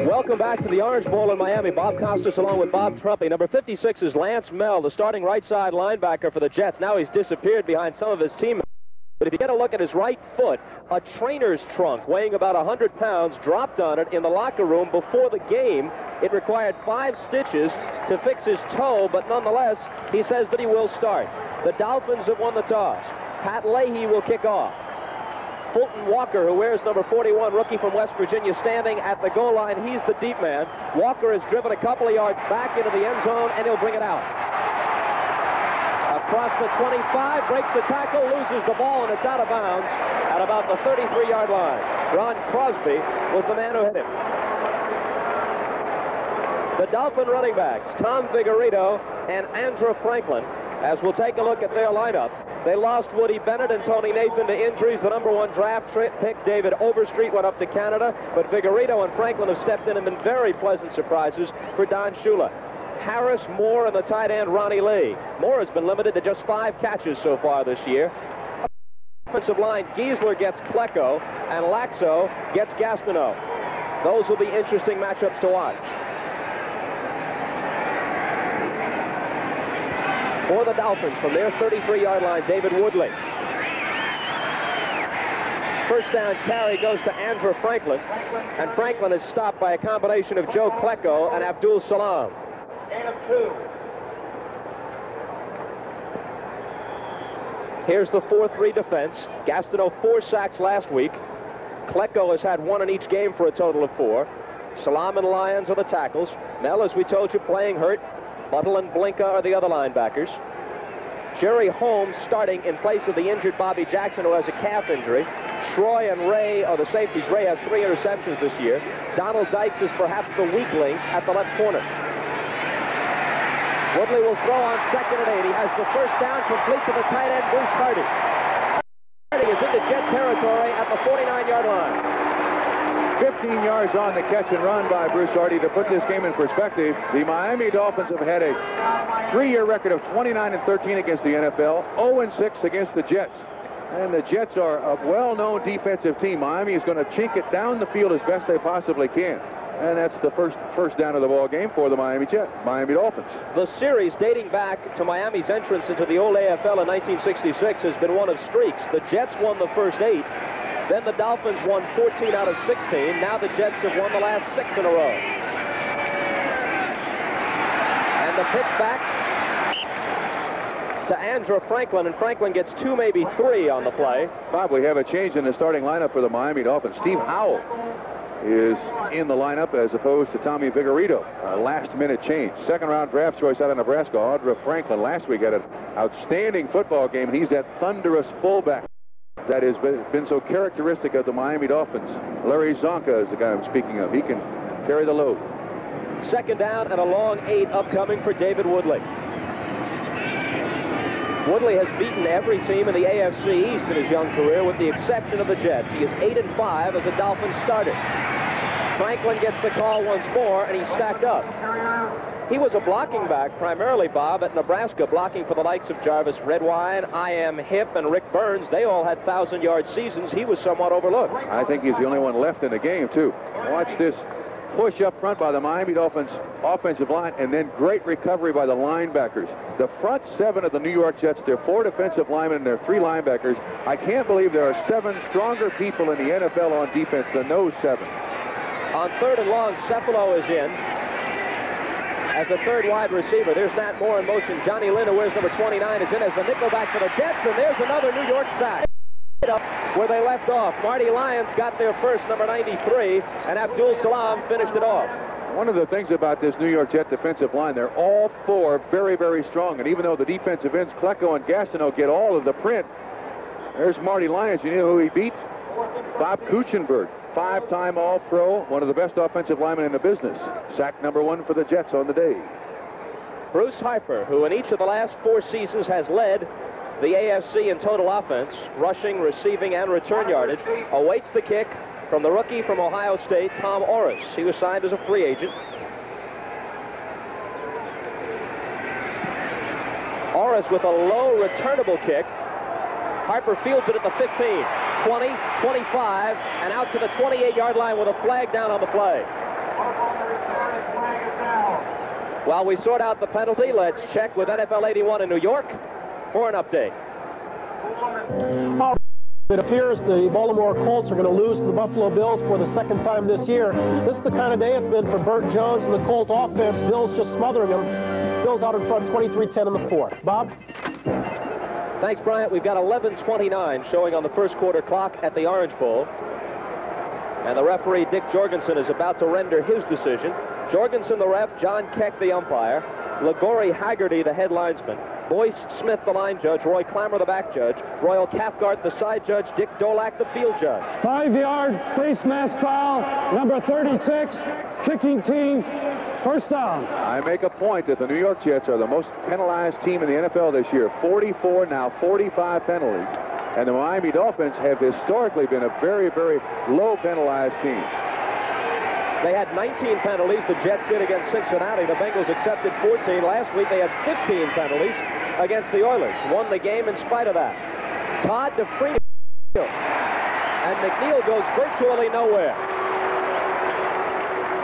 Welcome back to the Orange Bowl in Miami. Bob Costas along with Bob Trumpy. Number 56 is Lance Mell, the starting right side linebacker for the Jets. Now he's disappeared behind some of his teammates. But if you get a look at his right foot, a trainer's trunk weighing about 100 pounds dropped on it in the locker room before the game. It required 5 stitches to fix his toe, but nonetheless, he says that he will start. The Dolphins have won the toss. Pat Leahy will kick off. Fulton Walker, who wears number 41, rookie from West Virginia, standing at the goal line. He's the deep man. Walker has driven a couple of yards back into the end zone, and he'll bring it out. Across the 25, breaks the tackle, loses the ball, and it's out of bounds at about the 33-yard line. Ron Crosby was the man who hit him. The Dolphin running backs, Tom Vigorito and Andrew Franklin, as we'll take a look at their lineup. They lost Woody Bennett and Tony Nathan to injuries. The number 1 draft pick, David Overstreet, went up to Canada, but Vigorito and Franklin have stepped in and been very pleasant surprises for Don Shula. Harris, Moore, and the tight end, Ronnie Lee. Moore has been limited to just 5 catches so far this year. Offensive line, Giesler gets Klecko, and Laxo gets Gastineau. Those will be interesting matchups to watch. For the Dolphins, from their 33-yard line, David Woodley. First down carry goes to Andrew Franklin, and Franklin is stopped by a combination of Joe Klecko and Abdul Salam. Gain of 2. Here's the 4-3 defense. Gastineau 4 sacks last week. Klecko has had 1 in each game for a total of 4. Salam and Lyons are the tackles. Mel, as we told you, playing hurt. Buttle and Blinka are the other linebackers. Jerry Holmes starting in place of the injured Bobby Jackson, who has a calf injury. Schroy and Ray are the safeties. Ray has 3 interceptions this year. Donald Dykes is perhaps the weak link at the left corner. Woodley will throw on 2nd and 8. He has the first down, complete to the tight end, Bruce Hardy. Hardy is into Jet territory at the 49-yard line. 15 yards on the catch and run by Bruce Hardy. To put this game in perspective, the Miami Dolphins have had a 3-year record of 29-13 against the NFL, 0-6 against the Jets. And the Jets are a well-known defensive team. Miami is going to chink it down the field as best they possibly can. And that's the first down of the ball game for the Miami Dolphins. The series dating back to Miami's entrance into the old AFL in 1966 has been one of streaks. The Jets won the first 8. Then the Dolphins won 14 out of 16. Now the Jets have won the last 6 in a row. And the pitch back to Andrew Franklin, and Franklin gets 2, maybe 3 on the play. Bob, we have a change in the starting lineup for the Miami Dolphins. Steve Howell is in the lineup as opposed to Tommy Vigorito. A last-minute change. 2nd-round draft choice out of Nebraska, Audra Franklin. Last week had an outstanding football game, and he's that thunderous fullback that has been so characteristic of the Miami Dolphins. Larry Zonka is the guy I'm speaking of. He can carry the load. 2nd down and a long 8 upcoming for David Woodley. Woodley has beaten every team in the AFC East in his young career, with the exception of the Jets. He is 8-5 as a Dolphin starter. Franklin gets the call once more, and he's stacked up. He was a blocking back, primarily, Bob, at Nebraska, blocking for the likes of Jarvis Redwine, I.M. Hip, and Rick Burns. They all had 1,000-yard seasons. He was somewhat overlooked. I think he's the only one left in the game, too. Watch this push up front by the Miami Dolphins offensive line, and then great recovery by the linebackers. The front 7 of the New York Jets, their 4 defensive linemen and their 3 linebackers. I can't believe there are 7 stronger people in the NFL on defense than those 7. On 3rd and long, Cephalo is in as a 3rd wide receiver. There's Nat Moore in motion. Johnny Lynn, who wears number 29, is in as the nickelback for the Jets, and there's another New York sack. Where they left off. Marty Lyons got there first, number 93, and Abdul Salam finished it off. One of the things about this New York Jet defensive line, they're all 4 very, very strong, and even though the defensive ends, Klecko and Gastineau, get all of the print, there's Marty Lyons. You know who he beat? Bob Kuchenberg, 5-time All-Pro, one of the best offensive linemen in the business. Sack number 1 for the Jets on the day. Bruce Harper, who in each of the last 4 seasons has led the AFC in total offense, rushing, receiving, and return yardage, awaits the kick from the rookie from Ohio State, Tom Orris. He was signed as a free agent. Orris with a low returnable kick Harper fields it at the 15, 20, 25, and out to the 28-yard line with a flag down on the play. While we sort out the penalty, let's check with NFL 81 in New York for an update. It appears the Baltimore Colts are going to lose to the Buffalo Bills for the second time this year. This is the kind of day it's been for Burt Jones and the Colt offense. Bills just smothering them. Bills out in front 23-10 in the fourth. Bob? Thanks, Bryant. We've got 11:29 showing on the first quarter clock at the Orange Bowl. And the referee, Dick Jorgensen, is about to render his decision. Jorgensen, the ref, John Keck, the umpire, Lagori Haggerty, the head linesman, Boyce Smith, the line judge, Roy Clammer, the back judge, Royal Cathcart, the side judge, Dick Dolak, the field judge. 5-yard face mask foul, number 36, kicking team, first down. I make a point that the New York Jets are the most penalized team in the NFL this year. 44, now 45 penalties. And the Miami Dolphins have historically been a very, very low penalized team. They had 19 penalties. The Jets did against Cincinnati. The Bengals accepted 14. Last week they had 15 penalties against the Oilers. Won the game in spite of that. Todd DeFree, and McNeil goes virtually nowhere.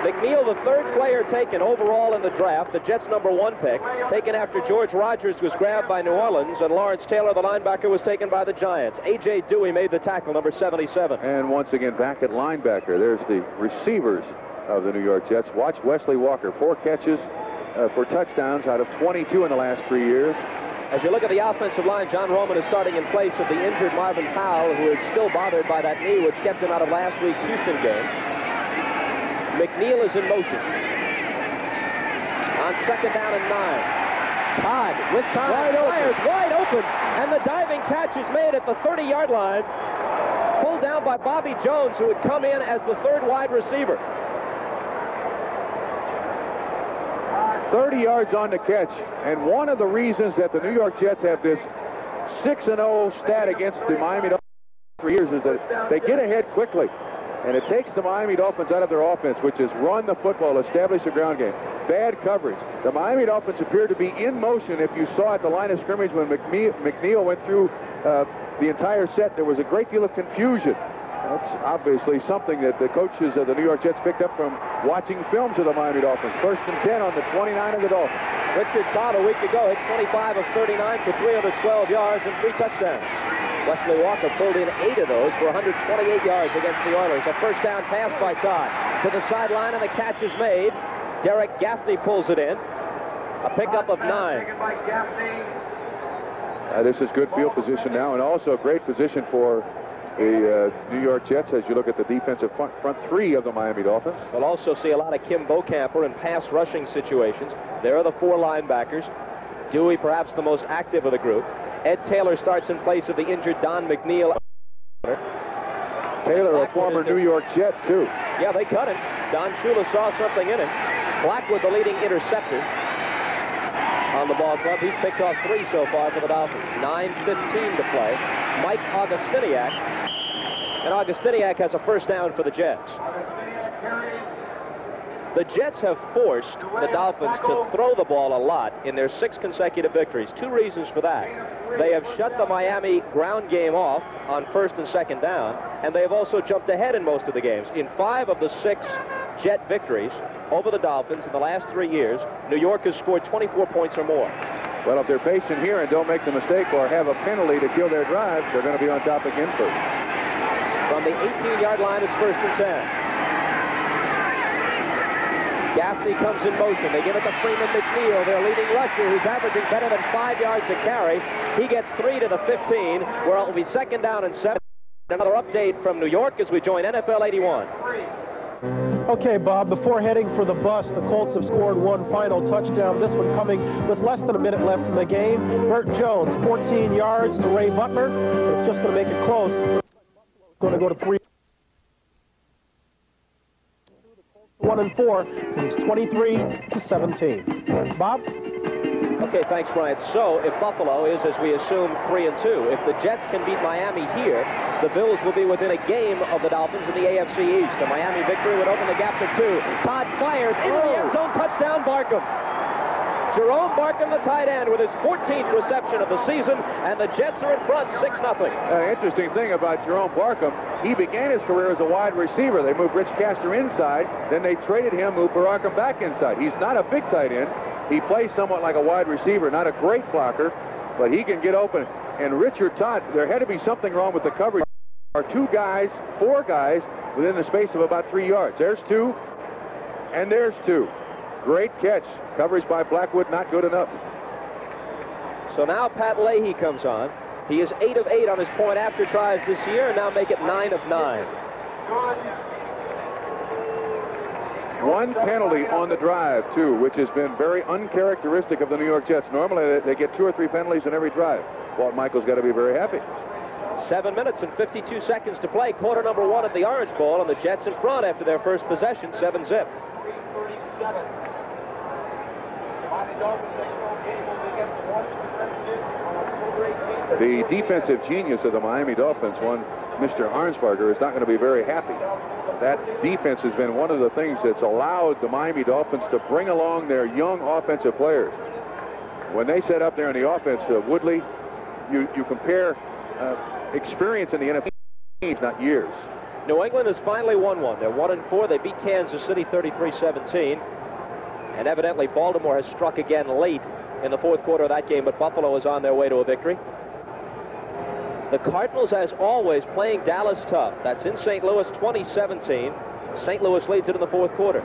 McNeil, the third player taken overall in the draft, the Jets' #1 pick, taken after George Rogers was grabbed by New Orleans, and Lawrence Taylor, the linebacker, was taken by the Giants. A.J. Dewey made the tackle, number 77. And once again, back at linebacker, there's the receivers of the New York Jets. Watch Wesley Walker, 4 catches for touchdowns out of 22 in the last 3 years. As you look at the offensive line, John Roman is starting in place of the injured Marvin Powell, who is still bothered by that knee, which kept him out of last week's Houston game. McNeil is in motion. On 2nd down and 9. Todd with time, fires wide open, and the diving catch is made at the 30-yard line. Pulled down by Bobby Jones, who would come in as the 3rd wide receiver. 30 yards on the catch, and one of the reasons that the New York Jets have this 6-0 stat against the Miami Dolphins for years is that they get ahead quickly, and it takes the Miami Dolphins out of their offense, which is run the football, establish the ground game. Bad coverage. The Miami Dolphins appear to be in motion. If you saw at the line of scrimmage when McNeil went through the entire set, there was a great deal of confusion. That's obviously something that the coaches of the New York Jets picked up from watching films of the Miami Dolphins. 1st and 10 on the 29 of the Dolphins. Richard Todd, a week ago, hit 25 of 39 for 312 yards and 3 touchdowns. Wesley Walker pulled in 8 of those for 128 yards against the Oilers. A first down pass by Todd to the sideline, and the catch is made. Derek Gaffney pulls it in. A pickup of 9. This is good field position now, and also a great position for the New York Jets as you look at the defensive front 3 of the Miami Dolphins. We'll also see a lot of Kim Bocamper in pass rushing situations. There are the 4 linebackers. Dewey perhaps the most active of the group. Ed Taylor starts in place of the injured Don McNeil. Taylor, a former New York Jet, too. Yeah, they cut him. Don Shula saw something in him. Blackwood, the leading interceptor on the ball club. He's picked off 3 so far for the Dolphins. 9:15 to play. Mike Augustiniak. And Augustiniak has a first down for the Jets. The Jets have forced the Dolphins to throw the ball a lot in their 6 consecutive victories. 2 reasons for that. They have shut the Miami ground game off on 1st and 2nd down, and they have also jumped ahead in most of the games. In 5 of the 6 Jet victories over the Dolphins in the last 3 years, New York has scored 24 points or more. Well, if they're patient here and don't make the mistake or have a penalty to kill their drive, they're going to be on top again first. From the 18-yard line, it's 1st and 10. Gaffney comes in motion. They give it to Freeman McNeil, their leading rusher, who's averaging better than 5 yards a carry. He gets 3 to the 15, where it will be 2nd down and 7. Another update from New York as we join NFL 81. Okay, Bob, before heading for the bus, the Colts have scored 1 final touchdown, this one coming with less than a minute left in the game. Burt Jones, 14 yards to Ray Butler. It's just going to make it close. Going to go to 3. 1 and 4, because it's 23-17. Bob? Okay, thanks, Bryant. So, if Buffalo is, as we assume, 3 and 2, if the Jets can beat Miami here, the Bills will be within a game of the Dolphins in the AFC East. A Miami victory would open the gap to 2. Todd fires into the end zone, touchdown, Barkham. Jerome Barkham, the tight end, with his 14th reception of the season, and the Jets are in front 6-0. Interesting thing about Jerome Barkham, he began his career as a wide receiver. They moved Rich Castor inside, then they traded him, moved Barkham back inside. He's not a big tight end. He plays somewhat like a wide receiver, not a great blocker, but he can get open. And Richard Todd, there had to be something wrong with the coverage. There are 4 guys within the space of about 3 yards. There's 2, and there's 2. Great catch. Coverage by Blackwood, not good enough. So now Pat Leahy comes on. He is 8 of 8 on his point after tries this year, and now make it 9 of 9. 1 penalty on the drive, too, which has been very uncharacteristic of the New York Jets. Normally, they get 2 or 3 penalties in every drive. Walt Michaels got to be very happy. 7 minutes and 52 seconds to play. Quarter number 1 at the Orange Bowl, and the Jets in front after their first possession, 7-zip. The defensive genius of the Miami Dolphins, one Mr. Arnsparger, is not going to be very happy. That defense has been one of the things that's allowed the Miami Dolphins to bring along their young offensive players. When they set up there in the offense, Woodley, you compare experience in the NFL, not years. New England has finally won one. They're 1-4. They beat Kansas City 33-17. And evidently Baltimore has struck again late in the 4th quarter of that game, but Buffalo is on their way to a victory. The Cardinals, as always, playing Dallas tough. That's in St. Louis, 2017. St. Louis leads it in the 4th quarter.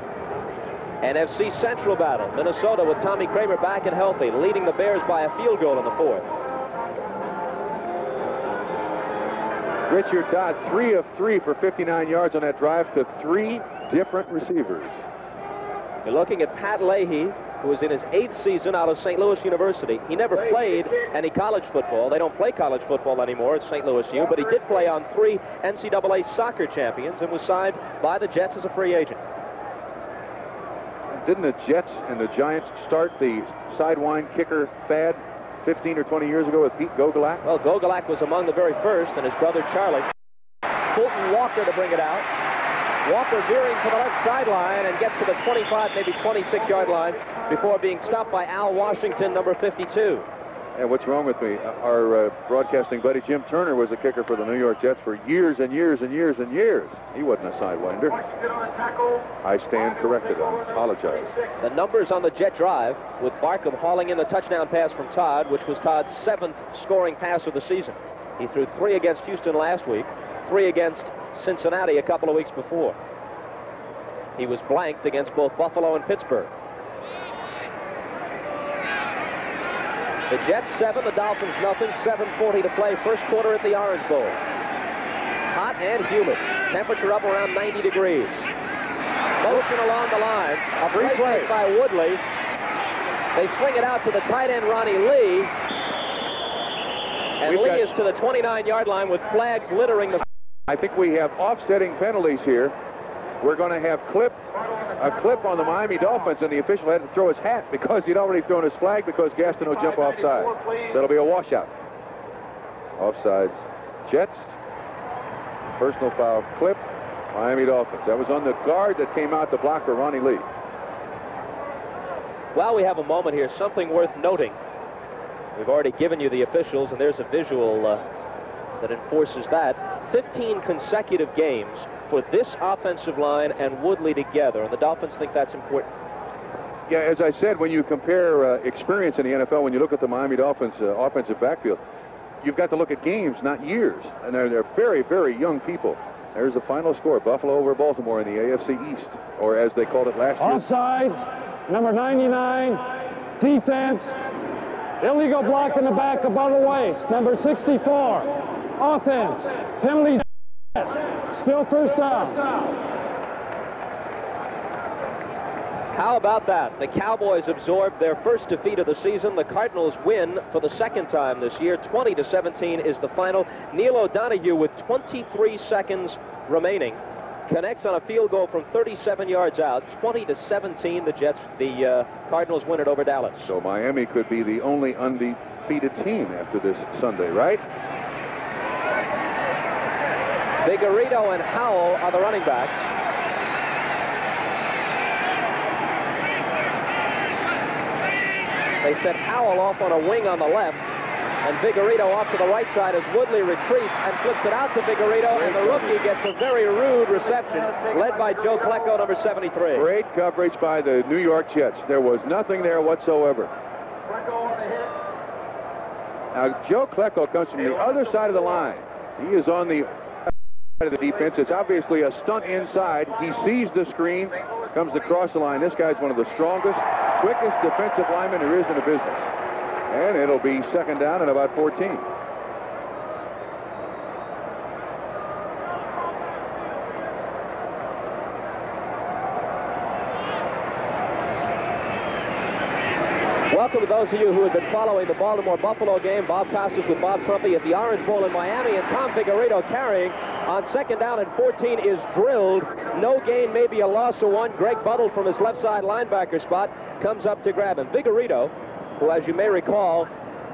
NFC Central battle. Minnesota with Tommy Kramer back and healthy, leading the Bears by a field goal in the 4th. Richard Todd, 3 of 3 for 59 yards on that drive to 3 different receivers. You're looking at Pat Leahy, who was in his 8th season out of St. Louis University. He never played any college football. They don't play college football anymore at St. Louis U, but he did play on 3 NCAA soccer champions and was signed by the Jets as a free agent. Didn't the Jets and the Giants start the sidewind kicker fad 15 or 20 years ago with Pete Gogolak? Well, Gogolak was among the very first, and his brother Charlie. Fulton Walker to bring it out. Walker veering to the left sideline and gets to the 25, maybe 26-yard line before being stopped by Al Washington, number 52. And what's wrong with me? Our broadcasting buddy Jim Turner was a kicker for the New York Jets for years and years and years and years. He wasn't a sidewinder. I stand corrected. I apologize. The numbers on the Jet drive, with Barkham hauling in the touchdown pass from Todd, which was Todd's 7th scoring pass of the season. He threw 3 against Houston last week, 3 against Cincinnati a couple of weeks before. He was blanked against both Buffalo and Pittsburgh. The Jets 7, the Dolphins nothing. 7:40 to play, first quarter at the Orange Bowl. Hot and humid. Temperature up around 90 degrees. Motion along the line. A great play by Woodley. They swing it out to the tight end Ronnie Lee. And Lee is to the 29-yard line with flags littering the... I think we have offsetting penalties here. We're going to have a clip on the Miami Dolphins, and the official had to throw his hat because he'd already thrown his flag because Gaston will jump offside. So it'll be a washout. Offsides. Jets. Personal foul clip. Miami Dolphins. That was on the guard that came out to block for Ronnie Lee. While we have a moment here, something worth noting. We've already given you the officials, and there's a visual that enforces that. 15 consecutive games for this offensive line and Woodley together, and the Dolphins think that's important. Yeah, as I said, when you compare experience in the NFL, when you look at the Miami Dolphins offensive backfield, you've got to look at games, not years. And they're very, very young people. There's the final score, Buffalo over Baltimore in the AFC East, or as they called it last year. Offsides, number 99, defense, illegal block in the back above the waist, number 64. Offense, penalties, still first down. How about that? The Cowboys absorbed their first defeat of the season. The Cardinals win for the second time this year. 20-17 is the final. Neil O'Donoghue with 23 seconds remaining connects on a field goal from 37 yards out. 20-17, the Cardinals win it over Dallas. So Miami could be the only undefeated team after this Sunday, right? Vigorito and Howell are the running backs. They set Howell off on a wing on the left, and Vigorito off to the right side as Woodley retreats and flips it out to Vigorito, and the rookie gets a very rude reception, led by Joe Klecko, number 73. Great coverage by the New York Jets. There was nothing there whatsoever. Now, Joe Klecko comes from the other side of the line. He is on the side of the defense. It's obviously a stunt inside. He sees the screen, comes across the line. This guy's one of the strongest, quickest defensive linemen there is in the business. And it'll be second down and about 14. Welcome to those of you who have been following the Baltimore-Buffalo game. Bob Costas with Bob Trumpy at the Orange Bowl in Miami, and Tom Vigorito carrying on second down and 14 is drilled. No gain, maybe a loss of one. Greg Buttle from his left side linebacker spot comes up to grab him. Vigorito, who, as you may recall,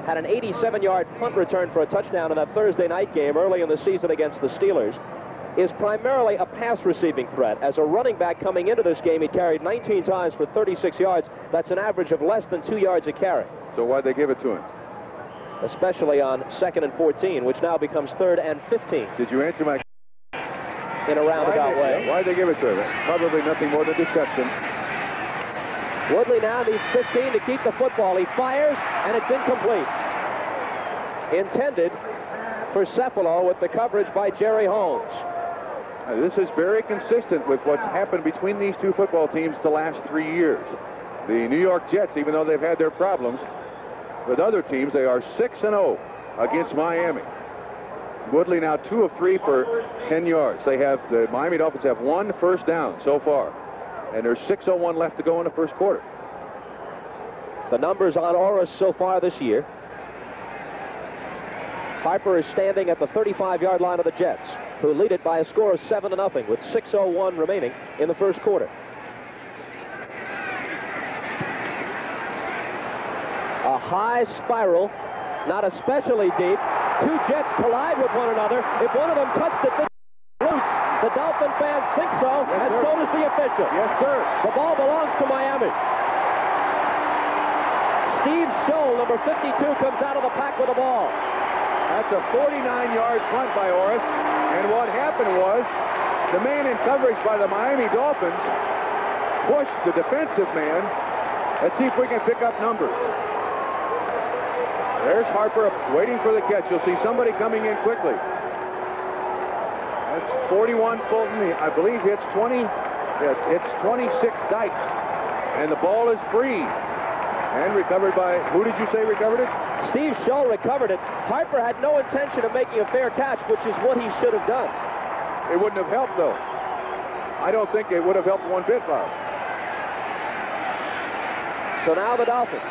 had an 87-yard punt return for a touchdown in that Thursday night game early in the season against the Steelers, is primarily a pass receiving threat. As a running back coming into this game, he carried 19 times for 36 yards. That's an average of less than 2 yards a carry. So why'd they give it to him? Especially on 2nd and 14, which now becomes 3rd and 15. Did you answer my in a roundabout way? Why'd they give it to him? Probably nothing more than deception. Woodley now needs 15 to keep the football. He fires, and it's incomplete. Intended for Cephalo with the coverage by Jerry Holmes. This is very consistent with what's happened between these two football teams the last 3 years. The New York Jets, even though they've had their problems with other teams, they are 6-0 against Miami. Woodley now 2 of 3 for 10 yards. The Miami Dolphins have 1 first down so far, and there's 6:01 left to go in the first quarter. The numbers on Oris so far this year. Harper is standing at the 35-yard line of the Jets, who lead it by a score of 7-0 with 6:01 remaining in the first quarter. A high spiral, not especially deep. Two Jets collide with one another. If one of them touched it, loose. The Dolphin fans think so, yes, and sir. So does the official. Yes, sir. The ball belongs to Miami. Steve Scholl, number 52, comes out of the pack with the ball. That's a 49-yard punt by Oris. And what happened was the man in coverage by the Miami Dolphins pushed the defensive man. Let's see if we can pick up numbers. There's Harper waiting for the catch. You'll see somebody coming in quickly. That's 41 Fulton. I believe hits 20. It's 26 Dykes. And the ball is free. And recovered by, who did you say recovered it? Steve Scholl recovered it. Harper had no intention of making a fair catch, which is what he should have done. It wouldn't have helped, though. I don't think it would have helped one bit, Bob. So now the Dolphins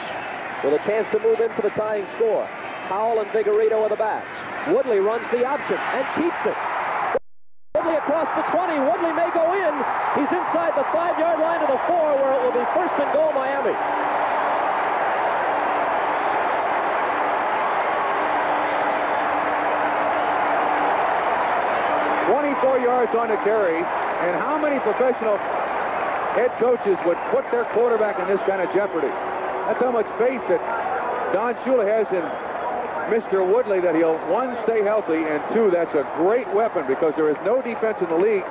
with a chance to move in for the tying score. Howell and Vigorito are the backs. Woodley runs the option and keeps it. Woodley across the 20. Woodley may go in. He's inside the 5-yard line of the 4, where it will be 1st and goal Miami. Yards on the carry, and how many professional head coaches would put their quarterback in this kind of jeopardy? That's how much faith that Don Shula has in Mr. Woodley, that he'll, 1, stay healthy, and 2, that's a great weapon, because there is no defense in the league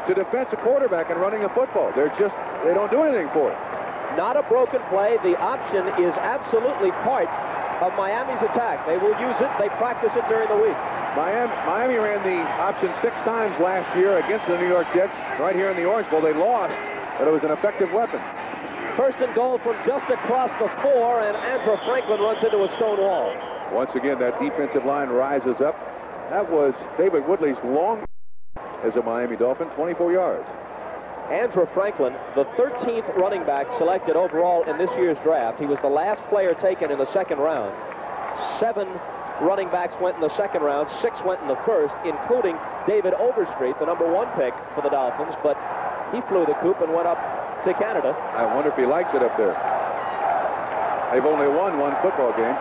to defense a quarterback and running a football. They don't do anything for it. Not a broken play. The option is absolutely part of Miami's attack. They will use it. They practice it during the week. Miami ran the option 6 times last year against the New York Jets right here in the Orange Bowl. They lost, but it was an effective weapon. 1st and goal from just across the 4, and Andrew Franklin runs into a stone wall. Once again, that defensive line rises up. That was David Woodley's long as a Miami Dolphin, 24 yards. Andrew Franklin, the 13th running back selected overall in this year's draft. He was the last player taken in the 2nd round. 7 running backs went in the 2nd round, 6 went in the 1st, including David Overstreet, the number 1 pick for the Dolphins, but he flew the coop and went up to Canada. I wonder if he likes it up there. They've only won 1 football game.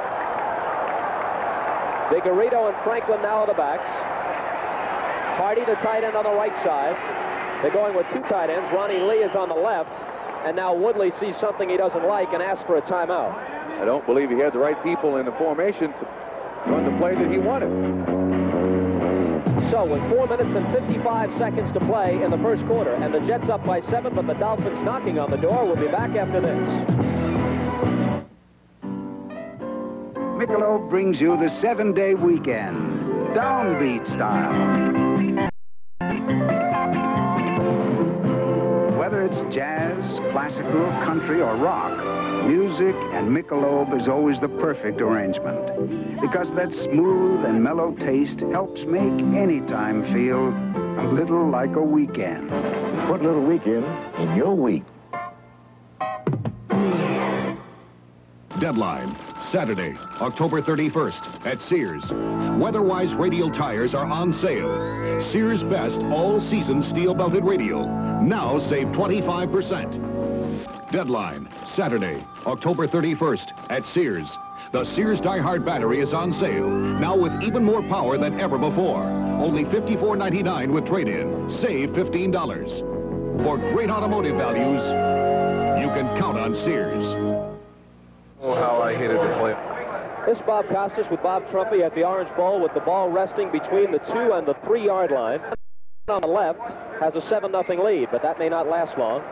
Vigorito and Franklin now are the backs. Hardy, the tight end, on the right side. They're going with 2 tight ends. Ronnie Lee is on the left, and now Woodley sees something he doesn't like and asks for a timeout. I don't believe he had the right people in the formation to run the play that he wanted. So with 4 minutes and 55 seconds to play in the first quarter, and the Jets up by 7, but the Dolphins knocking on the door. We'll be back after this. Michelob brings you the 7-day weekend, downbeat style. Whether it's jazz, classical, country, or rock, music and Michelob is always the perfect arrangement, because that smooth and mellow taste helps make any time feel a little like a weekend. Put a little weekend in your week. Deadline, Saturday, October 31st at Sears. Weatherwise radial tires are on sale. Sears Best all-season steel-belted radial. Now save 25%. Deadline, Saturday, October 31st at Sears. The Sears Die Hard battery is on sale, now with even more power than ever before. Only $54.99 with trade-in. Save $15. For great automotive values, you can count on Sears. Oh, how I hated to play. This is Bob Costas with Bob Trumpy at the Orange Bowl with the ball resting between the 2 and the 3-yard line. On the left has a 7-0 lead, but that may not last long.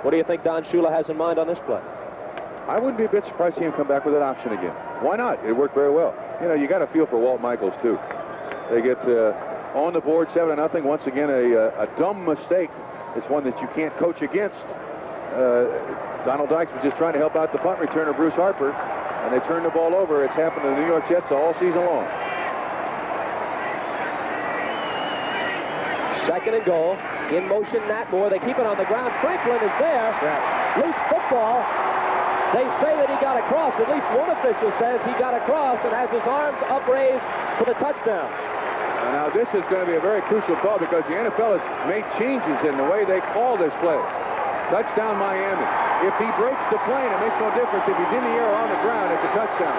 What do you think Don Shula has in mind on this play? I wouldn't be a bit surprised to see him come back with that option again. Why not? It worked very well. You know, you got to feel for Walt Michaels, too. They get on the board 7-0. Once again, a dumb mistake. It's one that you can't coach against. Donald Dykes was just trying to help out the punt returner, Bruce Harper, and they turned the ball over. It's happened to the New York Jets all season long. Second and goal. In motion, Nat Moore. They keep it on the ground. Franklin is there. Yeah. Loose football. They say that he got across. At least one official says he got across and has his arms upraised for the touchdown. Now, this is going to be a very crucial call because the NFL has made changes in the way they call this play. Touchdown, Miami. If he breaks the plane, it makes no difference. If he's in the air or on the ground, it's a touchdown.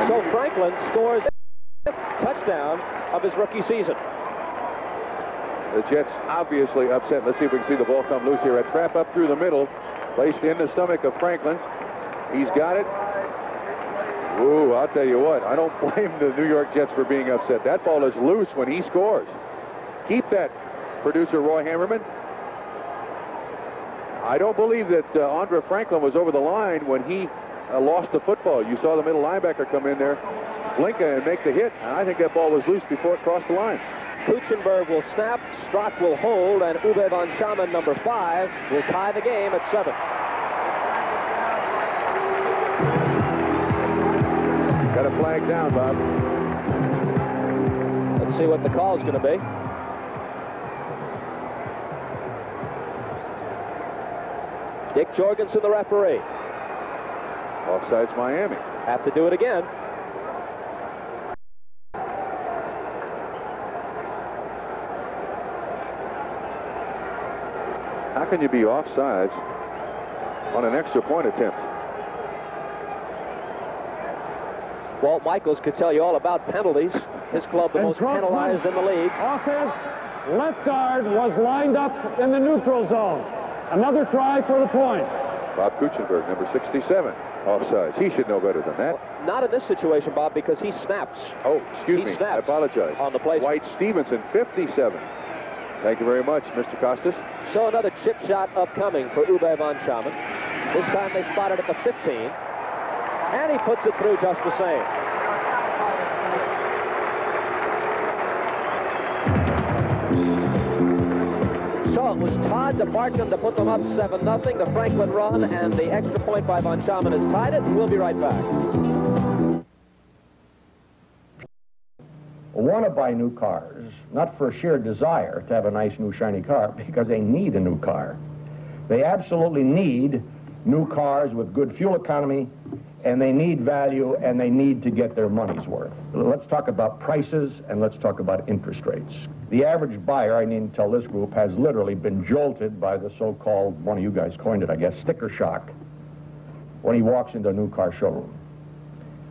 So Franklin scores a touchdown of his rookie season. The Jets obviously upset. Let's see if we can see the ball come loose here. A trap up through the middle, placed in the stomach of Franklin. He's got it. Ooh, I'll tell you what, I don't blame the New York Jets for being upset. That ball is loose when he scores. Keep that, producer Roy Hammerman. I don't believe that Andre Franklin was over the line when he lost the football. You saw the middle linebacker come in there, blink and make the hit, and I think that ball was loose before it crossed the line. Kuchenberg will snap, Strock will hold, and Uwe von Schamann, number 5, will tie the game at 7. Got a flag down, Bob. Let's see what the call is going to be. Dick Jorgensen, the referee. Offsides Miami. Have to do it again. How can you be offsides on an extra point attempt? Walt Michaels could tell you all about penalties. His club the most penalized in the league. Offense, left guard was lined up in the neutral zone. Another try for the point. Bob Kuchenberg, number 67, offsides. He should know better than that. Well, not in this situation, Bob, because he snaps. Oh, excuse me. He snaps I apologize. on the play. White Stevenson, 57. Thank you very much, Mr. Costas. So another chip shot upcoming for Uwe von Schamann. This time they spot it at the 15. And he puts it through just the same. So it was Todd to Bartcomb to put them up 7-0. The Franklin run and the extra point by von Schamann has tied it. We'll be right back. Want to buy new cars, not for sheer desire to have a nice new shiny car, because they need a new car. They absolutely need new cars with good fuel economy, and they need value, and they need to get their money's worth. Let's talk about prices, and let's talk about interest rates. The average buyer, I need to tell this group, has literally been jolted by the so-called, one of you guys coined it, I guess, sticker shock, when he walks into a new car showroom.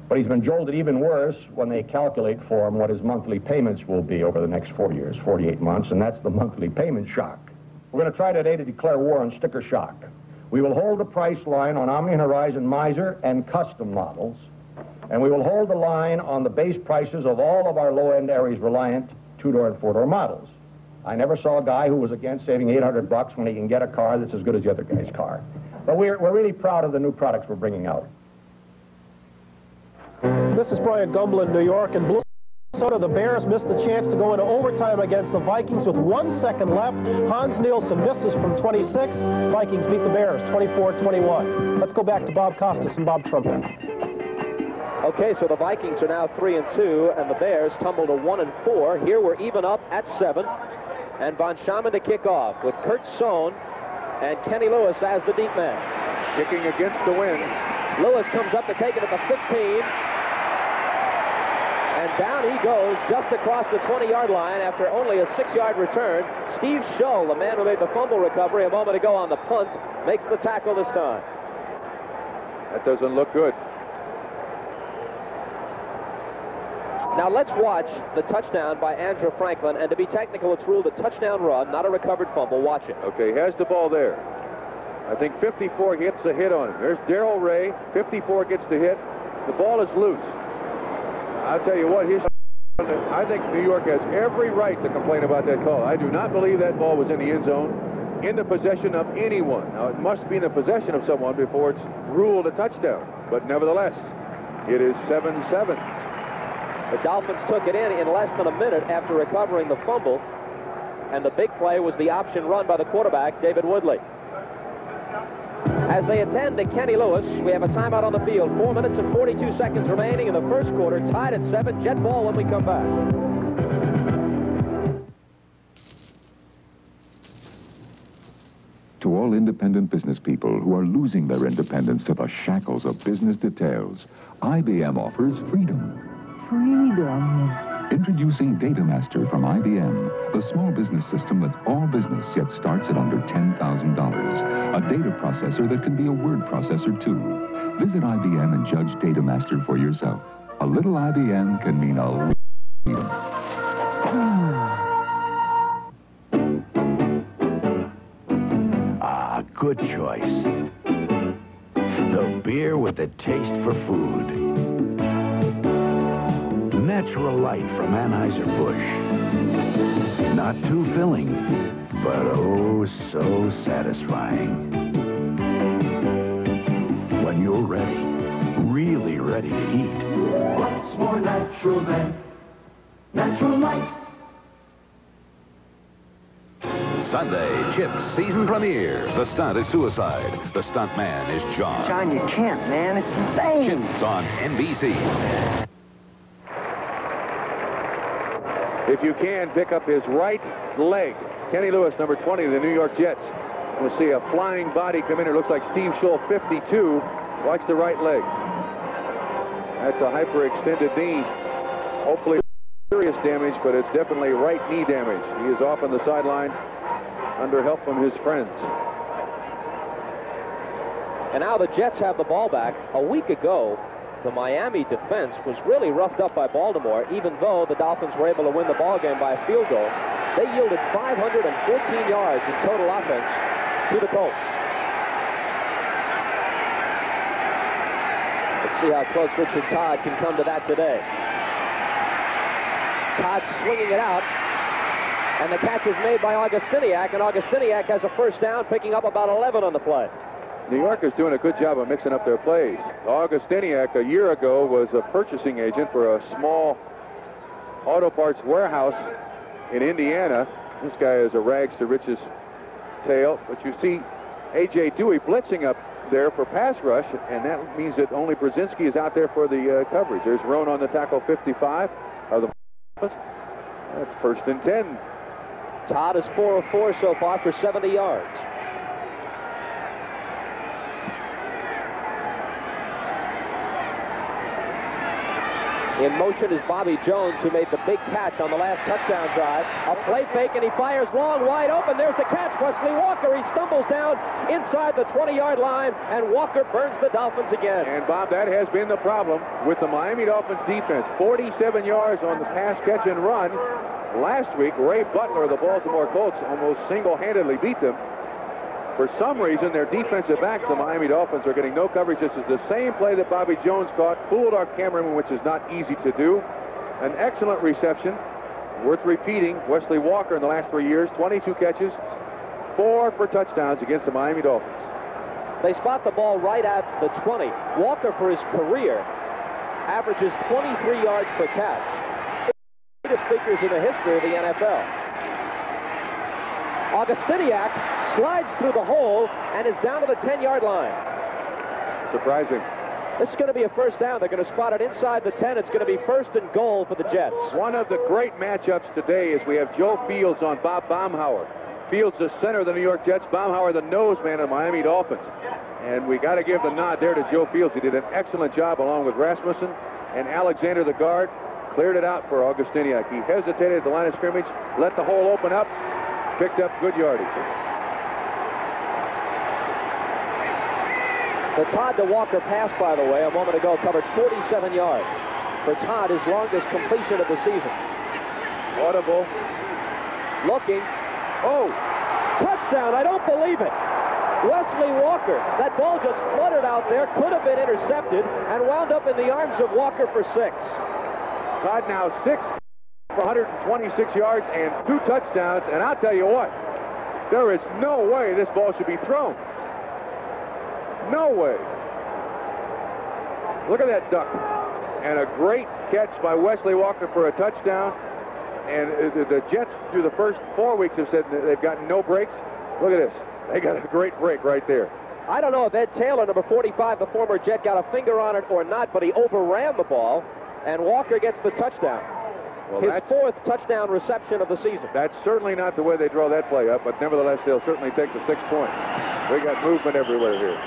But he's been jolted even worse when they calculate for him what his monthly payments will be over the next 4 years, 48 months, and that's the monthly payment shock. We're going to try today to declare war on sticker shock. We will hold the price line on Omni and Horizon Miser and custom models, and we will hold the line on the base prices of all of our low-end Aries Reliant 2-door and 4-door models. I never saw a guy who was against saving $800 when he can get a car that's as good as the other guy's car. But we're really proud of the new products we're bringing out. This is Brian Gumble in New York, and Minnesota, the Bears missed the chance to go into overtime against the Vikings with 1 second left. Hans Nielsen misses from 26. Vikings beat the Bears 24-21. Let's go back to Bob Costas and Bob Trumpet. Okay, so the Vikings are now 3-2, and the Bears tumble to 1-4. Here we're even up at 7. And Von Schaman to kick off with Kurt Sohn and Kenny Lewis as the deep man. Kicking against the wind. Lewis comes up to take it at the 15. And down he goes just across the 20-yard line after only a 6-yard return. Steve Shull, the man who made the fumble recovery a moment ago on the punt, makes the tackle this time. That doesn't look good. Now let's watch the touchdown by Andrew Franklin, and to be technical, it's ruled a touchdown run, not a recovered fumble. Watch it. Okay, has the ball there. I think 54 gets the hit on him. There's Darrell Ray. 54 gets the hit. The ball is loose. I'll tell you what, I think New York has every right to complain about that call. I do not believe that ball was in the end zone, in the possession of anyone. Now, it must be in the possession of someone before it's ruled a touchdown. But nevertheless, it is 7-7. The Dolphins took it in less than a minute after recovering the fumble, and the big play was the option run by the quarterback, David Woodley. As they attend to Kenny Lewis, we have a timeout on the field. 4 minutes and 42 seconds remaining in the first quarter, tied at 7. Jet ball when we come back. To all independent business people who are losing their independence to the shackles of business details, IBM offers freedom. Freedom. Introducing Data Master from IBM, the small business system that's all business yet starts at under $10,000. A data processor that can be a word processor too. Visit IBM and judge Data Master for yourself. A little IBM can mean a little freedom. Ah, good choice. The beer with the taste for food. Natural light from Anheuser-Busch. Not too filling, but oh so satisfying. When you're ready, really ready to eat. What's more natural than natural light? Sunday, Chip's season premiere. The stunt is suicide. The stunt man is John. John, you can't, man. It's insane. Chip's on NBC. If you can, pick up his right leg. Kenny Lewis, number 20, the New York Jets. We'll see a flying body come in. It looks like Steve Shull, 52. Watch the right leg. That's a hyperextended knee. Hopefully serious damage, but it's definitely right knee damage. He is off on the sideline under help from his friends. And now the Jets have the ball back. A week ago, the Miami defense was really roughed up by Baltimore, even though the Dolphins were able to win the ball game by a field goal. They yielded 514 yards in total offense to the Colts. Let's see how close Richard Todd can come to that today. Todd swinging it out, and the catch is made by Augustiniak, and Augustiniak has a first down, picking up about 11 on the play. New York is doing a good job of mixing up their plays. Augustiniak, a year ago, was a purchasing agent for a small auto parts warehouse in Indiana. This guy is a rags to riches tale. But you see A.J. Dewey blitzing up there for pass rush, and that means that only Brzezinski is out there for the coverage. There's Roan on the tackle, 55 of the. That's first and 10. Todd is 4 of 4 so far for 70 yards. In motion is Bobby Jones, who made the big catch on the last touchdown drive. A play fake, and he fires long, wide open. There's the catch. Wesley Walker, he stumbles down inside the 20-yard line, and Walker burns the Dolphins again. And, Bob, that has been the problem with the Miami Dolphins defense. 47 yards on the pass, catch, and run. Last week, Ray Butler of the Baltimore Colts almost single-handedly beat them. For some reason, their defensive backs, the Miami Dolphins, are getting no coverage. This is the same play that Bobby Jones caught, fooled our cameraman, which is not easy to do. An excellent reception, worth repeating. Wesley Walker in the last 3 years, 22 catches, 4 for touchdowns against the Miami Dolphins. They spot the ball right at the 20. Walker, for his career, averages 23 yards per catch. Greatest figures in the history of the NFL. Augustiniak slides through the hole and is down to the 10-yard line. Surprising. This is going to be a first down. They're going to spot it inside the 10. It's going to be 1st and goal for the Jets. One of the great matchups today is we have Joe Fields on Bob Baumhauer. Fields, the center of the New York Jets. Baumhauer, the nose man of the Miami Dolphins. And we got to give the nod there to Joe Fields. He did an excellent job along with Rasmussen and Alexander, the guard. Cleared it out for Augustiniak. He hesitated at the line of scrimmage, let the hole open up, picked up good yardage. The Todd to Walker pass, by the way, a moment ago covered 47 yards. For Todd, his longest completion of the season. Audible. Looking. Oh, touchdown. I don't believe it. Wesley Walker. That ball just fluttered out there, could have been intercepted, and wound up in the arms of Walker for 6. Todd now 6 for 126 yards and 2 touchdowns. And I'll tell you what, there is no way this ball should be thrown. No way. Look at that duck. And a great catch by Wesley Walker for a touchdown. And the Jets, through the first 4 weeks, have said they've gotten no breaks. Look at this. They got a great break right there. I don't know if Ed Taylor, number 45, the former Jet, got a finger on it or not, but he overran the ball, and Walker gets the touchdown. Well, his 4th touchdown reception of the season. That's certainly not the way they draw that play up, but nevertheless, they'll certainly take the 6 points. We got movement everywhere here.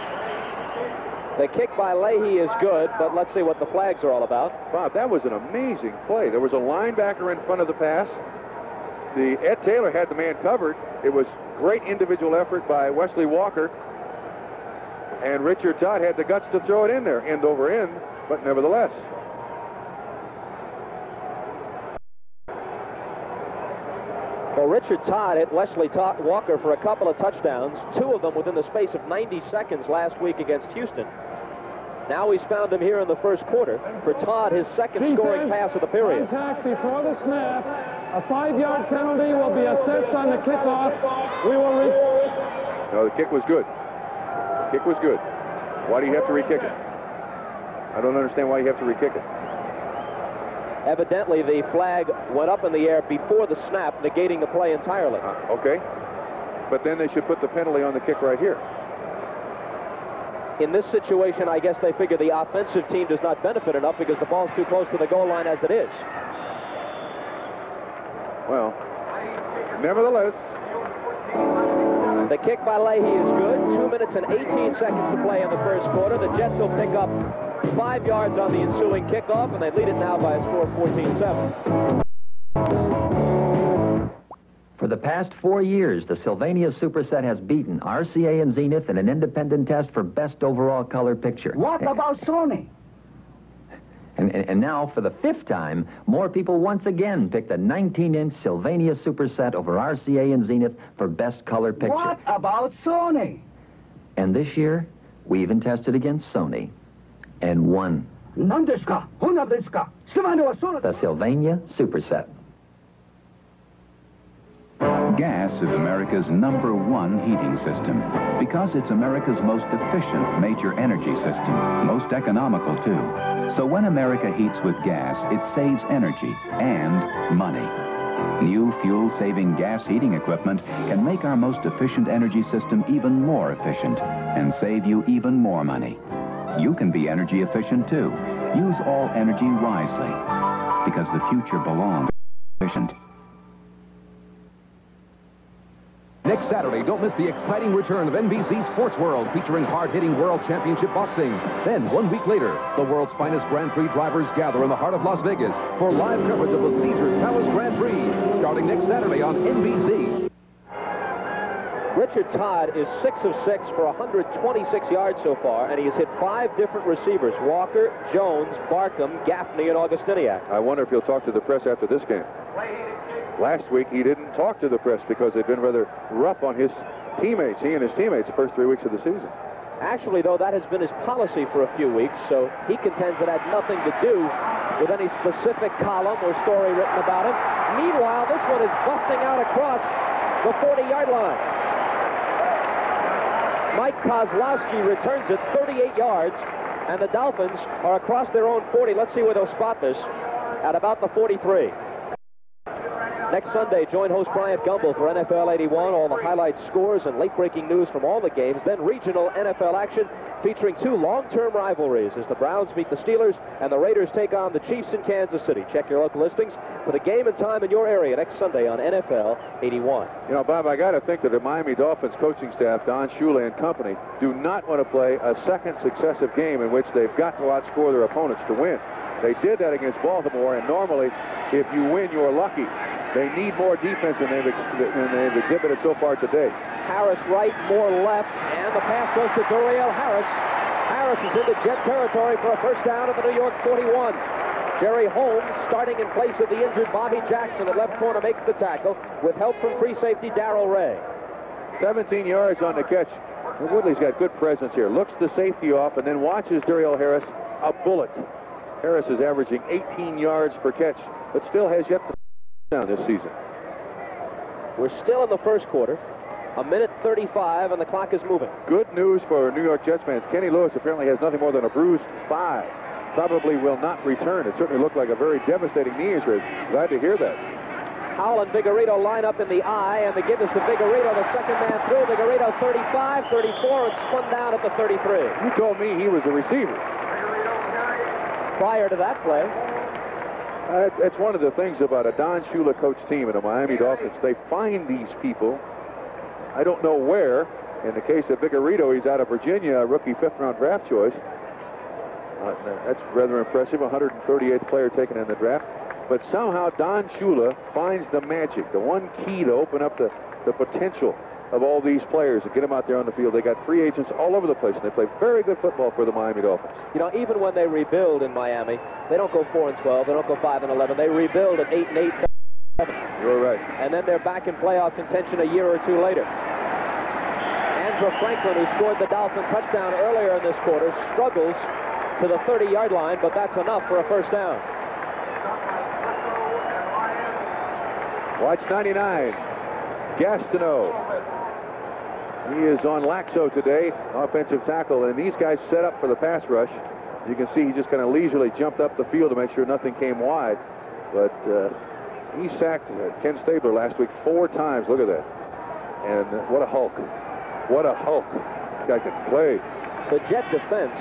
The kick by Leahy is good, but let's see what the flags are all about. Bob, that was an amazing play. There was a linebacker in front of the pass. Ed Taylor had the man covered. It was great individual effort by Wesley Walker. And Richard Todd had the guts to throw it in there, end over end, but nevertheless. Well, Richard Todd hit Wesley Walker for a couple of touchdowns, 2 of them within the space of 90 seconds last week against Houston. Now he's found him here in the first quarter. For Todd, his 2nd scoring pass of the period. Contact before the snap. A 5-yard penalty will be assessed on the kickoff. We will No, the kick was good. The kick was good. Why do you have to re-kick it? I don't understand why you have to re-kick it. Evidently, the flag went up in the air before the snap, negating the play entirely. Okay. But then they should put the penalty on the kick right here. In this situation, I guess they figure the offensive team does not benefit enough because the ball's too close to the goal line as it is. Well, nevertheless. The kick by Leahy is good. 2 minutes and 18 seconds to play in the first quarter. The Jets will pick up 5 yards on the ensuing kickoff, and they lead it now by a score of 14-7. For the past 4 years, the Sylvania Superset has beaten RCA and Zenith in an independent test for best overall color picture. What about Sony? And now, for the 5th time, more people once again picked the 19-inch Sylvania Superset over RCA and Zenith for best color picture. What about Sony? And this year, we even tested against Sony and won. The Sylvania Superset. Gas is America's #1 heating system because it's America's most efficient major energy system, most economical too. So when America heats with gas, it saves energy and money. New fuel-saving gas heating equipment can make our most efficient energy system even more efficient and save you even more money. You can be energy efficient too. Use all energy wisely because the future belongs to efficient. Next Saturday, don't miss the exciting return of NBC Sports World, featuring hard-hitting World Championship boxing. Then, 1 week later, the world's finest Grand Prix drivers gather in the heart of Las Vegas for live coverage of the Caesars Palace Grand Prix, starting next Saturday on NBC. Richard Todd is 6 of 6 for 126 yards so far, and he has hit 5 different receivers: Walker, Jones, Barkham, Gaffney, and Augustiniak. I wonder if he'll talk to the press after this game. Last week, he didn't talk to the press because they'd been rather rough on his teammates, he and his teammates, the first 3 weeks of the season. Actually, though, that has been his policy for a few weeks, so he contends it had nothing to do with any specific column or story written about him. Meanwhile, this one is busting out across the 40-yard line. Mike Kozlowski returns it 38 yards, and the Dolphins are across their own 40. Let's see where they'll spot this, at about the 43. Next Sunday, join host Bryant Gumbel for NFL 81, all the highlights, scores, and late-breaking news from all the games. Then regional NFL action featuring 2 long-term rivalries as the Browns meet the Steelers and the Raiders take on the Chiefs in Kansas City. Check your local listings for the game and time in your area next Sunday on NFL 81. You know, Bob, I got to think that the Miami Dolphins coaching staff, Don Shula and company, do not want to play a second successive game in which they've got to outscore their opponents to win. They did that against Baltimore, and normally, if you win, you're lucky. They need more defense than they've exhibited so far today. Harris right, Moore left, and the pass goes to Doriel Harris. Harris is into Jet territory for a first down at the New York 41. Jerry Holmes, starting in place of the injured Bobby Jackson at left corner, makes the tackle with help from free safety Darrell Ray. 17 yards on the catch. And Woodley's got good presence here. Looks the safety off and then watches Doriel Harris, a bullet. Harris is averaging 18 yards per catch, but still has yet to down this season. We're still in the first quarter. 1:35, and the clock is moving. Good news for New York Jets fans. Kenny Lewis apparently has nothing more than a bruised thigh. Probably will not return. It certainly looked like a very devastating knee injury. Glad to hear that. Howell and Vigorito line up in the I, and the give is to Vigorito, the second man through. Vigorito 35, 34, and spun down at the 33. You told me he was a receiver. Prior to that play. That's one of the things about a Don Shula coach team and the Miami Dolphins. They find these people, I don't know where. In the case of Vigorito, he's out of Virginia, a rookie 5th-round draft choice. That's rather impressive, 138th player taken in the draft. But somehow Don Shula finds the magic, the one key to open up the potential of all these players and get them out there on the field. They got free agents all over the place, and they play very good football for the Miami Dolphins. You know, even when they rebuild in Miami, they don't go 4-12, they don't go 5-11. They rebuild at 8-8. You're right. And then they're back in playoff contention a year or two later. Andrew Franklin, who scored the Dolphin touchdown earlier in this quarter, struggles to the 30-yard line, but that's enough for a first down. Watch 99. Gastineau. He is on Laxo today, offensive tackle, and these guys set up for the pass rush. You can see he just kind of leisurely jumped up the field to make sure nothing came wide. But he sacked Ken Stabler last week 4 times. Look at that. And what a Hulk. What a Hulk. This guy can play. The Jet defense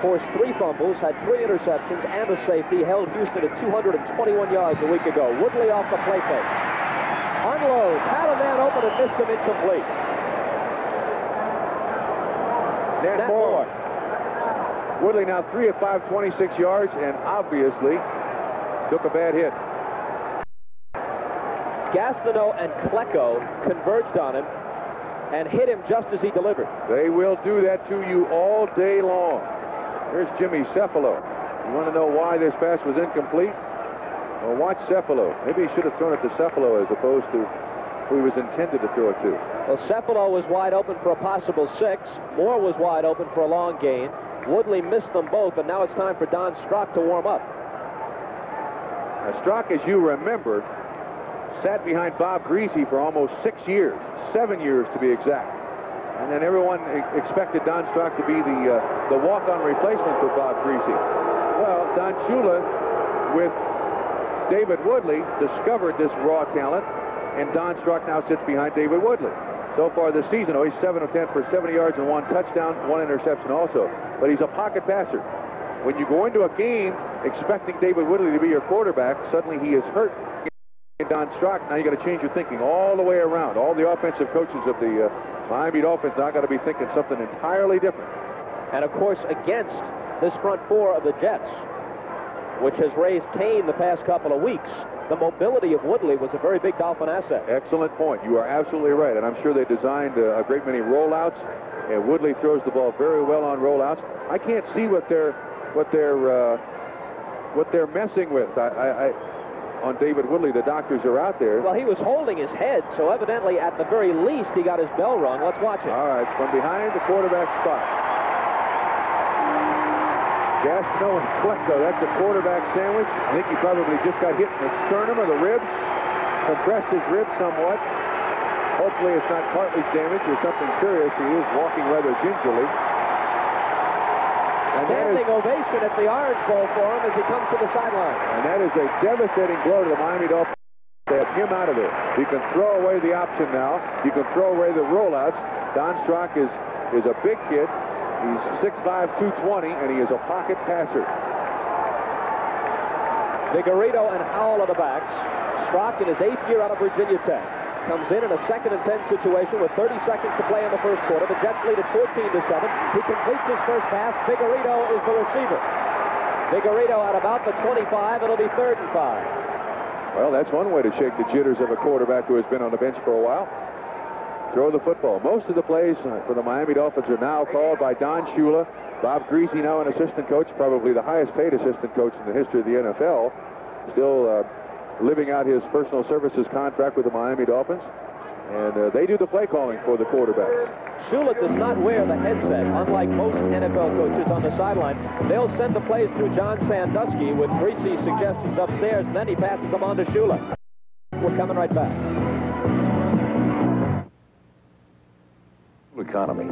forced 3 fumbles, had 3 interceptions, and a safety, held Houston at 221 yards a week ago. Woodley off the play fake. Unloads, had a man open and missed him, incomplete. Nat Moore. Woodley now 3 of 5, 26 yards, and obviously took a bad hit. Gastineau and Klecko converged on him and hit him just as he delivered. They will do that to you all day long. Here's Jimmy Cefalo. You want to know why this pass was incomplete? Well, watch Cefalo. Maybe he should have thrown it to Cefalo as opposed to who he was intended to throw it to. Well, Cefalo was wide open for a possible 6. Moore was wide open for a long gain. Woodley missed them both, and now it's time for Don Strock to warm up. Now, Strock, as you remember, sat behind Bob Greasy for almost 6 years, 7 years to be exact. And then everyone expected Don Strock to be the walk-on replacement for Bob Greasy. Well, Don Shula, with David Woodley, discovered this raw talent, and Don Strock now sits behind David Woodley. So far this season, he's 7 of 10 for 70 yards and 1 touchdown, 1 interception also. But he's a pocket passer. When you go into a game expecting David Woodley to be your quarterback, suddenly he is hurt Don Strock, now you got to change your thinking all the way around. All the offensive coaches of the Miami Dolphins now got to be thinking something entirely different. And of course, against this front four of the Jets, which has raised Cain the past couple of weeks, the mobility of Woodley was a very big Dolphin asset. Excellent point. You are absolutely right. And I'm sure they designed a great many rollouts. And Woodley throws the ball very well on rollouts. I can't see what they're messing with. On David Woodley, the doctors are out there. Well, he was holding his head, so evidently, at the very least, he got his bell rung. Let's watch it. All right, from behind the quarterback spot. Gastineau and Klecko, that's a quarterback sandwich. I think he probably just got hit in the sternum or the ribs, compressed his ribs somewhat. Hopefully it's not cartilage damage or something serious. He is walking rather gingerly. Standing ovation at the Orange Bowl for him as he comes to the sideline. And that is a devastating blow to the Miami Dolphins. They have him out of there. You can throw away the option now. You can throw away the rollouts. Don Strock is a big kid. He's 6'5", 220, and he is a pocket passer. Vigorito and Howell are the backs. Strock in his 8th year out of Virginia Tech comes in a 2nd and 10 situation with 30 seconds to play in the first quarter. The Jets lead at 14-7. He completes his first pass. Vigorito is the receiver. Vigorito at about the 25. It'll be 3rd and 5. Well, that's one way to shake the jitters of a quarterback who has been on the bench for a while. Throw the football. Most of the plays for the Miami Dolphins are now called by Don Shula. Bob Greasy, now an assistant coach, probably the highest paid assistant coach in the history of the NFL. Still living out his personal services contract with the Miami Dolphins. And they do the play calling for the quarterbacks. Shula does not wear the headset, unlike most NFL coaches on the sideline. They'll send the plays through John Sandusky with Greasy's suggestions upstairs, and then he passes them on to Shula. We're coming right back. Economy.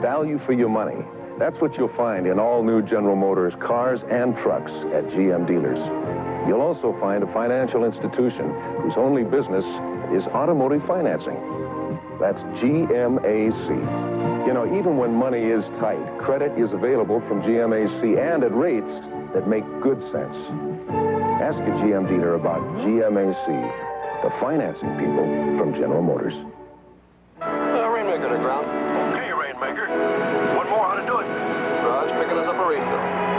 Value for your money. That's what you'll find in all new General Motors cars and trucks at GM dealers. You'll also find a financial institution whose only business is automotive financing. That's GMAC. You know, even when money is tight, credit is available from GMAC and at rates that make good sense. Ask a GM dealer about GMAC, the financing people from General Motors. Rainmaker to ground. Okay, Rainmaker. One more, how to do it? Raj picking us up a radio.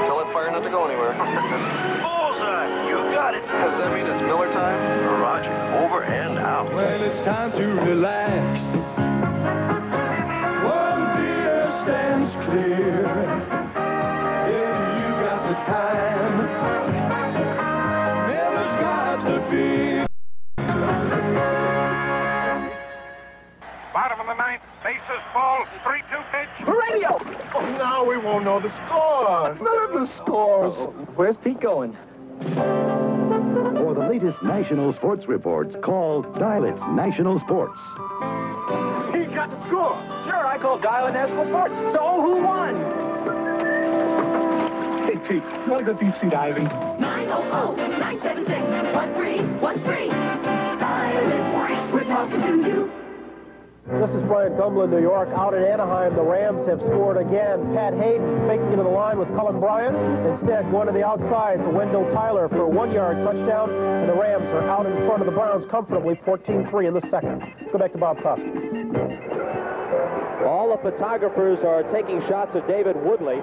Tell that fire not to go anywhere. Bullseye! You got it! Does that mean it's Miller time? Roger. Over and out. Well, it's time to relax. One beer stands clear. If you got the time. Miller's got the beer. Bottom of the 9th, bases, ball, 3-2 pitch. Radio! Oh, now we won't know the score. None of the scores. Where's Pete going? For the latest national sports reports, call Dial It National Sports. He got the score. Sure, I called Dial It National Sports. So who won? Hey, Pete, you want to go deep sea diving? 900-976-1313. Dial it twice. We're talking to you. This is Brian Gumlin, New York. Out in Anaheim, the Rams have scored again. Pat Hayden faking into the line with Cullen Bryant. Instead, going to the outside to Wendell Tyler for a 1-yard touchdown. And the Rams are out in front of the Browns comfortably, 14-3 in the second. Let's go back to Bob Costas. All the photographers are taking shots of David Woodley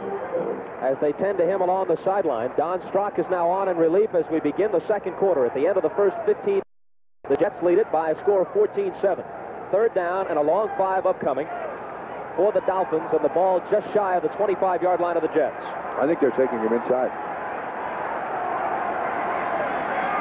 as they tend to him along the sideline. Don Strock is now on in relief as we begin the second quarter. At the end of the first 15, the Jets lead it by a score of 14-7. 3rd down and a long 5 upcoming for the Dolphins, and the ball just shy of the 25-yard line of the Jets. I think they're taking him inside.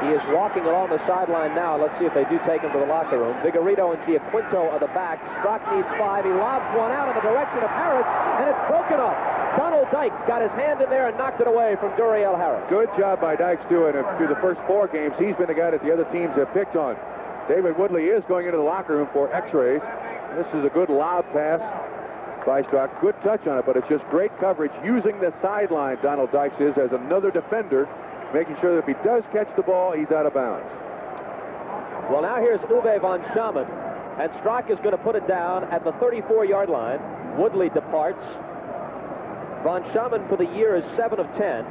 He is walking along the sideline now. Let's see if they do take him to the locker room. Vigorito and Giaquinto are the backs. Strock needs 5. He lobs one out in the direction of Harris, and it's broken up. Donald Dykes got his hand in there and knocked it away from Duriel Harris. Good job by Dykes doing it. Through the first 4 games, he's been the guy that the other teams have picked on. David Woodley is going into the locker room for x-rays. This is a good lob pass by Strock. Good touch on it, but it's just great coverage using the sideline, Donald Dykes is, as another defender, making sure that if he does catch the ball, he's out of bounds. Well, now here's Uwe von Schamann, and Strock is going to put it down at the 34-yard line. Woodley departs. Von Schamann for the year is 7 of 10.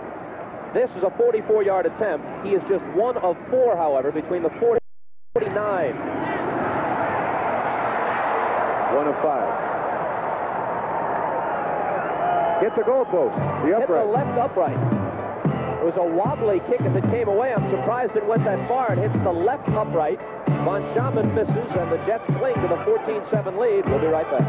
This is a 44-yard attempt. He is just 1 of 4, however, between the 40 49. 1 of 5. Hit the goalpost. The upright. Hit the left upright. It was a wobbly kick as it came away. I'm surprised it went that far. It hits the left upright. Von Schaman misses, and the Jets cling to the 14-7 lead. We'll be right back.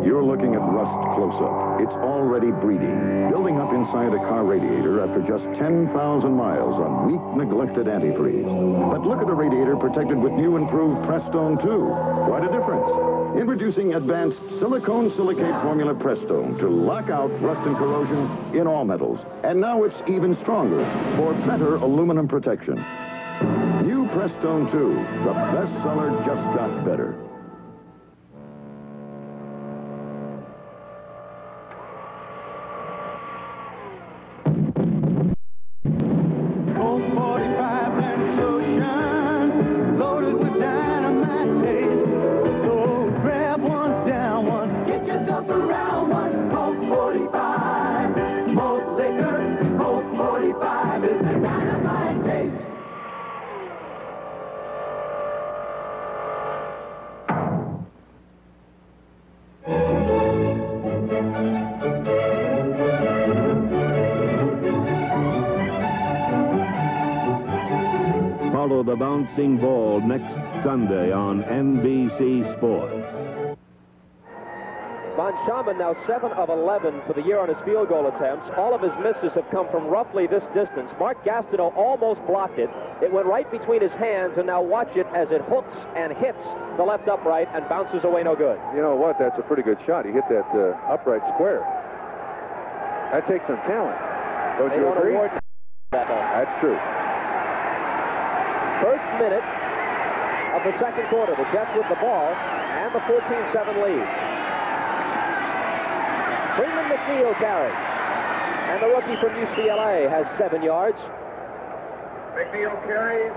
You're looking at rust close-up. It's already breeding, building up inside a car radiator after just 10,000 miles on weak, neglected antifreeze. But look at a radiator protected with new improved Prestone 2. Quite a difference. Introducing advanced silicone silicate formula Prestone to lock out rust and corrosion in all metals. And now it's even stronger for better aluminum protection. New Prestone 2, the bestseller just got better. Follow the bouncing ball next Sunday on NBC Sports. Von Schaman now 7 of 11 for the year on his field goal attempts. All of his misses have come from roughly this distance. Mark Gastineau almost blocked it. It went right between his hands, and now watch it as it hooks and hits the left upright and bounces away no good. You know what? That's a pretty good shot. He hit that upright square. That takes some talent. Don't you agree? That's true. First minute of the second quarter. The Jets with the ball and the 14-7 lead. Freeman McNeil carries. And the rookie from UCLA has 7 yards. McNeil carries.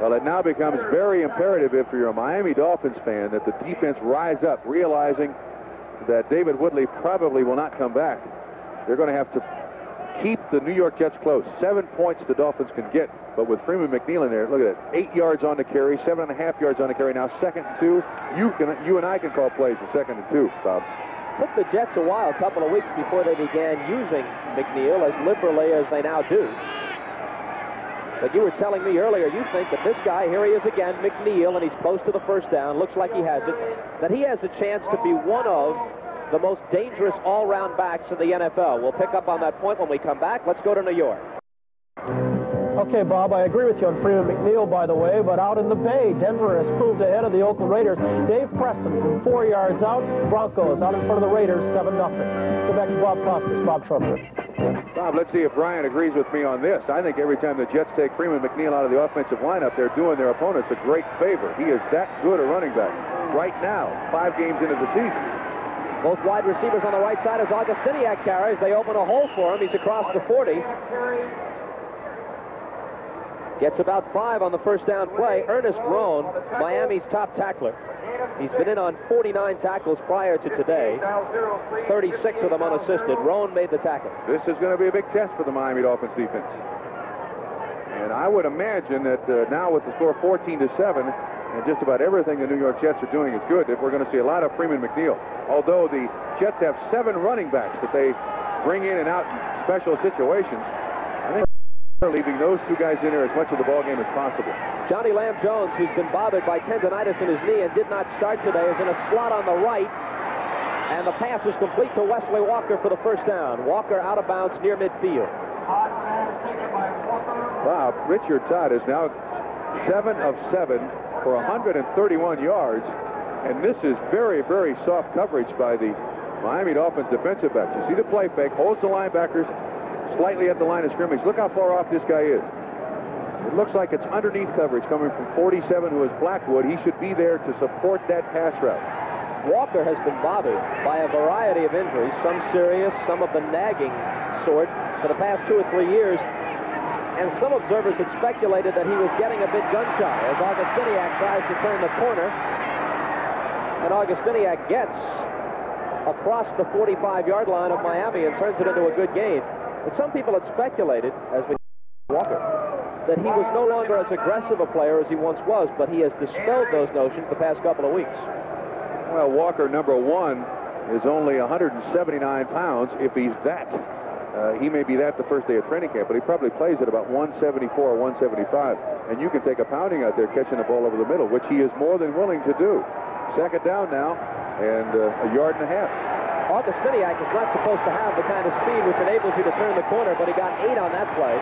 Well, it now becomes very imperative if you're a Miami Dolphins fan that the defense rise up, realizing that David Woodley probably will not come back. They're going to have to keep the New York Jets close. 7 points the Dolphins can get, but with Freeman McNeil in there, look at that. 8 yards on the carry, 7.5 yards on the carry. Now 2nd and 2. You and I can call plays for 2nd and 2, Bob. Took the Jets a while, a couple of weeks before they began using McNeil as liberally as they now do. But you were telling me earlier, you think that this guy, here he is again, McNeil, and he's close to the first down, looks like he has it, that he has a chance to be one of the most dangerous all-round backs in the NFL. We'll pick up on that point when we come back. Let's go to New York. Okay, Bob, I agree with you on Freeman McNeil, by the way, but out in the Bay, Denver has proved ahead of the Oakland Raiders. Dave Preston from 4 yards out, Broncos out in front of the Raiders, 7-0. Let's go back to Bob Costas, Bob Trumper. Bob, let's see if Brian agrees with me on this. I think every time the Jets take Freeman McNeil out of the offensive lineup, they're doing their opponents a great favor. He is that good a running back right now, 5 games into the season. Both wide receivers on the right side as Augustiniak carries. They open a hole for him. He's across the 40. Gets about 5 on the first down play. Ernest Roan, Miami's top tackler. He's been in on 49 tackles prior to today. 36 of them unassisted. Roan made the tackle. This is going to be a big test for the Miami Dolphins defense. And I would imagine that now with the score 14-7, and just about everything the New York Jets are doing is good, if we're going to see a lot of Freeman McNeil. Although the Jets have 7 running backs that they bring in and out in special situations, I think they're leaving those 2 guys in there as much of the ballgame as possible. Johnny Lamb-Jones, who's been bothered by tendonitis in his knee and did not start today, is in a slot on the right. And the pass is complete to Wesley Walker for the first down. Walker out of bounds near midfield. Wow, Richard Todd is now 7 of 7 for 131 yards. And this is very, very soft coverage by the Miami Dolphins defensive backs. You see the play fake, holds the linebackers slightly at the line of scrimmage. Look how far off this guy is. It looks like it's underneath coverage coming from 47, who is Blackwood. He should be there to support that pass route. Walker has been bothered by a variety of injuries, some serious, some of the nagging sort, for the past 2 or 3 years. And some observers had speculated that he was getting a bit gun-shy as Augustiniak tries to turn the corner. And Augustiniak gets across the 45-yard line of Miami and turns it into a good gain. But some people had speculated, as we Walker, that he was no longer as aggressive a player as he once was, but he has dispelled those notions the past couple of weeks. Well, Walker, number 1, is only 179 pounds, if he's that. He may be that the first day of training camp, but he probably plays at about 174 or 175. And you can take a pounding out there catching the ball over the middle, which he is more than willing to do. Second down now, and a yard and a half. Augustiniak is not supposed to have the kind of speed which enables you to turn the corner, but he got 8 on that play.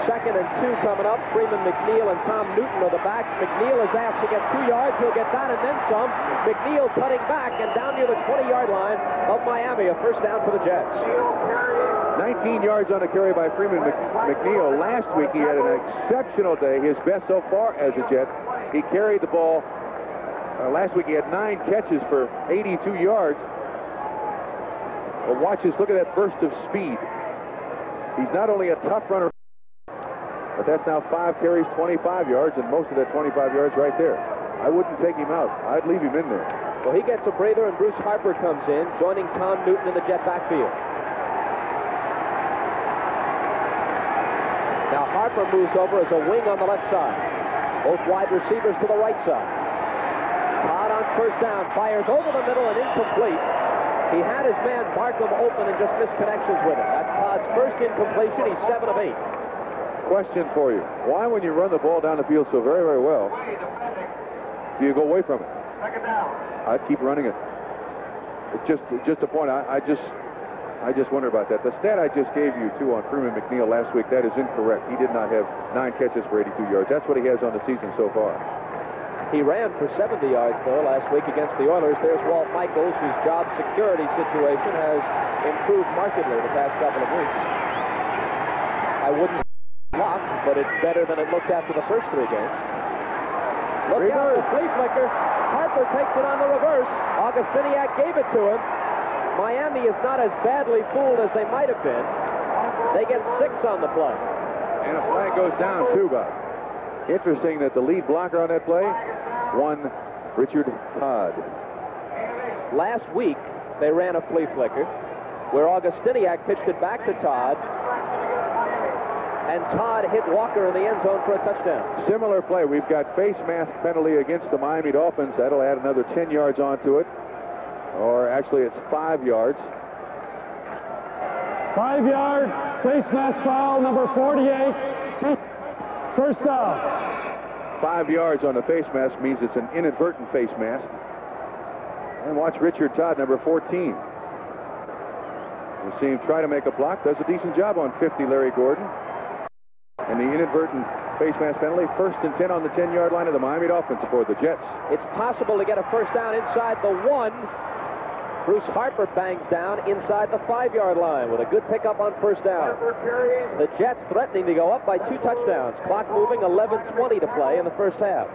2nd and 2 coming up. Freeman McNeil and Tom Newton are the backs. McNeil is asked to get 2 yards. He'll get that and then some. McNeil cutting back and down near the 20-yard line of Miami. A first down for the Jets. 19 yards on a carry by Freeman McNeil. Last week he had an exceptional day, his best so far as a Jet. He carried the ball. Last week he had 9 catches for 82 yards. Well, watch this. Look at that burst of speed. He's not only a tough runner, but that's now 5 carries, 25 yards, and most of that 25 yards right there. I wouldn't take him out. I'd leave him in there. Well, he gets a breather, and Bruce Harper comes in, joining Tom Newton in the Jet backfield. Now Harper moves over as a wing on the left side. Both wide receivers to the right side. Todd on first down, fires over the middle and incomplete. He had his man Barkham open and just missed connections with him. That's Todd's first incompletion. He's 7 of 8. Question for you. Why, when you run the ball down the field so very, very well, do you go away from it? I'd keep running it. It's just a point. I just wonder about that. The stat I just gave you, too, on Freeman McNeil last week, that is incorrect. He did not have 9 catches for 82 yards. That's what he has on the season so far. He ran for 70 yards, though, last week against the Oilers. There's Walt Michaels, whose job security situation has improved markedly the past couple of weeks. I wouldn't block, but it's better than it looked after the first 3 games. Look out, the flea flicker. Harper takes it on the reverse. Augustiniak gave it to him. Miami is not as badly fooled as they might have been. They get 6 on the play. And a flag goes down, too, Bob. Interesting that the lead blocker on that play, one Richard Todd. Last week, they ran a flea flicker where Augustiniak pitched it back to Todd, and Todd hit Walker in the end zone for a touchdown. Similar play. We've got face mask penalty against the Miami Dolphins. That'll add another 10 yards onto it. Or actually, it's 5 yards. 5-yard face mask foul, number 48. First down. 5 yards on the face mask means it's an inadvertent face mask. And watch Richard Todd, number 14. You see him try to make a block. Does a decent job on 50, Larry Gordon. And the inadvertent face mask penalty, 1st and 10 on the 10-yard line of the Miami Dolphins for the Jets. It's possible to get a first down inside the 1. Bruce Harper bangs down inside the 5-yard line with a good pickup on first down. The Jets threatening to go up by 2 touchdowns. Clock moving, 11:20 to play in the first half.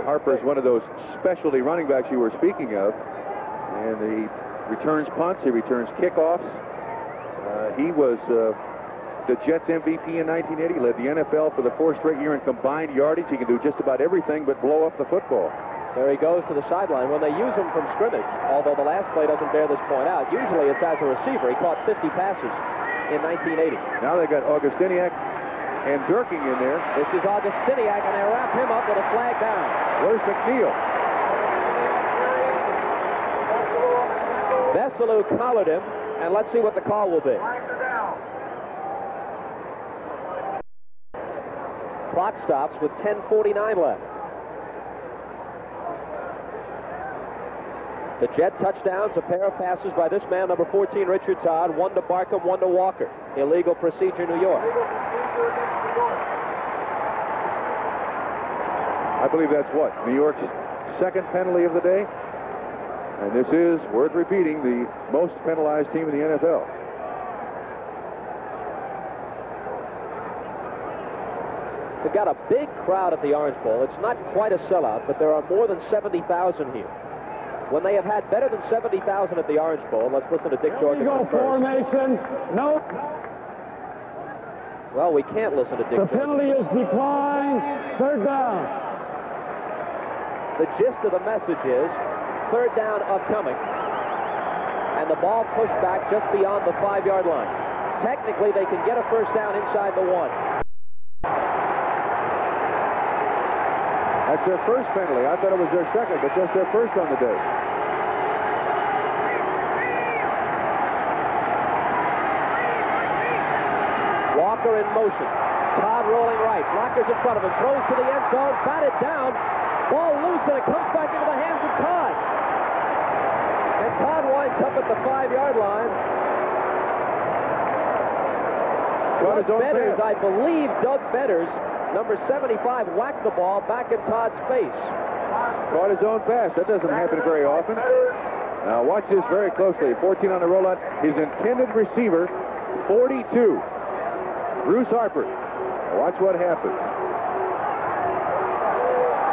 Harper's one of those specialty running backs you were speaking of. And he returns punts, he returns kickoffs. He was the Jets MVP in 1980, led the NFL for the 4th straight year in combined yardage. He can do just about everything but blow up the football. There he goes to the sideline. When they use him from scrimmage, although the last play doesn't bear this point out, usually it's as a receiver. He caught 50 passes in 1980. Now they got Augustiniak and Durking in there. This is Augustiniak, and they wrap him up with a flag down. Where's McNeil? Veselu collared him, and let's see what the call will be. Clock stops with 10:49 left. The Jet touchdowns, a pair of passes by this man, number 14, Richard Todd, 1 to Barkham, 1 to Walker. Illegal procedure, New York. I believe that's what? New York's 2nd penalty of the day? And this is, worth repeating, the most penalized team in the NFL. They've got a big crowd at the Orange Bowl. It's not quite a sellout, but there are more than 70,000 here. When they have had better than 70,000 at the Orange Bowl, let's listen to Dick Jorgensen first. Formation. No. Well, we can't listen to Dick Jorgensen. The penalty is declined. 3rd down. The gist of the message is 3rd down upcoming. And the ball pushed back just beyond the 5-yard line. Technically, they can get a first down inside the 1. That's their first penalty. I thought it was their second, but just their first on the day. Walker in motion. Todd rolling right. Blockers in front of him. Throws to the end zone. Batted down. Ball loose, and it comes back into the hands of Todd. And Todd winds up at the 5-yard line. Doug Betters, I believe Doug Betters, number 75, whacked the ball back in Todd's face. Caught his own pass. That doesn't happen very often. Now watch this very closely. 14 on the rollout. His intended receiver, 42. Bruce Harper. Watch what happens.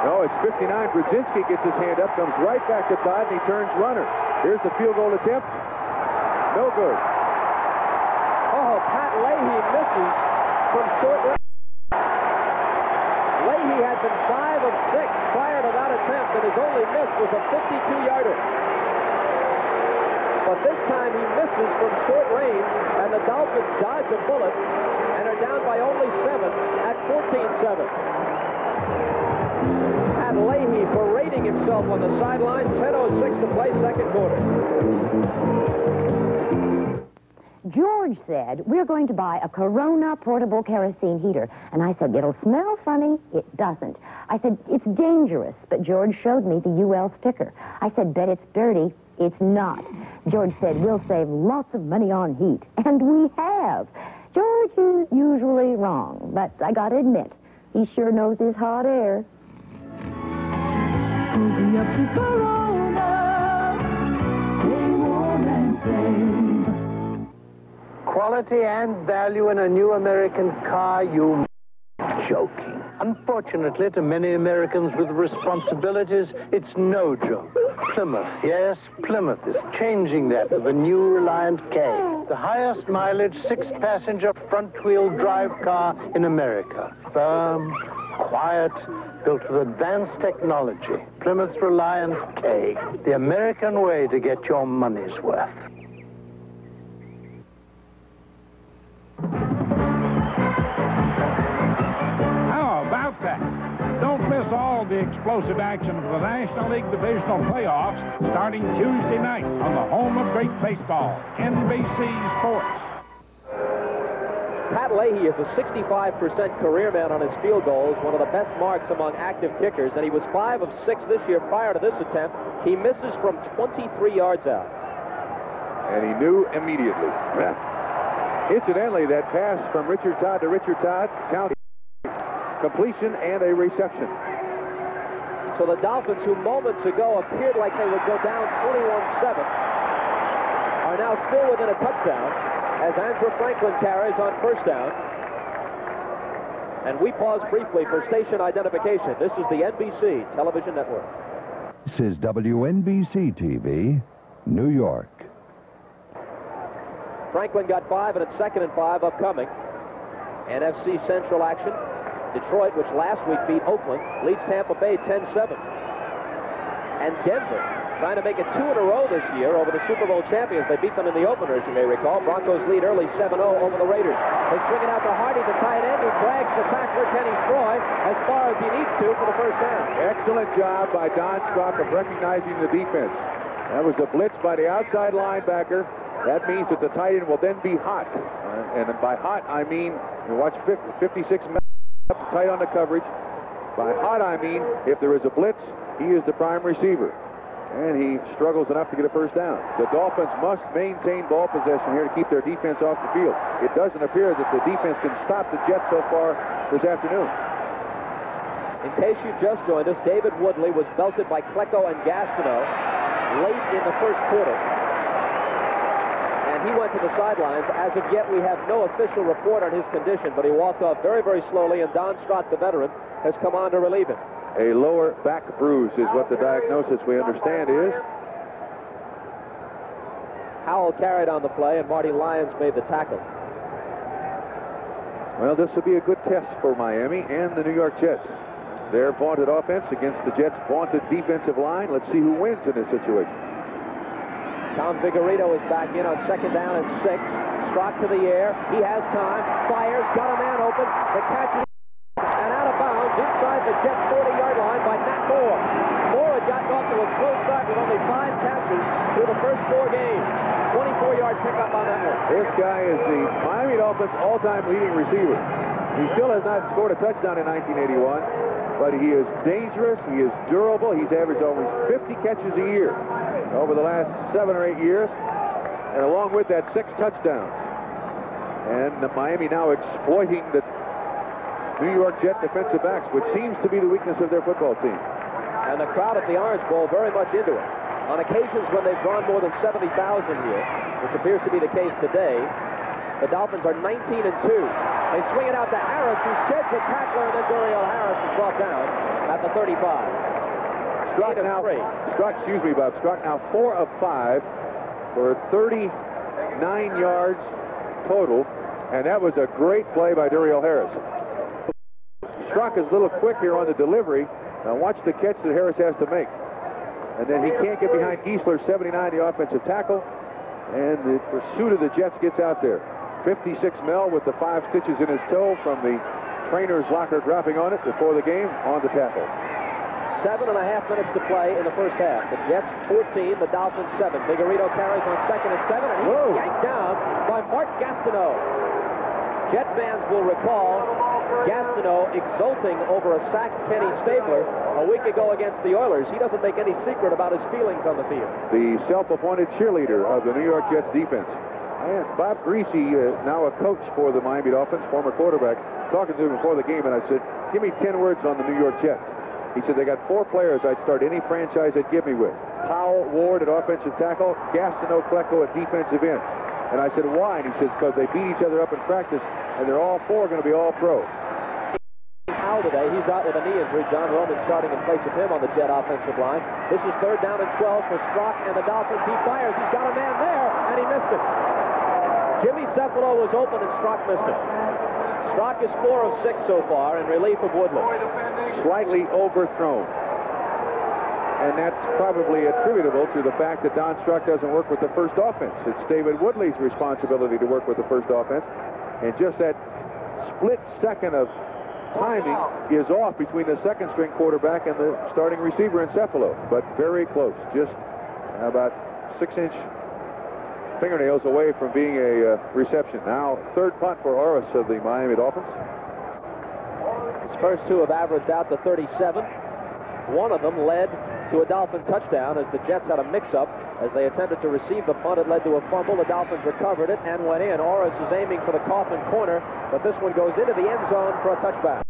No, it's 59. Brzezinski gets his hand up, comes right back to Todd, and he turns runner. Here's the field goal attempt. No good. Oh, Pat Leahy misses from short range. Leahy had been 5 of 6 prior to that attempt, and his only miss was a 52-yarder. But this time he misses from short range, and the Dolphins dodge a bullet and are down by only 7 at 14-7. Pat Leahy parading himself on the sideline. 10:06 to play, second quarter. George said, we're going to buy a Corona portable kerosene heater. And I said, it'll smell funny. It doesn't. I said, it's dangerous. But George showed me the UL sticker. I said, bet it's dirty. It's not. George said, we'll save lots of money on heat. And we have. George is usually wrong, but I gotta admit, he sure knows his hot air. Cozy up to Corona. Stay warm and safe. Quality and value in a new American car, you joking. Unfortunately, to many Americans with responsibilities, it's no joke. Plymouth, yes, Plymouth is changing that with the new Reliant K. The highest mileage 6-passenger front-wheel drive car in America. Firm, quiet, built with advanced technology. Plymouth Reliant K. The American way to get your money's worth. Don't miss all the explosive action of the National League Divisional Playoffs starting Tuesday night on the home of great baseball, NBC Sports. Pat Leahy is a 65% career man on his field goals, one of the best marks among active kickers, and he was 5 of 6 this year. Prior to this attempt, he misses from 23 yards out. And he knew immediately. Incidentally, that pass from Richard Todd to Richard Todd counted completion and a reception. So the Dolphins, who moments ago appeared like they would go down 21-7, are now still within a touchdown as Andrew Franklin carries on first down. And we pause briefly for station identification. This is the NBC Television Network. This is WNBC TV, New York. Franklin got 5, and it's 2nd and 5 upcoming. NFC Central action. Detroit, which last week beat Oakland, leads Tampa Bay 10-7. And Denver, trying to make it 2 in a row this year over the Super Bowl champions. They beat them in the opener, as you may recall. Broncos lead early 7-0 over the Raiders. They swing it out to Hardy, the tight end, who drags the tackler, Kenny Stroy, as far as he needs to for the first down. Excellent job by Don Strock of recognizing the defense. That was a blitz by the outside linebacker. That means that the tight end will then be hot. And by hot, I mean, you watch 56 up tight on the coverage. By hot, I mean, if there is a blitz, he is the prime receiver. And he struggles enough to get a first down. The Dolphins must maintain ball possession here to keep their defense off the field. It doesn't appear that the defense can stop the Jets so far this afternoon. In case you just joined us, David Woodley was belted by Klecko and Gastineau late in the first quarter. And he went to the sidelines. As of yet, we have no official report on his condition, but he walked off very, very slowly, and Don Strock, the veteran, has come on to relieve him. A lower back bruise is what the diagnosis we understand is. Howell carried on the play, and Marty Lyons made the tackle. Well, this will be a good test for Miami and the New York Jets. Their vaunted offense against the Jets' vaunted defensive line. Let's see who wins in this situation. Tom Vigorito is back in on 2nd down and 6. Strock to the air. He has time. Fires. Got a man open. The catch is and out of of bounds inside the Jet 40-yard line by Nat Moore. Moore had gotten off to a slow start with only 5 catches through the first 4 games. 24-yard pickup on that one. This guy is the Miami Dolphins' all-time leading receiver. He still has not scored a touchdown in 1981, but he is dangerous, he is durable, he's averaged almost 50 catches a year over the last 7 or 8 years, and along with that, 6 touchdowns. And Miami now exploiting the New York Jet defensive backs, which seems to be the weakness of their football team. And the crowd at the Orange Bowl very much into it. On occasions when they've drawn more than 70,000 here, which appears to be the case today, the Dolphins are 19-2. They swing it out to Harris, who sheds a tackler, and then Duriel Harris is brought down at the 35. Struck now, Bob. Struck now 4 of 5 for 39 yards total, and that was a great play by Duriel Harris. Struck is a little quick here on the delivery. Now watch the catch that Harris has to make. And then he can't get behind Giesler, 79, the offensive tackle. And the pursuit of the Jets gets out there. 56 Mel with the 5 stitches in his toe from the trainer's locker dropping on it before the game on the tackle. 7.5 minutes to play in the first half. The Jets 14, the Dolphins 7. Vigorito carries on 2nd and 7, and he's yanked down by Mark Gastineau. Jet fans will recall Gastineau exulting over a sacked Kenny Stabler a week ago against the Oilers. He doesn't make any secret about his feelings on the field. The self-appointed cheerleader of the New York Jets defense. And Bob Greasy, now a coach for the Miami Dolphins, former quarterback, talking to him before the game, and I said, give me 10 words on the New York Jets. He said, they got 4 players I'd start any franchise they'd give me with. Powell, Ward at offensive tackle, Gastineau, Klecko at defensive end. And I said, why? And he says, because they beat each other up in practice, and they're all 4 going to be all pro. Powell today, he's out with a knee injury. John Roman starting in place of him on the Jet offensive line. This is 3rd down and 12 for Strock and the Dolphins. He fires, he's got a man there, and he missed it. Jimmy Cephalo was open, and Strock missed it. Strock is 4 of 6 so far in relief of Woodland. Slightly overthrown. And that's probably attributable to the fact that Don Strock doesn't work with the first offense. It's David Woodley's responsibility to work with the first offense. And just that split second of timing is off between the second-string quarterback and the starting receiver in Cephalo. But very close. Just about 6-inch fingernails away from being a reception. Now, 3rd punt for Orris of the Miami Dolphins. His first 2 have averaged out to 37. One of them led to a Dolphin touchdown as the Jets had a mix-up. As they attempted to receive the punt, it led to a fumble. The Dolphins recovered it and went in. Orris is aiming for the coffin corner, but this one goes into the end zone for a touchback.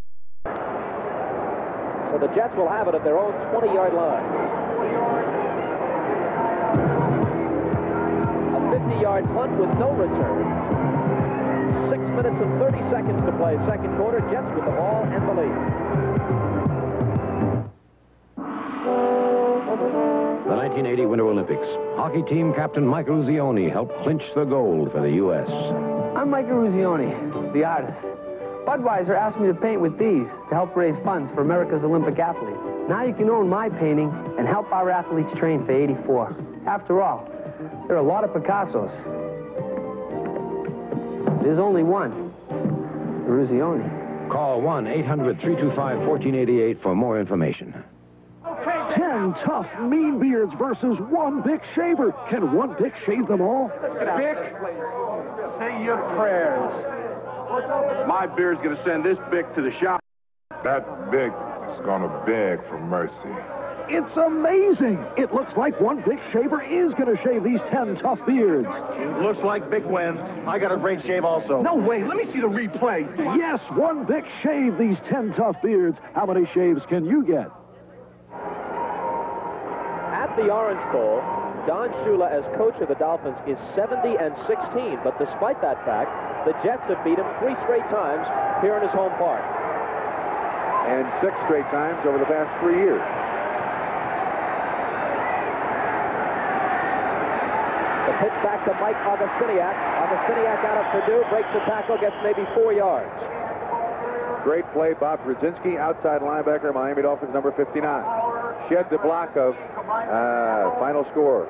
So the Jets will have it at their own 20-yard line. A 50-yard punt with no return. 6 minutes and 30 seconds to play second quarter. Jets with the ball and the lead. The 1980 Winter Olympics. Hockey team captain Michael Uzioni helped clinch the gold for the U.S. I'm Michael Uzioni, the artist. Budweiser asked me to paint with these to help raise funds for America's Olympic athletes. Now you can own my painting and help our athletes train for 84. After all, there are a lot of Picassos. There's only one, Uzioni. Call 1-800-325-1488 for more information. 10 tough, mean beards versus one Bic shaver. Can one Bic shave them all? Bic, say your prayers. My beard's gonna send this Bic to the shop. That Bic is gonna beg for mercy. It's amazing. It looks like one Bic shaver is going to shave these 10 tough beards. It looks like Bic wins. I got a great shave also. No way. Let me see the replay. Yes, one Bic shaved these 10 tough beards. How many shaves can you get? At the Orange Bowl, Don Shula, as coach of the Dolphins, is 70-16. But despite that fact, the Jets have beat him 3 straight times here in his home park. And 6 straight times over the past 3 years. The pitch back to Mike Augustiniak. Augustiniak out of Purdue, breaks the tackle, gets maybe 4 yards. Great play, Bob Brzezinski, outside linebacker, Miami Dolphins, number 59. Shed the block of final score.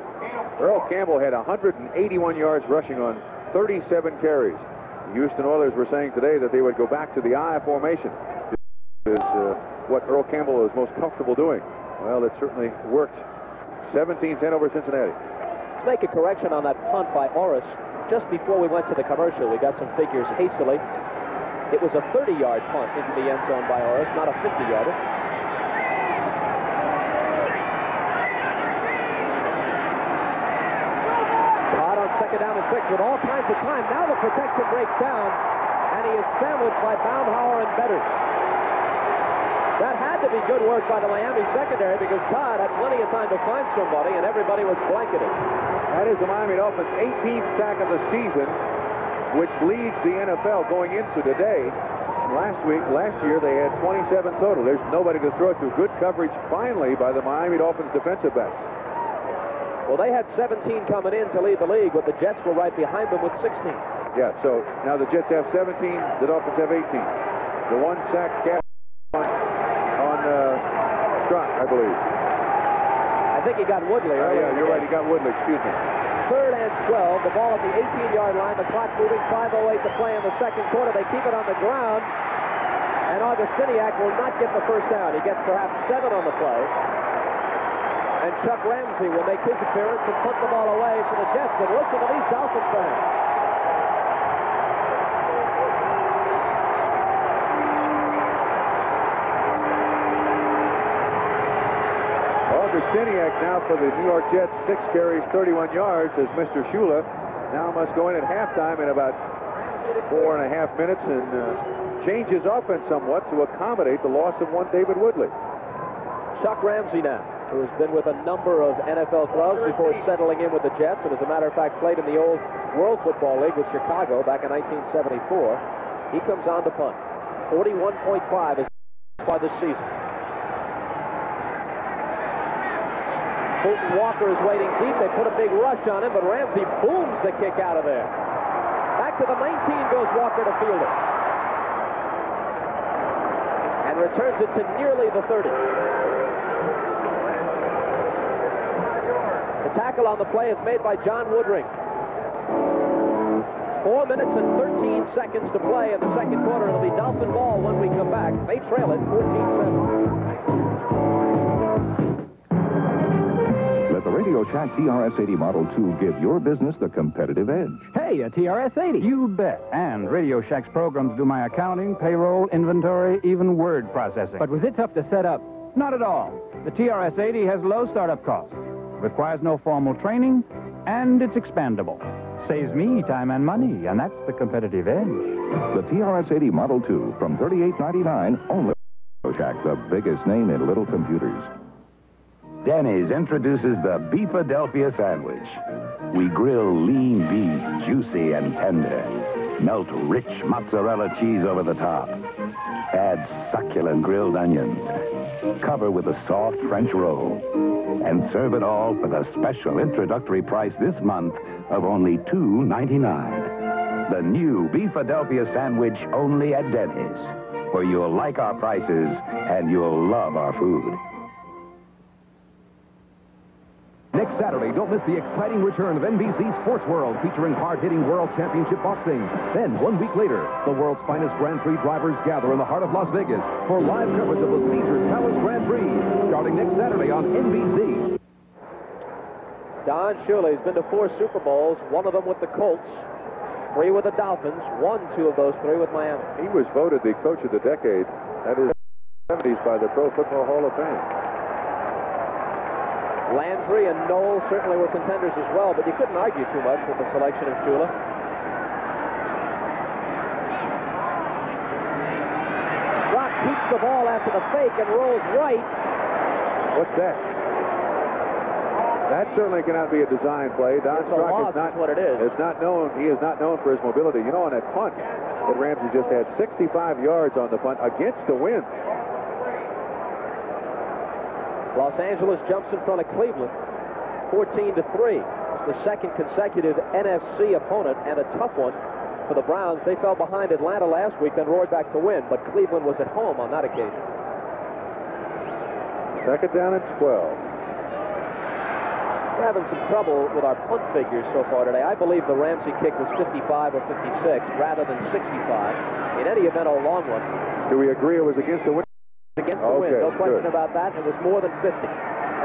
Earl Campbell had 181 yards rushing on 37 carries. The Houston Oilers were saying today that they would go back to the I formation. is what Earl Campbell is most comfortable doing. Well, it certainly worked. 17-10 over Cincinnati. Let's make a correction on that punt by Orris. Just before we went to the commercial, we got some figures hastily. It was a 30-yard punt into the end zone by Orris, not a 50-yarder. Todd on second down and 6 with all kinds of time. Now the protection breaks down, and he is sandwiched by Baumhauer and Betters. That had to be good work by the Miami secondary because Todd had plenty of time to find somebody, and everybody was blanketed. That is the Miami Dolphins' 18th sack of the season, which leads the NFL going into today. Last year, they had 27 total. There's nobody to throw it to. Good coverage, finally, by the Miami Dolphins defensive backs. Well, they had 17 coming in to lead the league, but the Jets were right behind them with 16. Yeah, so now the Jets have 17, the Dolphins have 18. The one sack cap on Strunk, I believe. I think he got Woodley earlier. Yeah, you're right, he got Woodley, excuse me. 3rd and 12, the ball at the 18-yard line, the clock moving, 5:08 to play in the second quarter. They keep it on the ground, and Augustiniak will not get the first down. He gets perhaps 7 on the play. And Chuck Ramsey will make his appearance and punt the ball away for the Jets. And listen to these Dolphin fans. Augustiniak now for the New York Jets, 6 carries, 31 yards, as Mr. Shula now must go in at halftime in about 4.5 minutes and change his offense somewhat to accommodate the loss of one David Woodley. Chuck Ramsey now, who has been with a number of NFL clubs before settling in with the Jets, and as a matter of fact played in the old World Football League with Chicago back in 1974. He comes on to punt. 41.5 is by this season. Fulton Walker is waiting deep. They put a big rush on him, but Ramsey booms the kick out of there. Back to the 19 goes Walker to field it. And returns it to nearly the 30. The tackle on the play is made by John Woodring. 4 minutes and 13 seconds to play in the second quarter. It'll be Dolphin ball when we come back. They trail it 14-7. Let the Radio Shack TRS-80 Model 2 give your business the competitive edge. Hey, a TRS-80. You bet. And Radio Shack's programs do my accounting, payroll, inventory, even word processing. But was it tough to set up? Not at all. The TRS-80 has low startup costs, requires no formal training, and it's expandable. Saves me time and money, and that's the competitive edge. The TRS-80 Model 2 from $38.99 only. Radio Shack, the biggest name in little computers. Denny's introduces the Beefadelphia sandwich. We grill lean beef, juicy and tender. Melt rich mozzarella cheese over the top. Add succulent grilled onions. Cover with a soft French roll. And serve it all for the special introductory price this month of only $2.99. The new Beefadelphia sandwich only at Denny's, where you'll like our prices and you'll love our food. Next Saturday, don't miss the exciting return of NBC Sports World, featuring hard-hitting World Championship boxing. Then, 1 week later, the world's finest Grand Prix drivers gather in the heart of Las Vegas for live coverage of the Caesars Palace Grand Prix, starting next Saturday on NBC. Don Shula has been to 4 Super Bowls, 1 of them with the Colts, 3 with the Dolphins, won 2 of those 3 with Miami. He was voted the coach of the decade, that is, 70s by the Pro Football Hall of Fame. Landry and Knoll certainly were contenders as well, but you couldn't argue too much with the selection of Shula. Rock keeps the ball after the fake and rolls right. What's that? That certainly cannot be a design play. Don Strock is not what it is. It's not known. He is not known for his mobility. You know, on that punt that Ramsey just had 65 yards on the punt against the wind. Los Angeles jumps in front of Cleveland, 14-3. It's the second consecutive NFC opponent and a tough one for the Browns. They fell behind Atlanta last week, then roared back to win, but Cleveland was at home on that occasion. Second down and 12. We're having some trouble with our punt figures so far today. I believe the Ramsey kick was 55 or 56 rather than 65. In any event, a long one. Do we agree it was against the wind? against the wind. No question about that. It was more than 50.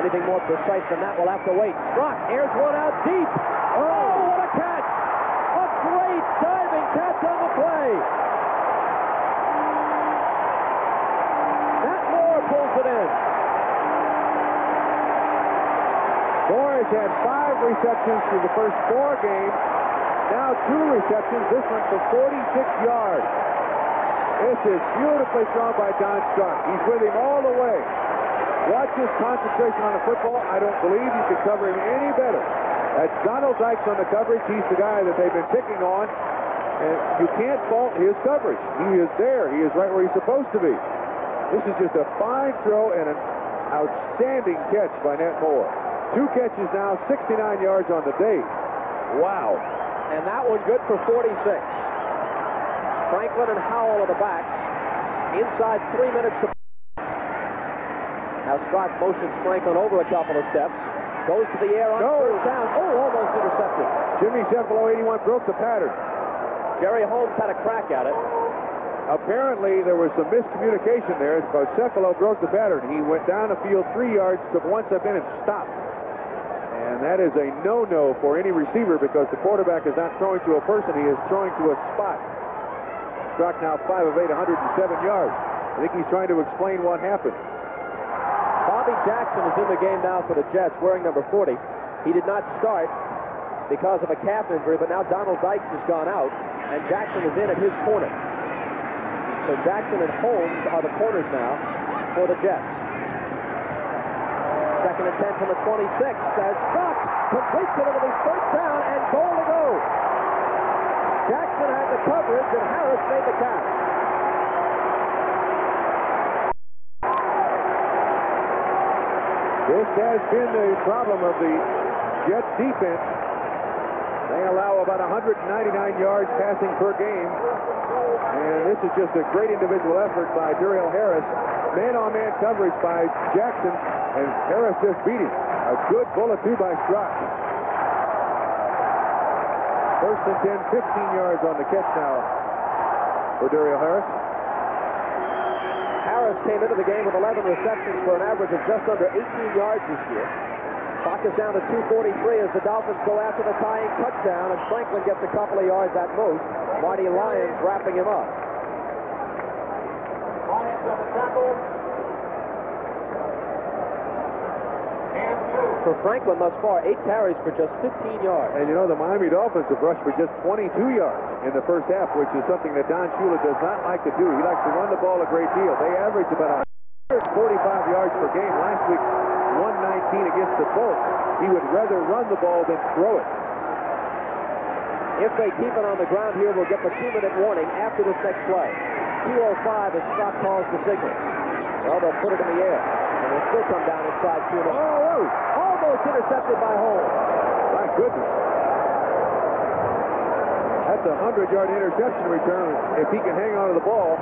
Anything more precise than that, we'll have to wait. Struck. Here's one out deep. Oh, what a catch! A great diving catch on the play. Matt Moore pulls it in. Moore has had 5 receptions through the first 4 games. Now 2 receptions. This one for 46 yards. This is beautifully thrown by Don Stark. He's with him all the way. Watch his concentration on the football. I don't believe you could cover him any better. That's Donald Dykes on the coverage. He's the guy that they've been picking on. And you can't fault his coverage. He is there. He is right where he's supposed to be. This is just a fine throw and an outstanding catch by Nat Moore. 2 catches now, 69 yards on the day. Wow. And that one good for 46. Franklin and Howell are the backs. Inside 3 minutes to... Now Strock motions Franklin over a couple of steps. Goes to the air on first down. Oh, almost intercepted. Jimmy Cephalo, 81, broke the pattern. Jerry Holmes had a crack at it. Apparently, there was some miscommunication there because Cephalo broke the pattern. He went down the field 3 yards, took 1 step in, and stopped. And that is a no-no for any receiver because the quarterback is not throwing to a person. He is throwing to a spot. Strock now 5 of 8, 107 yards. I think he's trying to explain what happened. Bobby Jackson is in the game now for the Jets, wearing number 40. He did not start because of a calf injury, but now Donald Dykes has gone out, and Jackson is in at his corner. So Jackson and Holmes are the corners now for the Jets. Second and 10 from the 26 as Stock completes it. It'll be first down and goal to go. Jackson had the coverage, and Harris made the catch. This has been the problem of the Jets defense. They allow about 199 yards passing per game. And this is just a great individual effort by Duriel Harris. Man-on-man coverage by Jackson, and Harris just beat him. A good bullet, too, by Strock. First and 10, 15 yards on the catch now for Duriel Harris. Harris came into the game with 11 receptions for an average of just under 18 yards this year. Clock is down to 2:43 as the Dolphins go after the tying touchdown, and Franklin gets a couple of yards at most. Marty Lyons wrapping him up. For Franklin thus far, 8 carries for just 15 yards. And you know, the Miami Dolphins have rushed for just 22 yards in the first half, which is something that Don Shula does not like to do. He likes to run the ball a great deal. They average about 145 yards per game. Last week, 119 against the Colts. He would rather run the ball than throw it. If they keep it on the ground here, we'll get the 2-minute warning after this next play. 2:05 as Scott calls the signal. Well, they'll put it in the air, and they'll still come down inside 2 minutes. Oh! Almost intercepted by Holmes. My goodness. That's a 100-yard interception return if he can hang on to the ball.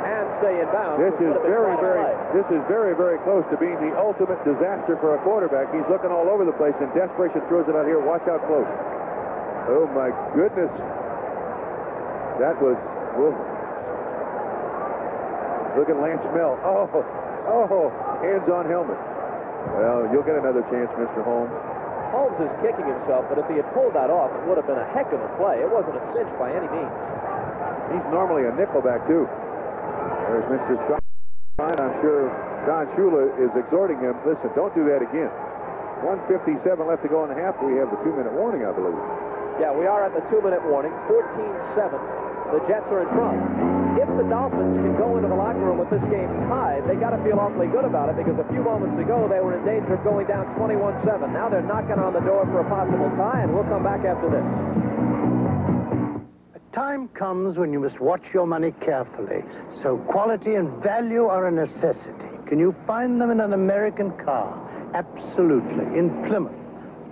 And stay in bounds. This is very, very close to being the ultimate disaster for a quarterback. He's looking all over the place. In desperation, throws it out here. Watch out close. Oh, my goodness. That was... Whoa. Look at Lance Mel. Oh, hands on helmet. Well, you'll get another chance, Mr. Holmes. Holmes is kicking himself, but if he had pulled that off, it would have been a heck of a play. It wasn't a cinch by any means. He's normally a nickelback, too. There's Mr. Strong. I'm sure Don Shula is exhorting him. Listen, don't do that again. 1:57 left to go in the half. We have the 2-minute warning, I believe. Yeah, we are at the 2-minute warning. 14-7. The Jets are in front. If the Dolphins can go into the locker room with this game tied, they got to feel awfully good about it because a few moments ago they were in danger of going down 21-7. Now they're knocking on the door for a possible tie, and we'll come back after this. A time comes when you must watch your money carefully, so quality and value are a necessity. Can you find them in an American car? Absolutely. In Plymouth.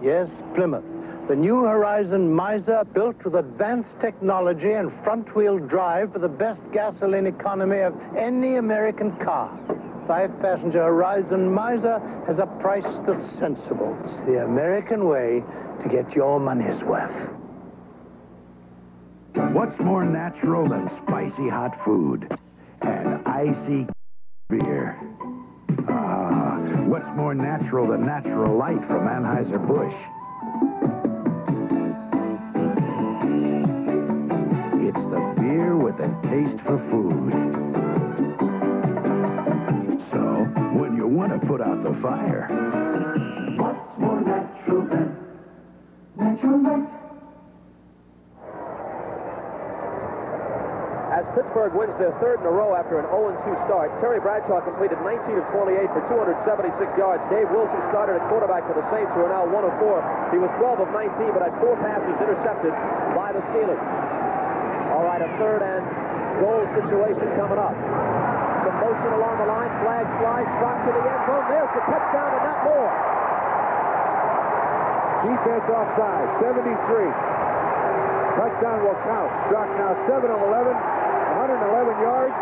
Yes, Plymouth. The new Horizon Miser, built with advanced technology and front-wheel drive for the best gasoline economy of any American car. 5-passenger Horizon Miser has a price that's sensible. It's the American way to get your money's worth. What's more natural than spicy hot food? And icy beer. Ah, what's more natural than natural light from Anheuser-Busch? It's the beer with a taste for food. So, when you want to put out the fire, What's more natural than natural light? As Pittsburgh wins their third in a row after an 0-2 start, Terry Bradshaw completed 19 of 28 for 276 yards. Dave Wilson started at quarterback for the Saints, who are now 1 of 4. He was 12 of 19, but had 4 passes intercepted by the Steelers. All right, a third and goal situation coming up. Some motion along the line, flags fly, struck to the end zone. There's the touchdown to Matt Moore. Defense offside, 73. Touchdown will count. Struck now 7 of 11, 111 yards.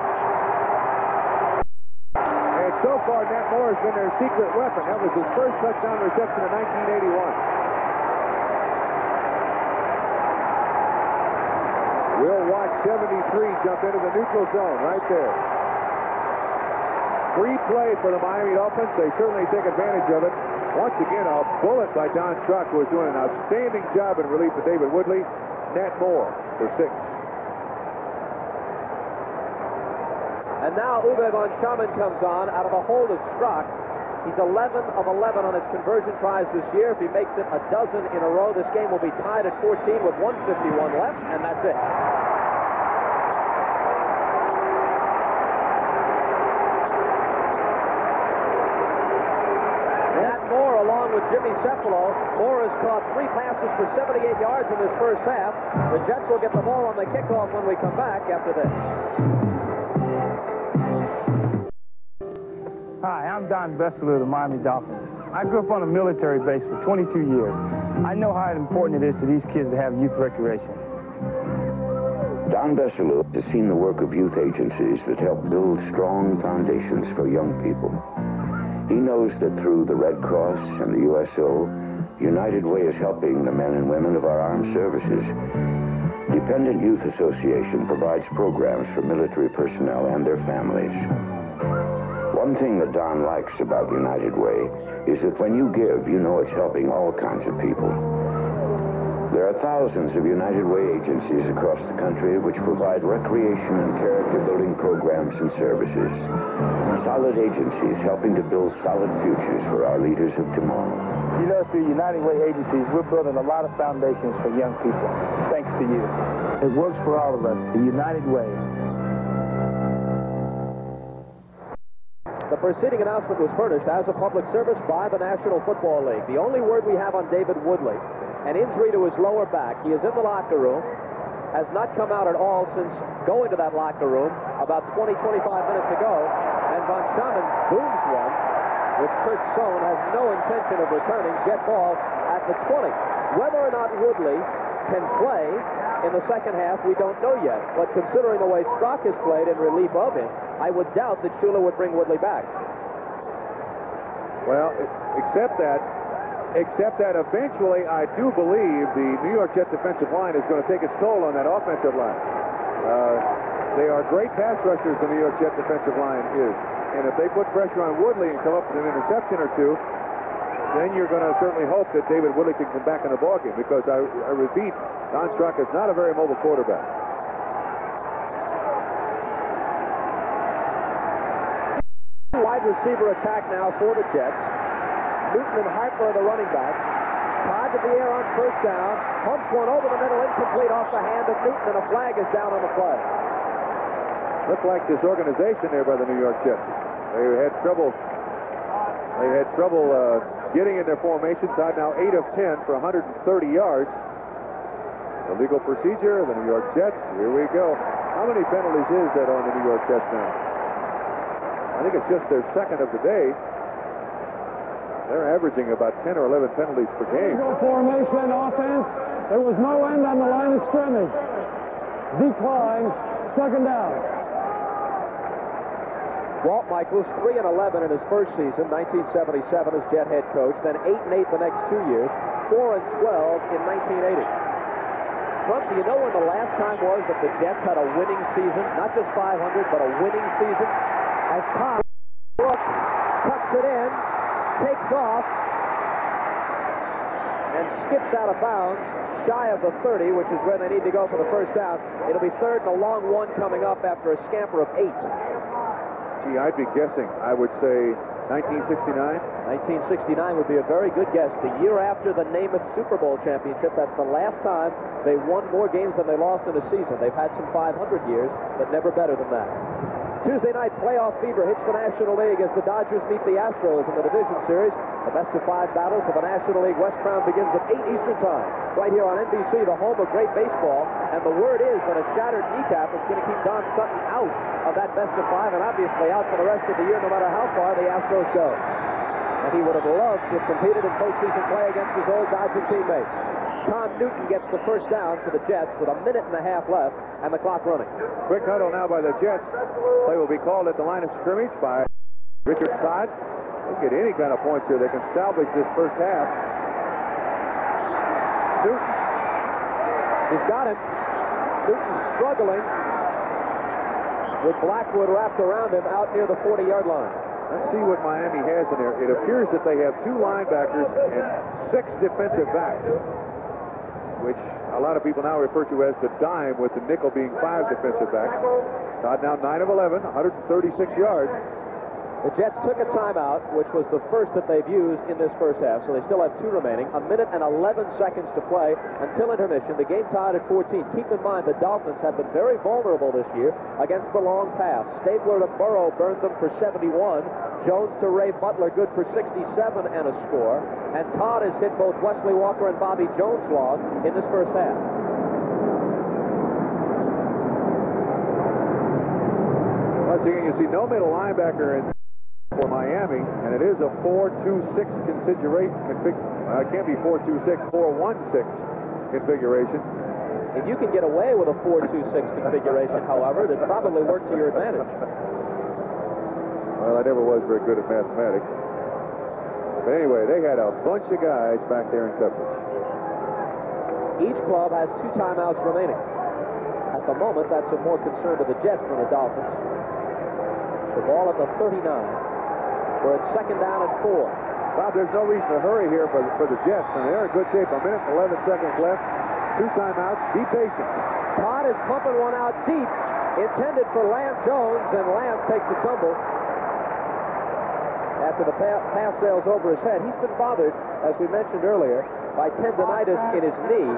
And so far, Matt Moore has been their secret weapon. That was his first touchdown reception in 1981. We'll watch 73 jump into the neutral zone right there. Free play for the Miami Dolphins. They certainly take advantage of it. Once again, a bullet by Don Schrock, who is doing an outstanding job in relief of David Woodley. Nat Moore for 6. And now Uwe von Schamann comes on out of a hold of Strzok. He's 11 of 11 on his conversion tries this year. If he makes it a dozen in a row, this game will be tied at 14 with 1:51 left, and that's it. Moore, along with Jimmy Cephalo. Moore has caught 3 passes for 78 yards in this first half. The Jets will get the ball on the kickoff when we come back after this. Hi, I'm Don Besseler of the Miami Dolphins. I grew up on a military base for 22 years. I know how important it is to these kids to have youth recreation. Don Besseler has seen the work of youth agencies that help build strong foundations for young people. He knows that through the Red Cross and the USO, United Way is helping the men and women of our armed services. Dependent Youth Association provides programs for military personnel and their families. One thing that Don likes about United Way is that when you give, you know it's helping all kinds of people. There are thousands of United Way agencies across the country which provide recreation and character-building programs and services. Solid agencies helping to build solid futures for our leaders of tomorrow. You know, through United Way agencies, we're building a lot of foundations for young people, thanks to you. It works for all of us, the United Way. The preceding announcement was furnished as a public service by the National Football League. The only word we have on David Woodley, an injury to his lower back. He is in the locker room, has not come out at all since going to that locker room about 20, 25 minutes ago, and von Schamann booms one, which Kurt Sohn has no intention of returning. Jet ball at the 20. Whether or not Woodley can play in the second half, we don't know yet. But considering the way Strzok has played in relief of him, I would doubt that Shula would bring Woodley back. Well, except that eventually I do believe the New York Jet defensive line is going to take its toll on that offensive line. They are great pass rushers, the New York Jet defensive line is. And if they put pressure on Woodley and come up with an interception or two, then you're going to certainly hope that David Woodley can come back in the ballgame, because I repeat, Don Strzok is not a very mobile quarterback. Wide receiver attack now for the Jets. Newton and Harper are the running backs. Todd to the air on first down. Pumps one over the middle, incomplete off the hand of Newton, and a flag is down on the play. Looked like disorganization there by the New York Jets. They had trouble. Getting in their formation. Todd now 8 of 10 for 130 yards. Illegal procedure. The New York Jets. Here we go. How many penalties is that on the New York Jets now? I think it's just their second of the day. They're averaging about 10 or 11 penalties per game. Formation offense. There was no end on the line of scrimmage. Decline. Second down. Walt Michaels, 3 and 11 in his first season, 1977 as Jet head coach, then 8 and 8 the next 2 years, 4 and 12 in 1980. Trump, do you know when the last time was that the Jets had a winning season? Not just 500, but a winning season? As Tom it in, takes off, and skips out of bounds, shy of the 30, which is where they need to go for the first down. It'll be third and a long one coming up after a scamper of 8. Gee, I'd be guessing. I would say 1969. 1969 would be a very good guess. The year after the Namath Super Bowl championship, that's the last time they won more games than they lost in a season. They've had some 500 years, but never better than that. Tuesday night, playoff fever hits the National League as the Dodgers meet the Astros in the division series. The best-of-5 battle for the National League West Crown begins at 8 Eastern Time, right here on NBC, the home of great baseball. And the word is that a shattered kneecap is going to keep Don Sutton out of that best-of-5 and obviously out for the rest of the year, no matter how far the Astros go. And he would have loved to have competed in postseason play against his old Dodger teammates. Tom Newton gets the first down for the Jets with a minute and a half left and the clock running. Quick huddle now by the Jets. Play will be called at the line of scrimmage by Richard Todd. They'll get any kind of points here. They can salvage this first half. Newton. He's got him. Newton's struggling with Blackwood wrapped around him out near the 40-yard line. Let's see what Miami has in there. It appears that they have 2 linebackers and 6 defensive backs, which a lot of people now refer to as the dime, with the nickel being 5 defensive backs. Todd now 9 of 11, 136 yards. The Jets took a timeout, which was the first that they've used in this first half, so they still have 2 remaining. A minute and 11 seconds to play until intermission. The game tied at 14. Keep in mind the Dolphins have been very vulnerable this year against the long pass. Stabler to Burrow burned them for 71. Jones to Ray Butler, good for 67 and a score. And Todd has hit both Wesley Walker and Bobby Jones' log in this first half. Once again, you see no middle linebacker in for Miami, and it is a 4-2-6 configuration. It can't be 4-2-6, 4-1-6 configuration. If you can get away with a 4-2-6 configuration, however, it probably worked to your advantage. Well, I never was very good at mathematics. But anyway, they had a bunch of guys back there in coverage. Each club has 2 timeouts remaining. At the moment, that's of more concern to the Jets than the Dolphins. The ball at the 39. We're at 2nd down and 4. Bob, there's no reason to hurry here for the Jets, and they're in good shape. A minute and 11 seconds left. 2 timeouts. Be patient. Todd is pumping one out deep, intended for Lamb Jones, and Lamb takes a tumble after the pass sails over his head. He's been bothered, as we mentioned earlier, by tendonitis in his knee.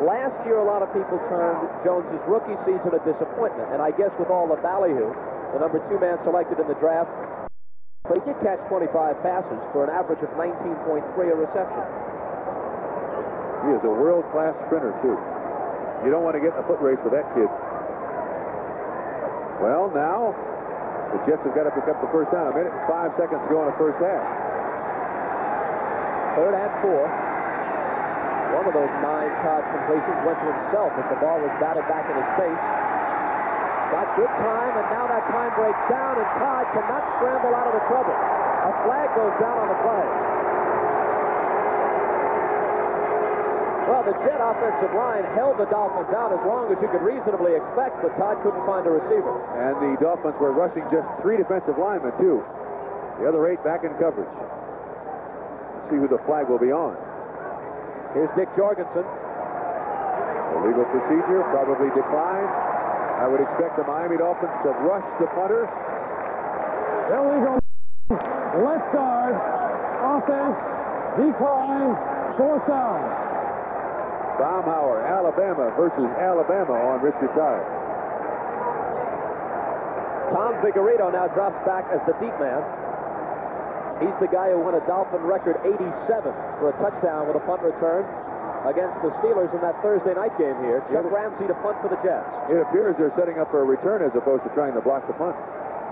Last year, a lot of people termed Jones's rookie season a disappointment, and I guess with all the ballyhoo, the number 2 man selected in the draft, but he did catch 25 passes for an average of 19.3 a reception. He is a world-class sprinter, too. You don't want to get in a foot race with that kid. Well, now, the Jets have got to pick up the first down. A minute and 5 seconds to go in the first half. 3rd and 4. One of those 9 Todd completions went to himself as the ball was batted back in his face. Got good time, and now that time breaks down, and Todd cannot scramble out of the trouble. A flag goes down on the play. Well, the Jet offensive line held the Dolphins out as long as you could reasonably expect, but Todd couldn't find a receiver. And the Dolphins were rushing just 3 defensive linemen, too. The other 8 back in coverage. Let's see who the flag will be on. Here's Dick Jorgensen. Illegal procedure, probably declined. I would expect the Miami Dolphins to rush the punter. Illegal. Left guard. Offense. Decline. 4th down. Baumhauer, Alabama versus Alabama on Richard Todd. Tom Vigorito now drops back as the deep man. He's the guy who won a Dolphin record 87 for a touchdown with a punt return against the Steelers in that Thursday night game here. Chuck Ramsey to punt for the Jets. It appears they're setting up for a return as opposed to trying to block the punt.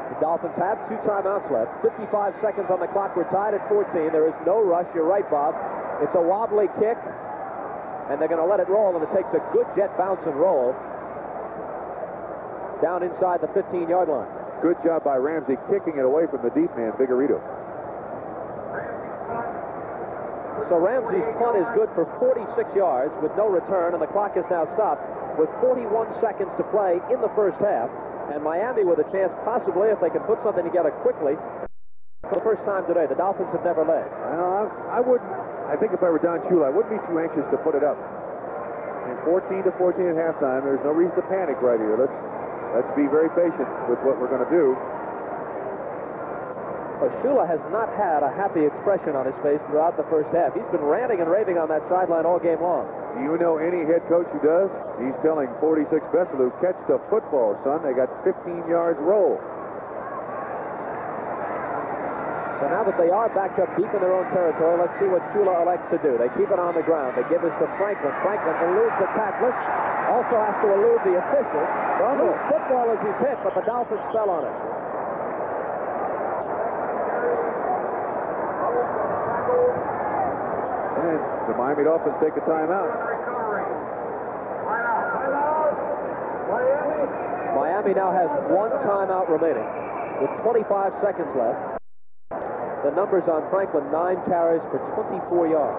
The Dolphins have 2 timeouts left. 55 seconds on the clock. We're tied at 14. There is no rush. You're right, Bob. It's a wobbly kick, and they're going to let it roll, and it takes a good Jet bounce and roll down inside the 15-yard line. Good job by Ramsey kicking it away from the deep man, Vigorito. So Ramsey's punt is good for 46 yards with no return, and the clock is now stopped with 41 seconds to play in the first half. And Miami with a chance, possibly, if they can put something together quickly, for the first time today. The Dolphins have never led. Well, I wouldn't. I think if I were Don Shula, I wouldn't be too anxious to put it up. And 14-14 at halftime. There's no reason to panic right here. Let's be very patient with what we're going to do. Well, Shula has not had a happy expression on his face throughout the first half. He's been ranting and raving on that sideline all game long. Do you know any head coach who does? He's telling 46 Besselu, catch the football, son. They got 15 yards roll. So now that they are backed up deep in their own territory, let's see what Shula elects to do. They keep it on the ground. They give this to Franklin. Franklin eludes the tackler. Also has to elude the official. Loose football as he's hit, but the Dolphins fell on it. And the Miami Dolphins take a timeout. Miami now has one timeout remaining with 25 seconds left. The numbers on Franklin, 9 carries for 24 yards.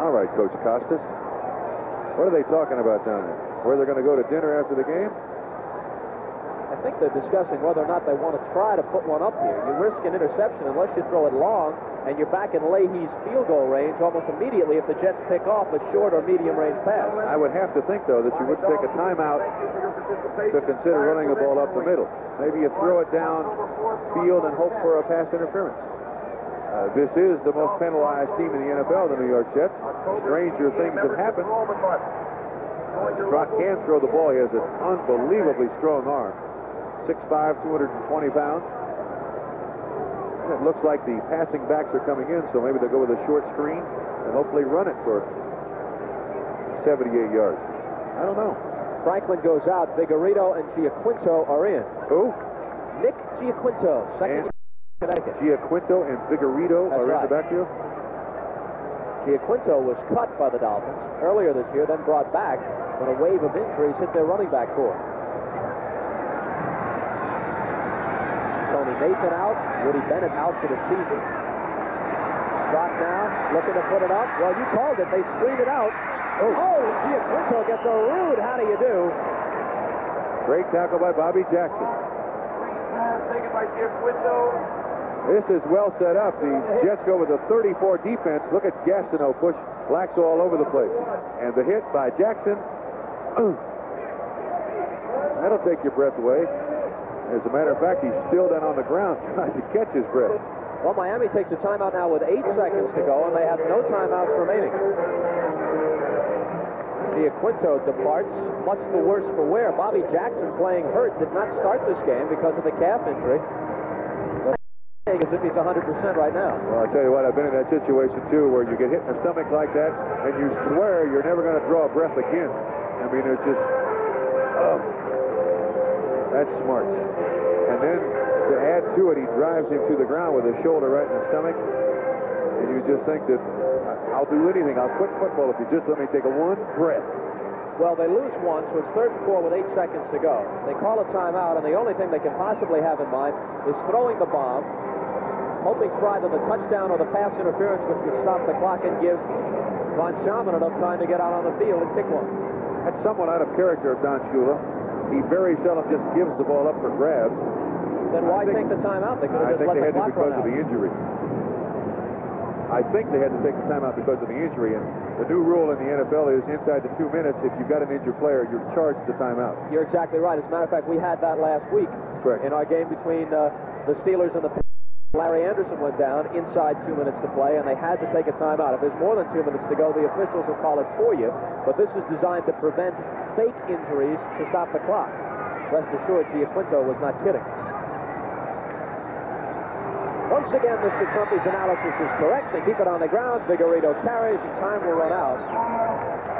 All right, Coach Costas. What are they talking about down there? Where they're going to go to dinner after the game? I think they're discussing whether or not they want to try to put one up here. You risk an interception unless you throw it long, and you're back in Leahy's field goal range almost immediately if the Jets pick off a short or medium range pass. I would have to think, though, that you would take a timeout to consider running the ball up the middle. Maybe you throw it down field and hope for a pass interference. This is the most penalized team in the NFL, the New York Jets. Stranger things have happened. Strock can throw the ball. He has an unbelievably strong arm. 6'5", 220 pounds. It looks like the passing backs are coming in, so maybe they'll go with a short screen and hopefully run it for 78 yards. I don't know. Franklin goes out. Vigorito and Giaquinto are in. Who? Nick Giaquinto, second Connecticut. Giaquinto and Vigorito are in the backfield? Giaquinto was cut by the Dolphins earlier this year, then brought back when a wave of injuries hit their running back corps. Tony Nathan out, Woody Bennett out for the season. Strock now looking to put it up. Well, you called it. They screened it out. Oh, Giaquinto gets a rude how do you do. Great tackle by Bobby Jackson. Taken by Giaquinto. This is well set up. The Jets go with a 34 defense. Look at Gastineau push blacks all over the place. And the hit by Jackson. That'll take your breath away. As a matter of fact, he's still down on the ground trying to catch his breath. Well, Miami takes a timeout now with 8 seconds to go, and they have no timeouts remaining. Giaquinto departs, much the worse for wear. Bobby Jackson, playing hurt, did not start this game because of the calf injury. As if he's 100% right now. Well, I tell you what, I've been in that situation too, where you get hit in the stomach like that, and you swear you're never going to draw a breath again. I mean, it's just, that's smart. And then to add to it, he drives him to the ground with his shoulder right in the stomach, and you just think that I'll do anything. I'll quit football if you just let me take one breath. Well, they lose one, so it's 3rd and 4 with 8 seconds to go. They call a timeout, and the only thing they can possibly have in mind is throwing the bomb, hoping for either the touchdown or the pass interference, which would stop the clock and give Von Schaman enough time to get out on the field and kick one. That's somewhat out of character of Don Shula. He very seldom just gives the ball up for grabs. Then why take the timeout? They could have just let the clock run out. I think they had to because of the injury. I think they had to take the timeout because of the injury, and the new rule in the NFL is inside the 2 minutes, if you've got an injured player, you're charged the timeout. You're exactly right. As a matter of fact, we had that last week. Correct. In our game between the Steelers and the Patriots. Larry Anderson went down inside 2 minutes to play, and they had to take a timeout. If there's more than 2 minutes to go, the officials will call it for you, but this is designed to prevent fake injuries to stop the clock. Rest assured, Giaquinto was not kidding. Once again, Mr. Trumpy's analysis is correct. They keep it on the ground. Vigorito carries, and time will run out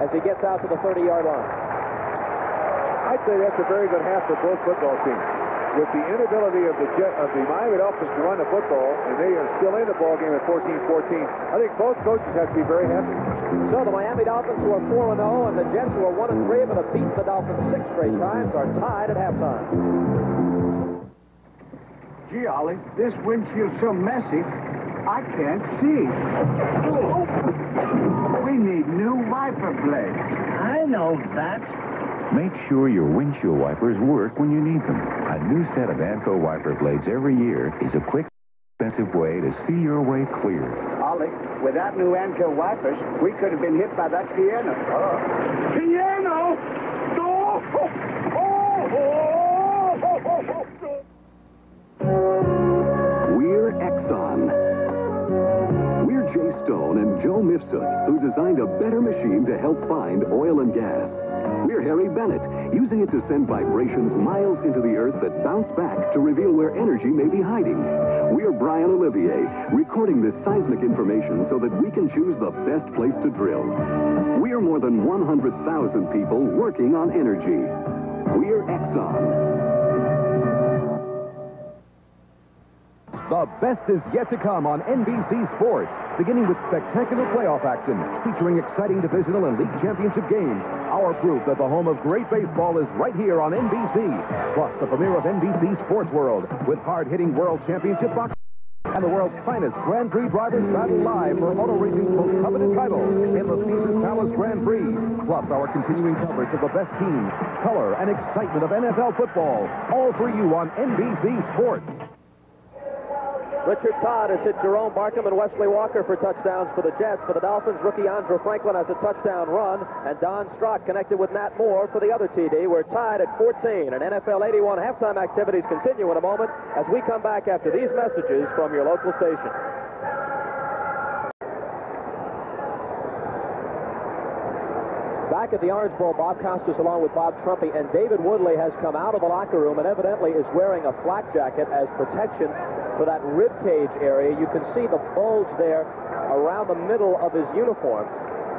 as he gets out to the 30-yard line. I'd say that's a very good half for both football teams. With the inability of the Miami Dolphins to run the football, and they are still in the ball game at 14-14, I think both coaches have to be very happy. So the Miami Dolphins, who are 4-0, and the Jets, who are 1-3, but have beaten the Dolphins 6 straight times, are tied at halftime. Gee, Ollie, this windshield's so messy, I can't see. We need new wiper blades. I know that. Make sure your windshield wipers work when you need them. A new set of Anco wiper blades every year is a quick expensive way to see your way clear. Ollie, without new anchor wipers, we could have been hit by that piano. Oh. Piano? Oh! We're Exxon. We're Jay Stone and Joe Mifsud, who designed a better machine to help find oil and gas. We're Harry Bennett, using it to send vibrations miles into the earth that bounce back to reveal where energy may be hiding. We're Brian Olivier, recording this seismic information so that we can choose the best place to drill. We're more than 100,000 people working on energy. We're Exxon. The best is yet to come on NBC Sports, beginning with spectacular playoff action, featuring exciting divisional and league championship games. Our proof that the home of great baseball is right here on NBC. Plus, the premiere of NBC Sports World, with hard-hitting World Championship boxing and the world's finest Grand Prix drivers battle live for auto racing's most coveted title in the Caesars Palace Grand Prix. Plus, our continuing coverage of the best teams, color, and excitement of NFL football, all for you on NBC Sports. Richard Todd has hit Jerome Barkham and Wesley Walker for touchdowns for the Jets. For the Dolphins, rookie Andrew Franklin has a touchdown run, and Don Strock connected with Nat Moore for the other TD. We're tied at 14, and NFL 81 halftime activities continue in a moment as we come back after these messages from your local station. Back at the Orange Bowl, Bob Costas along with Bob Trumpy, and David Woodley has come out of the locker room and evidently is wearing a flak jacket as protection for that rib cage area. You can see the bulge there around the middle of his uniform.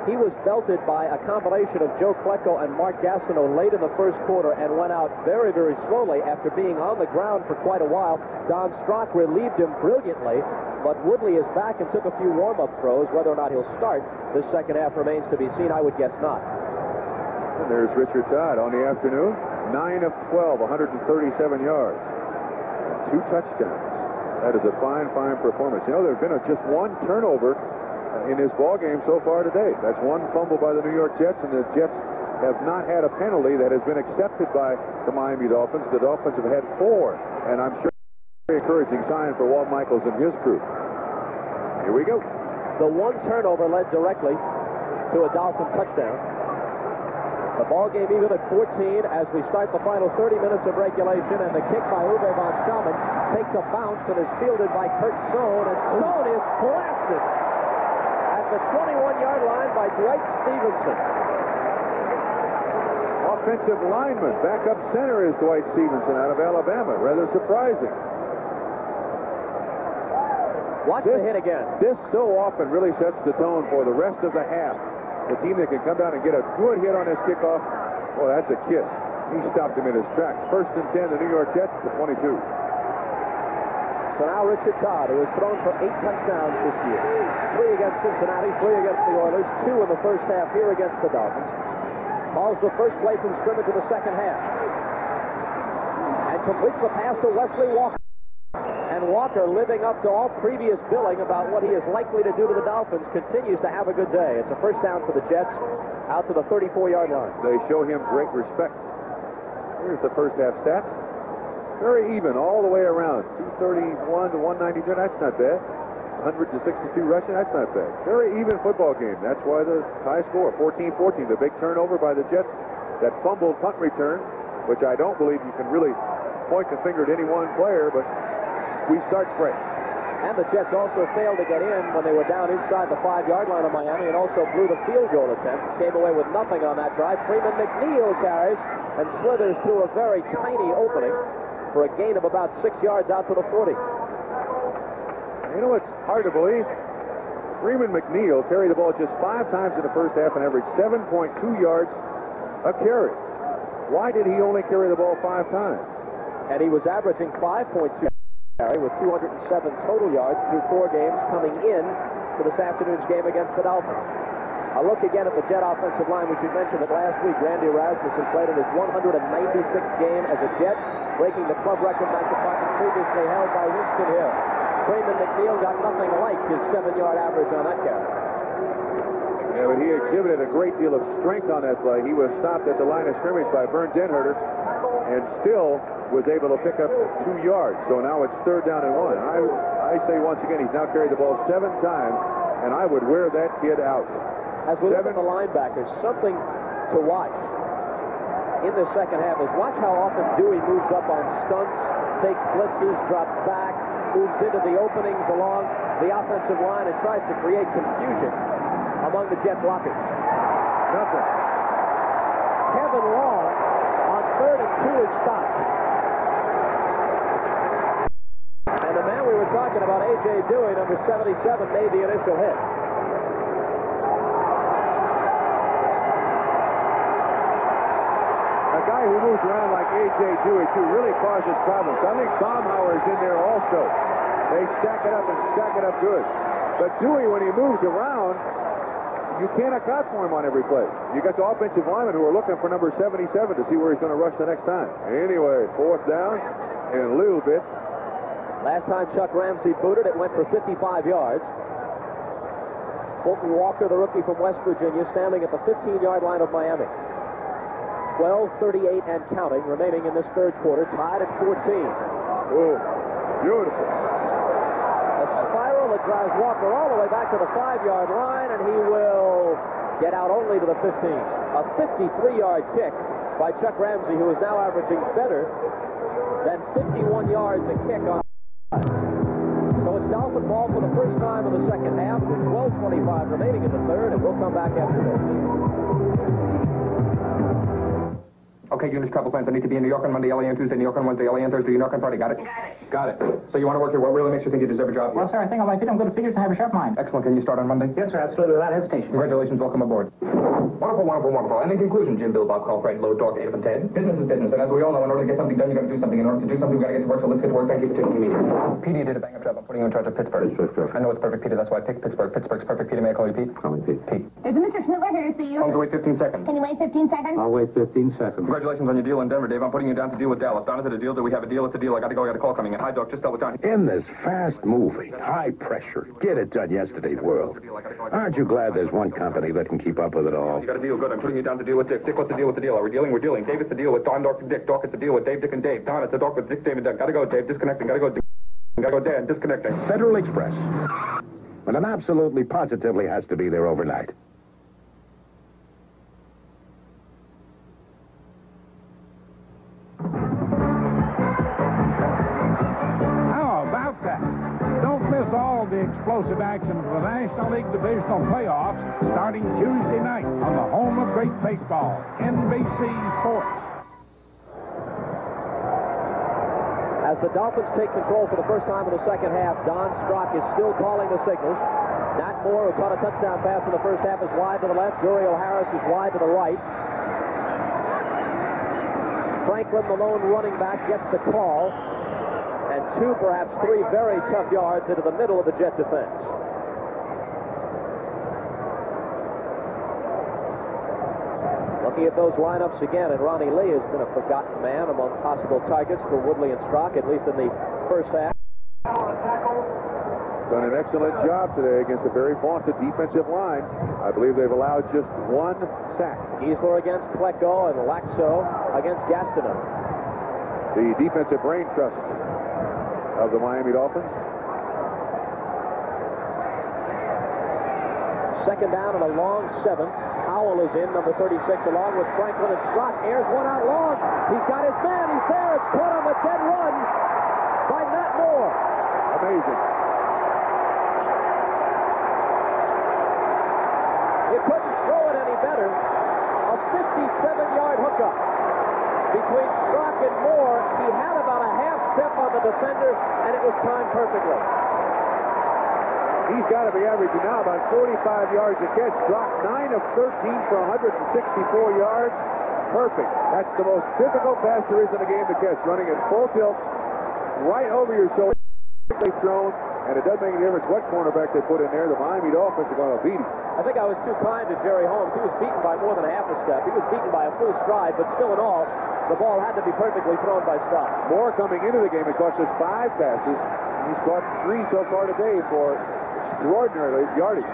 He was belted by a combination of Joe Klecko and Mark Gastineau late in the first quarter and went out very, very slowly after being on the ground for quite a while. Don Strock relieved him brilliantly, but Woodley is back and took a few warm-up throws. Whether or not he'll start this second half remains to be seen. I would guess not. And there's Richard Todd on the afternoon. 9 of 12, 137 yards. 2 touchdowns. That is a fine, fine performance. You know, there's been just one turnover in this ball game so far today. That's one fumble by the New York Jets, and the Jets have not had a penalty that has been accepted by the Miami Dolphins. The Dolphins have had 4, and I'm sure a very encouraging sign for Walt Michaels and his crew. Here we go. The one turnover led directly to a Dolphin touchdown. The ball game even at 14 as we start the final 30 minutes of regulation, and the kick by Uwe von Schaumburg takes a bounce and is fielded by Kurt Sohn, and Sohn is blasted at the 21-yard line by Dwight Stevenson. Offensive lineman, backup center is Dwight Stevenson out of Alabama. Rather surprising. Watch the hit again. This so often really sets the tone for the rest of the half. The team that can come down and get a good hit on this kickoff, well, that's a kiss. He stopped him in his tracks. 1st and 10, the New York Jets at the 22. So now Richard Todd, who has thrown for 8 touchdowns this year. 3 against Cincinnati, 3 against the Oilers, 2 in the first half here against the Dolphins. Calls the first play from scrimmage of the second half. And completes the pass to Wesley Walker. And Walker, living up to all previous billing about what he is likely to do to the Dolphins, continues to have a good day. It's a first down for the Jets out to the 34-yard line. They show him great respect. Here's the first half stats. Very even all the way around. 231 to 192. That's not bad. 100 to 62 rushing. That's not bad. Very even football game. That's why the high score, 14-14. The big turnover by the Jets. That fumbled punt return, which I don't believe you can really point the finger at any one player, but we start fresh. And the Jets also failed to get in when they were down inside the 5-yard line of Miami, and also blew the field goal attempt. Came away with nothing on that drive. Freeman McNeil carries and slithers through a very tiny opening for a gain of about 6 yards out to the 40. You know, it's hard to believe. Freeman McNeil carried the ball just 5 times in the first half and averaged 7.2 yards a carry. Why did he only carry the ball 5 times? And he was averaging 5.2 carry with 207 total yards through 4 games coming in to this afternoon's game against the Dolphins. A look again at the Jet offensive line. We should mention that last week Randy Rasmussen played in his 196th game as a Jet, breaking the club record back department previously held by Winston Hill. Freeman McNeil got nothing like his 7-yard average on that carry. Yeah, but he exhibited a great deal of strength on that play. He was stopped at the line of scrimmage by Vern Denherter and still was able to pick up 2 yards. So now it's 3rd down and 1. I say once again, he's now carried the ball 7 times, and I would wear that kid out. As we look at the linebackers, something to watch in the second half is watch how often Dewey moves up on stunts, takes blitzes, drops back, moves into the openings along the offensive line and tries to create confusion among the Jet blockers. Nothing. Kevin Long on 3rd and 2 is stopped. And the man we were talking about, A.J. Dewey, number 77, made the initial hit. A guy who moves around like A.J. Dewey, too, really causes problems. I think Baumhauer's in there also. They stack it up and stack it up good. But Dewey, when he moves around, you can't account for him on every play. You got the offensive linemen who are looking for number 77 to see where he's going to rush the next time. Anyway, 4th down in a little bit. Last time Chuck Ramsey booted, it went for 55 yards. Fulton Walker, the rookie from West Virginia, standing at the 15-yard line of Miami. 12:38 and counting remaining in this 3rd quarter, tied at 14. Oh, beautiful. A spiral that drives Walker all the way back to the 5-yard line, and he will get out only to the 15. A 53-yard kick by Chuck Ramsey, who is now averaging better than 51 yards a kick on. So it's Dolphin ball for the first time in the second half with 12:25 remaining in the 3rd, and we'll come back after this. Okay, units, travel plans. I need to be in New York on Monday, LA on Tuesday, New York on Wednesday, LA on Thursday, New York on Friday. Got it? Got it. So you want to work here? What really makes you think you deserve a job here? Well, sir, I think I might fit. I'm good at figures and I have a sharp mind. Excellent. Can you start on Monday? Yes, sir, absolutely, without hesitation. Congratulations. Welcome aboard. Wonderful, wonderful, wonderful. And in conclusion, Jim, Bill, Bob, Carl, Fred, Load, Dog, Abe, and Ted. Business is business, and as we all know, in order to get something done, you got to do something. In order to do something, we got to get to work, so let's get to work. Thank you for taking me here. Petey, you did a bang-up job. I'm putting you in charge of Pittsburgh. Pittsburgh. I know it's perfect, Peter. That's why I picked Pittsburgh. Pittsburgh's perfect, Peter. May I call you Pete? Call me Pete. Pete. There's a Mr. Schnittler here to see you. Hold to wait 15 seconds. Can you wait 15 seconds? I'll wait 15 seconds. Congratulations on your deal in Denver, Dave. I'm putting you down to deal with Dallas. Don, is it a deal? Do we have a deal? It's a deal. I got to go. I got a call coming in. Hi, Doc. Just tell the John. In this fast-moving, high-pressure, get-it-done-yesterday world, aren't you glad there's one company that can keep up with it all? You got a deal. Good. I'm putting you down to deal with Dick. Dick, what's the deal with the deal? Are we dealing? We're dealing. Dave, it's a deal with Don, Doc, and Dick. Doc, it's a deal with Dave, Dick, and Dave. Don, it's a doc with Dick, Dave, and Doug. Gotta go, Dave. Disconnecting. Gotta go, Dick. Gotta go, Dan. Disconnecting. Federal Express. When it absolutely, positively has to be there overnight. All the explosive action of the National League Divisional Playoffs starting Tuesday night on the home of great baseball, NBC Sports. As the Dolphins take control for the first time in the second half, Don Strock is still calling the signals. Nat Moore, who caught a touchdown pass in the first half, is wide to the left. Duriel Harris is wide to the right. Franklin, the lone running back, gets the call. And 2, perhaps 3 very tough yards into the middle of the Jet defense. Looking at those lineups again, and Ronnie Lee has been a forgotten man among possible targets for Woodley and Strock, at least in the first half. Done an excellent job today against a very vaunted defensive line. I believe they've allowed just 1 sack. Giesler against Klecko and Laxo against Gastineau. The defensive brain trust of the Miami Dolphins. Second down and a long 7. Howell is in, number 36, along with Franklin, and Strock airs one out long. He's got his man. He's there. It's caught on the dead run by Nat Moore. Amazing. You couldn't throw it any better. A 57-yard hookup between Strock and Moore. He had about a half step on the defender, and it was timed perfectly. He's got to be averaging now about 45 yards a catch. Dropped 9 of 13 for 164 yards. Perfect. That's the most difficult pass there is in the game to catch. Running at full tilt, right over your shoulder. Thrown, and it doesn't make any difference what cornerback they put in there. The Miami Dolphins are going to beat him. I think I was too kind to Jerry Holmes. He was beaten by more than a half a step. He was beaten by a full stride, but still in all, the ball had to be perfectly thrown by Strock. Moore coming into the game, it cost us 5 passes. He's caught 3 so far today for extraordinary yardage.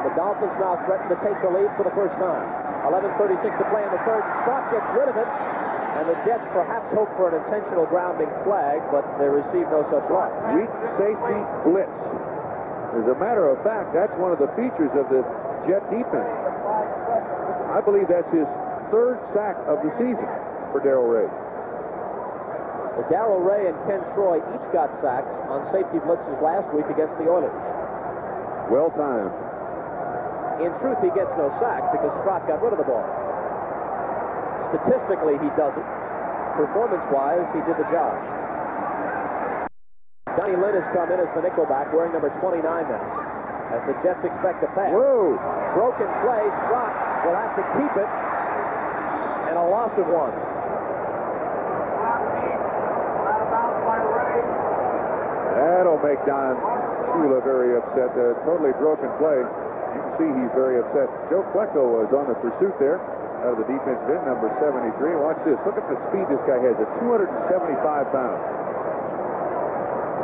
The Dolphins now threaten to take the lead for the first time. 11:36 to play in the third. Strock gets rid of it. And the Jets perhaps hope for an intentional grounding flag, but they received no such luck. Weak safety blitz. As a matter of fact, that's one of the features of the Jet defense. I believe that's his third sack of the season for Darrell Ray. Well, Darrell Ray and Ken Troy each got sacks on safety blitzes last week against the Oilers. Well timed. In truth, he gets no sack because Strock got rid of the ball. Statistically, he doesn't. Performance-wise, he did the job. Johnny Lynn has come in as the nickelback, wearing number 29 now, as the Jets expect a pass. Whoa! Broken play. Strock will have to keep it, and a loss of 1. That'll make Don Shula very upset. Totally broken play. You can see he's very upset. Joe Klecko was on the pursuit there out of the defensive end, number 73. Watch this. Look at the speed this guy has at 275 pounds.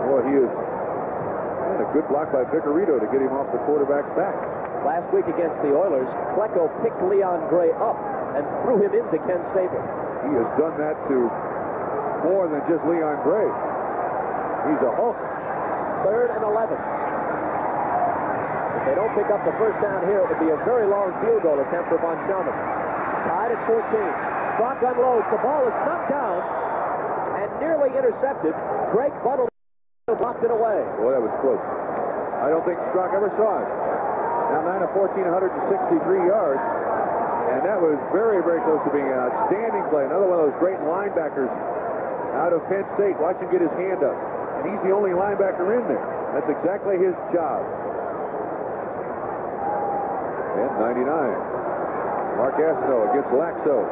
Boy, he is a good block by Vicarito to get him off the quarterback's back. Last week against the Oilers, Klecko picked Leon Gray up and threw him into Ken Staples. He has done that to more than just Leon Gray. He's a Hulk. 3rd and 11. If they don't pick up the first down here, it would be a very long field goal attempt for Von Schaumburg. Tied at 14. Strock unloads. The ball is knocked down and nearly intercepted. Greg Buttle blocked it away. Boy, that was close. I don't think Strock ever saw it. Now 9 of 14, 163 yards. And that was very, very close to being an outstanding play. Another one of those great linebackers out of Penn State. Watch him get his hand up. And he's the only linebacker in there. That's exactly his job. And 99. Mark Asno against Laxo.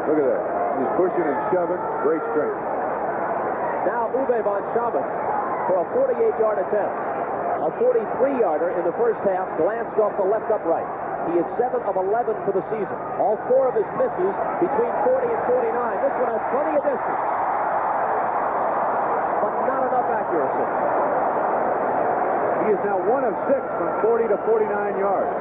Look at that. He's pushing and shoving. Great strength. Now Uwe Von Schaumburg for a 48-yard attempt. A 43-yarder in the first half, glanced off the left upright. He is 7 of 11 for the season. All 4 of his misses between 40 and 49. This one has plenty of distance, but not enough accuracy. He is now 1 of 6 from 40 to 49 yards.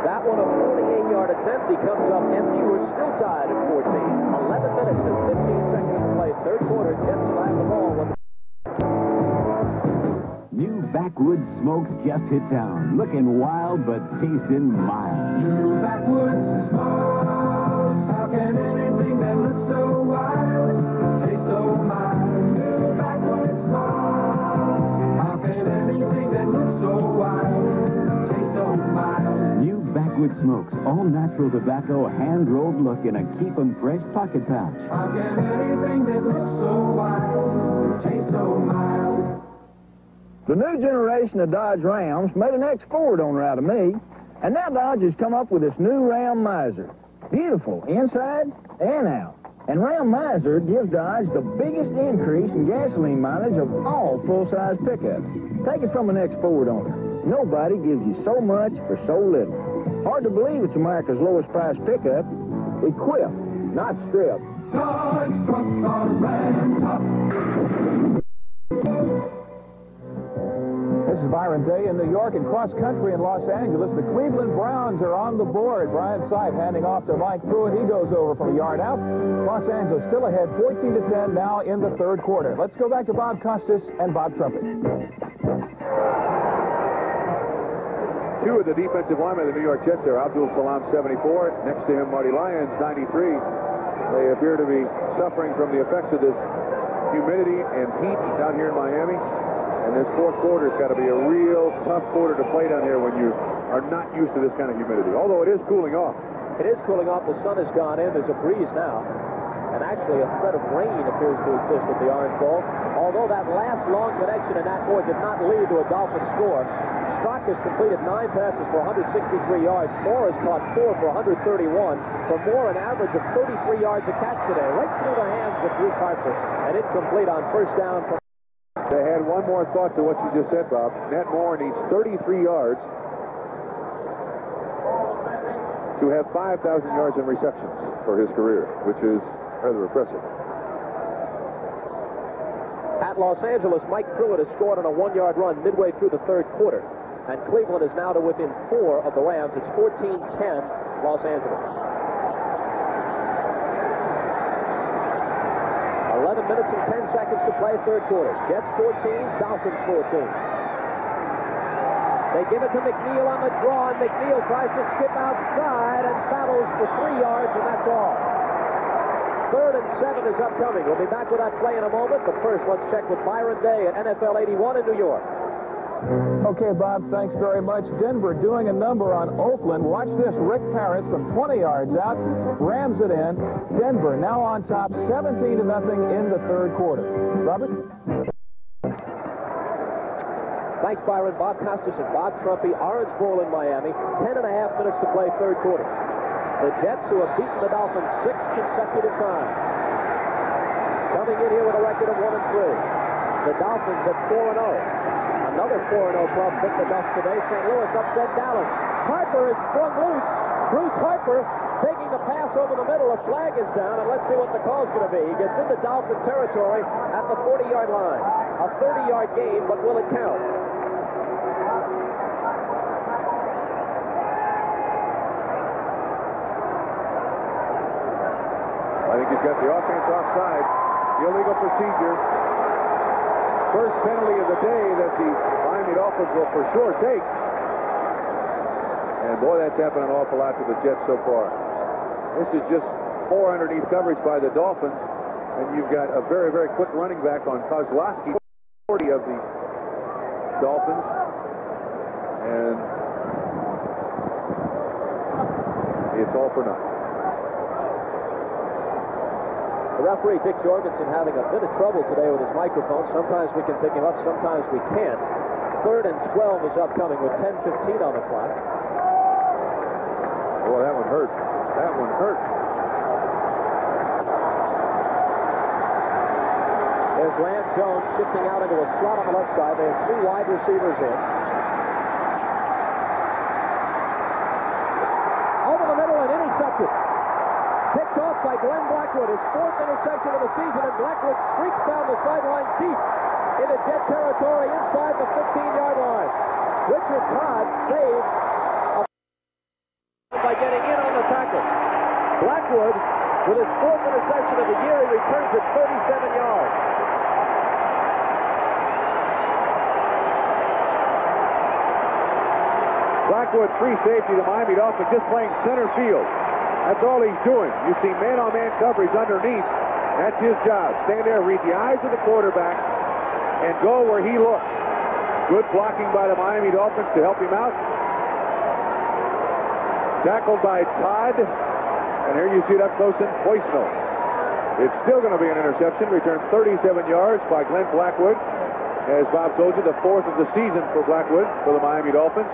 That one a 48-yard attempt. He comes up empty. We're still tied at 14. 11 minutes and 15 seconds to play. Third quarter. Jets will have the ball. New Backwoods Smokes just hit town. Looking wild, but tasting mild. New Backwoods Smokes. How can anything that looks so wild taste so mild? New Backwoods Smokes. How can anything that looks so wild taste so mild? New Backwoods Smokes. All natural tobacco, hand-rolled look in a keep 'em fresh pocket pouch. How can anything that looks so wild taste so mild? The new generation of Dodge Rams made an X-Ford owner out of me, and now Dodge has come up with this new Ram Miser. Beautiful inside and out. And Ram Miser gives Dodge the biggest increase in gasoline mileage of all full-size pickups. Take it from an X-Ford owner. Nobody gives you so much for so little. Hard to believe it's America's lowest priced pickup. Equipped, not stripped. Dodge trucks are Ram tough. This is Byron Day in New York and cross country in Los Angeles. The Cleveland Browns are on the board. Brian Sipe handing off to Mike Pruitt. He goes over from a yard out. Los Angeles still ahead 14-10 now in the third quarter. Let's go back to Bob Costas and Bob Trumpet. 2 of the defensive linemen of the New York Jets are Abdul Salam, 74. Next to him, Marty Lyons, 93. They appear to be suffering from the effects of this humidity and heat down here in Miami. And this fourth quarter has got to be a real tough quarter to play down here when you are not used to this kind of humidity. Although it is cooling off. It is cooling off. The sun has gone in. There's a breeze now. And actually a threat of rain appears to exist at the Orange Bowl. Although that last long connection in that board did not lead to a Dolphins score. Strock has completed 9 passes for 163 yards. Moore has caught 4 for 131. For Moore, an average of 33 yards a catch today. Right through the hands of Bruce Harper. And incomplete on first down from... They had one more thought to what you just said, Bob. Nat Moore needs 33 yards to have 5,000 yards in receptions for his career, which is rather impressive. At Los Angeles, Mike Pruitt has scored on a 1-yard run midway through the third quarter. And Cleveland is now to within 4 of the Rams. It's 14-10 Los Angeles. minutes and 10 seconds to play third quarter. Jets 14, Dolphins 14. They give it to McNeil on the draw, and McNeil tries to skip outside and battles for 3 yards, and that's all. 3rd and 7 is upcoming. We'll be back with that play in a moment, but first let's check with Byron Day at NFL 81 in New York. Okay, Bob, thanks very much. Denver doing a number on Oakland. Watch this. Rick Parris from 20 yards out rams it in. Denver now on top 17-0 in the third quarter. Robert? Thanks, Byron. Bob Costas and Bob Trumpy. Orange Bowl in Miami. 10.5 minutes to play third quarter. The Jets, who have beaten the Dolphins 6 consecutive times, coming in here with a record of 1-3. The Dolphins at 4-0. Another 4-0 club bit the dust today. St. Louis upset Dallas. Harper is sprung loose. Bruce Harper taking the pass over the middle. A flag is down, and let's see what the call's going to be. He gets into Dolphin territory at the 40-yard line. A 30-yard gain, but will it count? I think he's got the offense offside. Illegal procedure. First penalty of the day that the Miami Dolphins will for sure take. And boy, that's happened an awful lot to the Jets so far. This is just 4 underneath coverage by the Dolphins. And you've got a very, very quick running back on Kozlowski, 40 of the Dolphins. And it's all for nothing. The referee, Dick Jorgensen, having a bit of trouble today with his microphone. Sometimes we can pick him up, sometimes we can't. 3rd and 12 is upcoming with 10:15 on the clock. Boy, that one hurt. That one hurt. There's Lamb Jones shifting out into a slot on the left side. They have 2 wide receivers in. Over the middle and intercepted. Picked off by Glenn Blackwood, his 4th interception of the season, and Blackwood streaks down the sideline deep into Jet territory inside the 15-yard line. Richard Todd saved by getting in on the tackle. Blackwood, with his 4th interception of the year, he returns it 37 yards. Blackwood, free safety, the Miami Dolphins just playing center field. That's all he's doing. You see man-on-man coverage underneath. That's his job. Stand there, read the eyes of the quarterback, and go where he looks. Good blocking by the Miami Dolphins to help him out. Tackled by Todd. And here you see it up close in Poisno. It's still going to be an interception. Returned 37 yards by Glenn Blackwood. As Bob told you, the 4th of the season for Blackwood for the Miami Dolphins.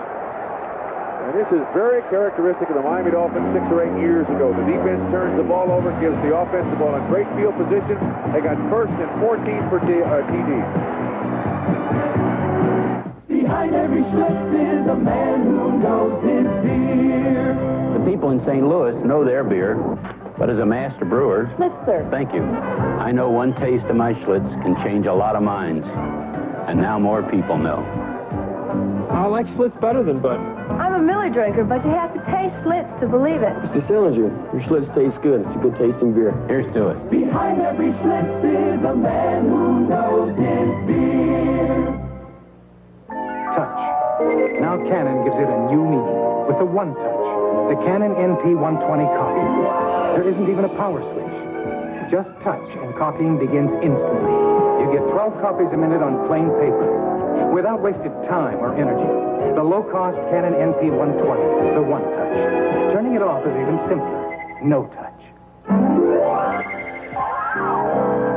And this is very characteristic of the Miami Dolphins 6 or 8 years ago. The defense turns the ball over, gives the offense the ball in great field position. They got 1st and 14 for TD. Behind every Schlitz is a man who knows his beer. The people in St. Louis know their beer, but as a master brewer... Schlitz, sir. Thank you. I know one taste of my Schlitz can change a lot of minds. And now more people know. I like Schlitz better than Bud. I'm a Miller drinker, but you have to taste Schlitz to believe it. Mr. Sillinger, your Schlitz tastes good. It's a good tasting beer. Here's to it. Behind every Schlitz is a man who knows his beer. Touch. Now Canon gives it a new meaning with the One Touch, the Canon NP120 coffee. There isn't even a power switch. Just touch and copying begins instantly. You get 12 copies a minute on plain paper without wasted time or energy. The low-cost Canon NP120, the One Touch. Turning it off is even simpler. No touch.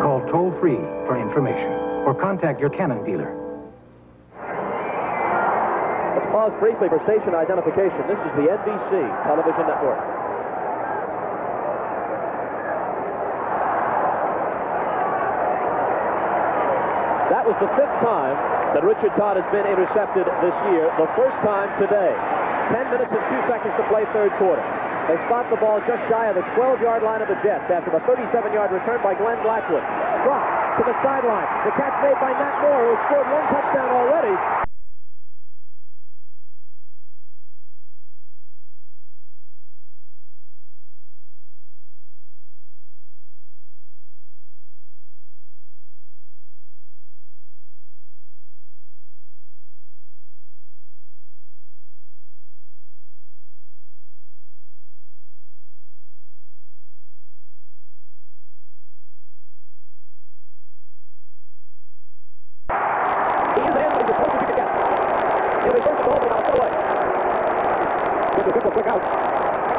Call toll-free for information or contact your Canon dealer. Let's pause briefly for station identification. This is the NBC television network. That was the 5th time that Richard Todd has been intercepted this year, the first time today. 10 minutes and 2 seconds to play third quarter. They spot the ball just shy of the 12-yard line of the Jets after the 37-yard return by Glenn Blackwood. Strop to the sideline. The catch made by Matt Moore, who has scored 1 touchdown already.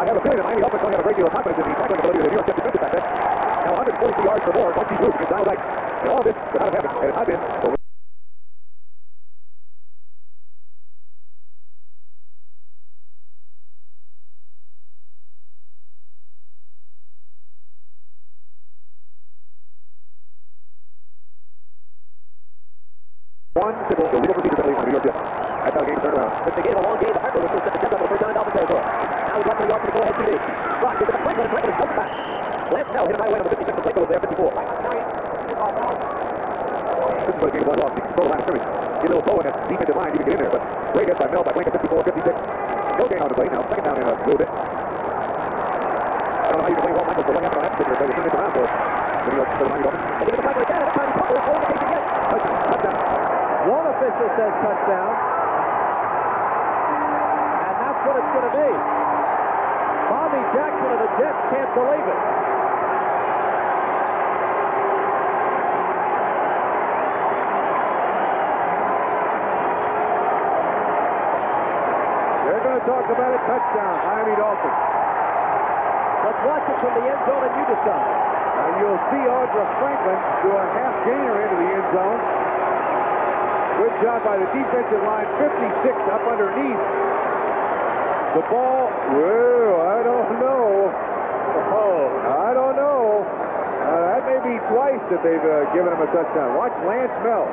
I have a feeling that Miami Dolphins don't have a great deal of confidence in the tackling ability of the New York Jets defensive back there. Now 142 yards or more once he's loose against Donald Dyke. And all this would not have happened had it not been for one simple illegal procedure penalty on the New York Jets. That's how the game turned around. If they gave a long game, the Harper was set the Jets up on the first down in Dolphin territory. Now he's off to the yard for the goal-ahead CD. Rock gives it to Franklin. Franklin is jumping back. Lance Snell hit him high away on the 56, and Franklin was there 54. This is what the game was off. The control line of scrimmage. Get a little bow in that defensive line, you can get in there, but great hit by Mel by Blank at 54, 56. No gain on the play. Now second down in a little bit. I don't know how you can blame Walt Michaels for what happened on that particular play. They turned it around for the New York Miami Dolphins. And they get the Franklin again, and it's time to cover. Hold the case again. Touchdown. Touchdown. One official says touchdown. And that's what it's going to be. Bobby Jackson of the Jets can't believe it. They're going to talk about a touchdown, Miami Dolphins. Let's watch it from the end zone and you decide. And you'll see Audra Franklin do a half gainer into the end zone. Good job by the defensive line, 56 up underneath. The ball, whoa, I don't know. I don't know. That may be twice that they've given him a touchdown. Watch Lance Mel.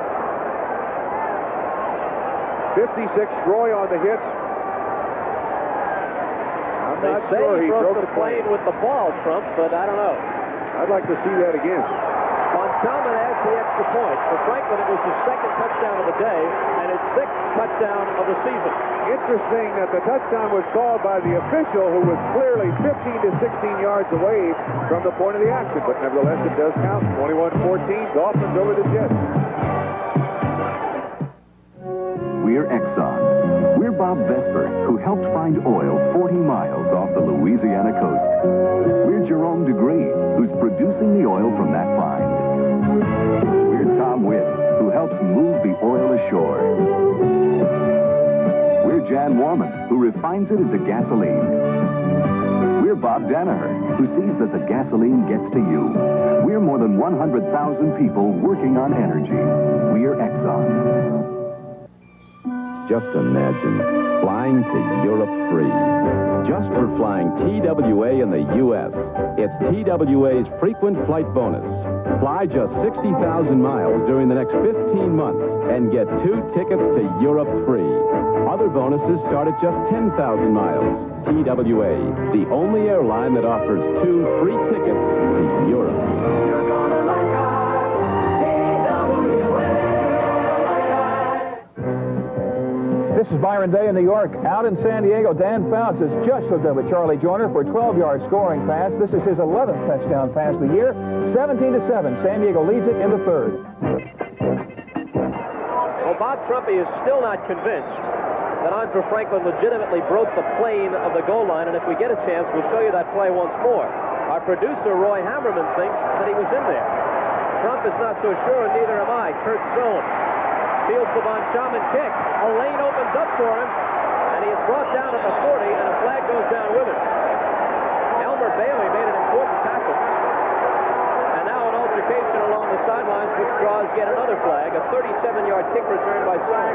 56, Roy on the hit. I'm not sure he broke the plane with the ball, Trump, but I don't know. I'd like to see that again. Von Salmon has the extra point. For Franklin, it was his second touchdown of the day and his sixth touchdown of the season. Interesting that the touchdown was called by the official who was clearly 15 to 16 yards away from the point of the action, but nevertheless it does count. 21-14, Dolphins over the Jets. We're Exxon. We're Bob Vesper, who helped find oil 40 miles off the Louisiana coast. We're Jerome Degree, who's producing the oil from that find. We're Tom Witt, who helps move the oil ashore. We're Jan Warman, who refines it into gasoline. We're Bob Danaher, who sees that the gasoline gets to you. We're more than 100,000 people working on energy. We're Exxon. Just imagine flying to Europe free. Just for flying TWA in the U.S. It's TWA's frequent flight bonus. Fly just 60,000 miles during the next 15 months and get 2 tickets to Europe free. Other bonuses start at just 10,000 miles. TWA, the only airline that offers 2 free tickets to Europe. You're gonna like us, TWA. This is Byron Day in New York. Out in San Diego, Dan Fouts has just hooked up with Charlie Joyner for a 12-yard scoring pass. This is his 11th touchdown pass of the year. 17-7. San Diego leads it in the third. Well, Bob Trumpy is still not convinced that Andre Franklin legitimately broke the plane of the goal line, and if we get a chance, we'll show you that play once more. Our producer, Roy Hammerman, thinks that he was in there. Trump is not so sure, and neither am I. Kurt Sohn fields the Von Schaman kick. A lane opens up for him, and he is brought down at the 40, and a flag goes down with him. Elmer Bailey made an important tackle. And now an altercation along the sidelines, which draws yet another flag, a 37-yard kick return by Sohn.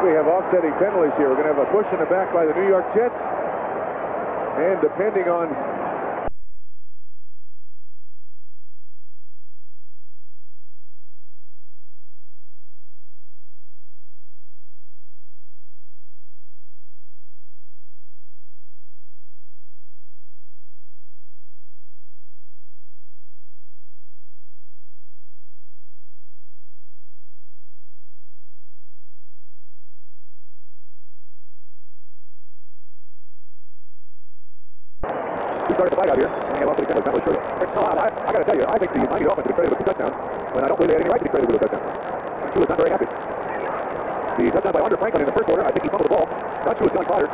We have offsetting penalties here. We're going to have a push in the back by the New York Jets. And depending on started the fight out here. I got to tell you, I think the Miami Dolphins could be credited with the touchdown, when I don't believe they had any right to be credited with a touchdown. She was not very happy. The touchdown by Andre Franklin in the first quarter, I think he fumbled the ball. Not sure it was John Carter,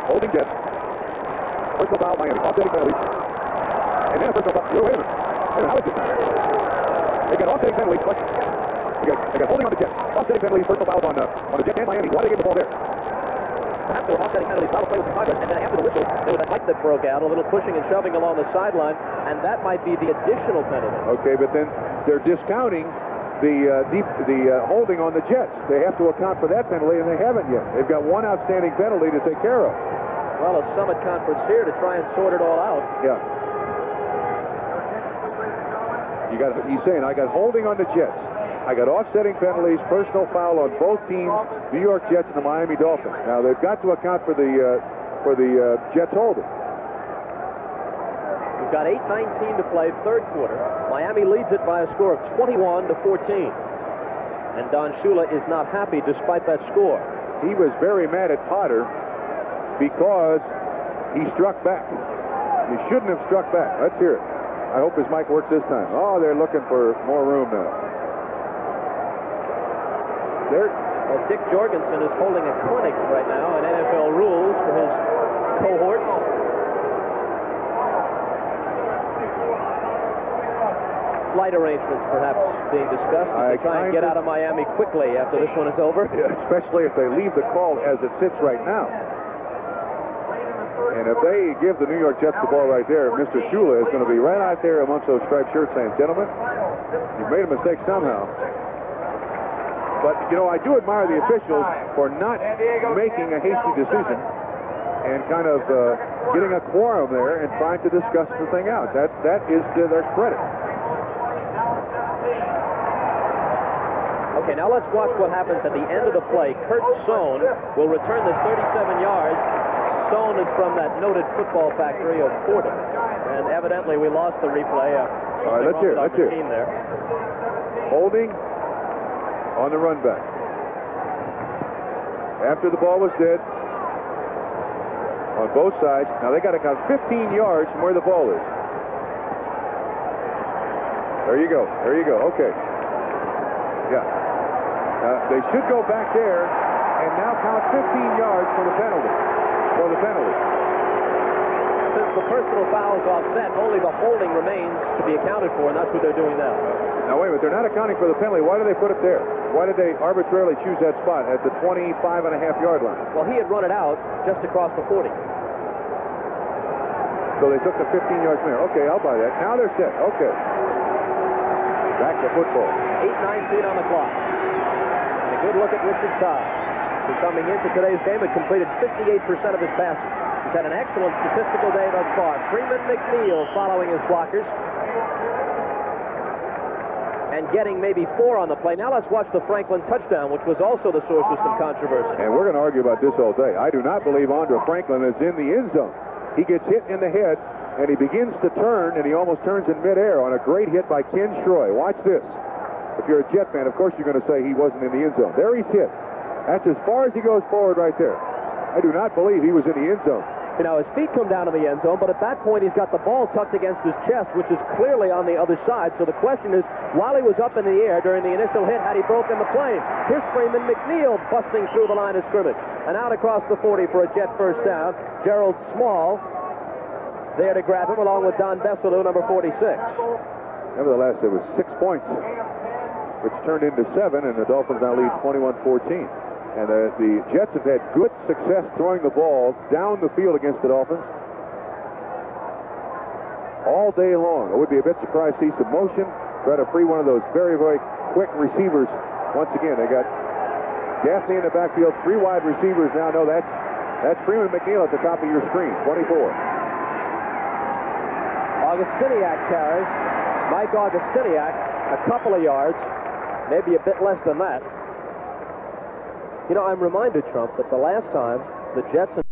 holding Jets. Personal foul, Miami, offsetting penalty. And then a personal foul. Wait a minute. How is it? They got offsetting penalties. They got holding on the Jets. Offsetting penalties, personal fouls on the Jets and Miami. Why did they give the ball there? Perhaps they were offsetting penalties. Foul play was in progress, and then after the whistle, there was a fight that broke out, a little pushing and shoving along the sideline, and that might be the additional penalty. Okay, but then they're discounting the holding on the Jets. They have to account for that penalty, and they haven't yet. They've got one outstanding penalty to take care of. Well, a summit conference here to try and sort it all out. Yeah. He's saying, I got holding on the Jets. I got offsetting penalties, personal foul on both teams, New York Jets and the Miami Dolphins. Now, they've got to account for the Jets holding. We've got 8:19 to play, third quarter. Miami leads it by a score of 21-14. And Don Shula is not happy despite that score. He was very mad at Potter because he struck back. He shouldn't have struck back. Let's hear it. I hope his mic works this time. Oh, they're looking for more room now. Well, Dick Jorgensen is holding a clinic right now in NFL rules for his cohorts. Flight arrangements perhaps being discussed as they try and get out of Miami quickly after this one is over. Yeah, especially if they leave the call as it sits right now. And if they give the New York Jets the ball right there, Mr. Shula is going to be right out there amongst those striped shirts saying, gentlemen, you made a mistake somehow. But, you know, I do admire the officials for not making a hasty decision and kind of getting a quorum there and trying to discuss the thing out. That is to their credit. Okay, now let's watch what happens at the end of the play. Kurt Sohn will return this 37 yards. Sohn is from that noted football factory of Fordham. And evidently we lost the replay. All right, let's hear it. There. Holding on the run back. After the ball was dead on both sides. Now they got to count 15 yards from where the ball is. There you go. There you go. Okay. Yeah. They should go back there and now count 15 yards for the penalty. Since the personal foul is offset, only the holding remains to be accounted for, and that's what they're doing now. Now, wait a minute. They're not accounting for the penalty. Why do they put it there? Why did they arbitrarily choose that spot at the 25.5-yard line? Well, he had run it out just across the 40. So they took the 15 yards from there. Okay, I'll buy that. Now they're set. Okay. Back to football. 8:19 on the clock. And a good look at Richard Todd, who coming into today's game had completed 58% of his passes. He's had an excellent statistical day thus far. Freeman McNeil following his blockers and getting maybe 4 on the play. Now let's watch the Franklin touchdown, which was also the source of some controversy. And we're going to argue about this all day. I do not believe Andre Franklin is in the end zone. He gets hit in the head, and he begins to turn, and he almost turns in midair on a great hit by Ken Schroy. Watch this. If you're a Jet fan, of course you're going to say he wasn't in the end zone. There he's hit. That's as far as he goes forward right there. I do not believe he was in the end zone. You know, his feet come down in the end zone, but at that point he's got the ball tucked against his chest, which is clearly on the other side. So the question is, while he was up in the air during the initial hit, had he broken the plane? Here's Freeman McNeil busting through the line of scrimmage. And out across the 40 for a Jet first down. Gerald Small there to grab him, along with Don Besselou, number 46. Nevertheless, it was 6 points, which turned into 7, and the Dolphins now lead 21-14. And the Jets have had good success throwing the ball down the field against the Dolphins all day long. I would be a bit surprised to see some motion, try to free one of those very, very quick receivers. Once again, they got Gaffney in the backfield, 3 wide receivers now. No, that's Freeman McNeil at the top of your screen, 24. Augustiniak carries. Mike Augustiniak, a couple of yards, maybe a bit less than that. You know, I'm reminded, Trump, that the last time the Jets and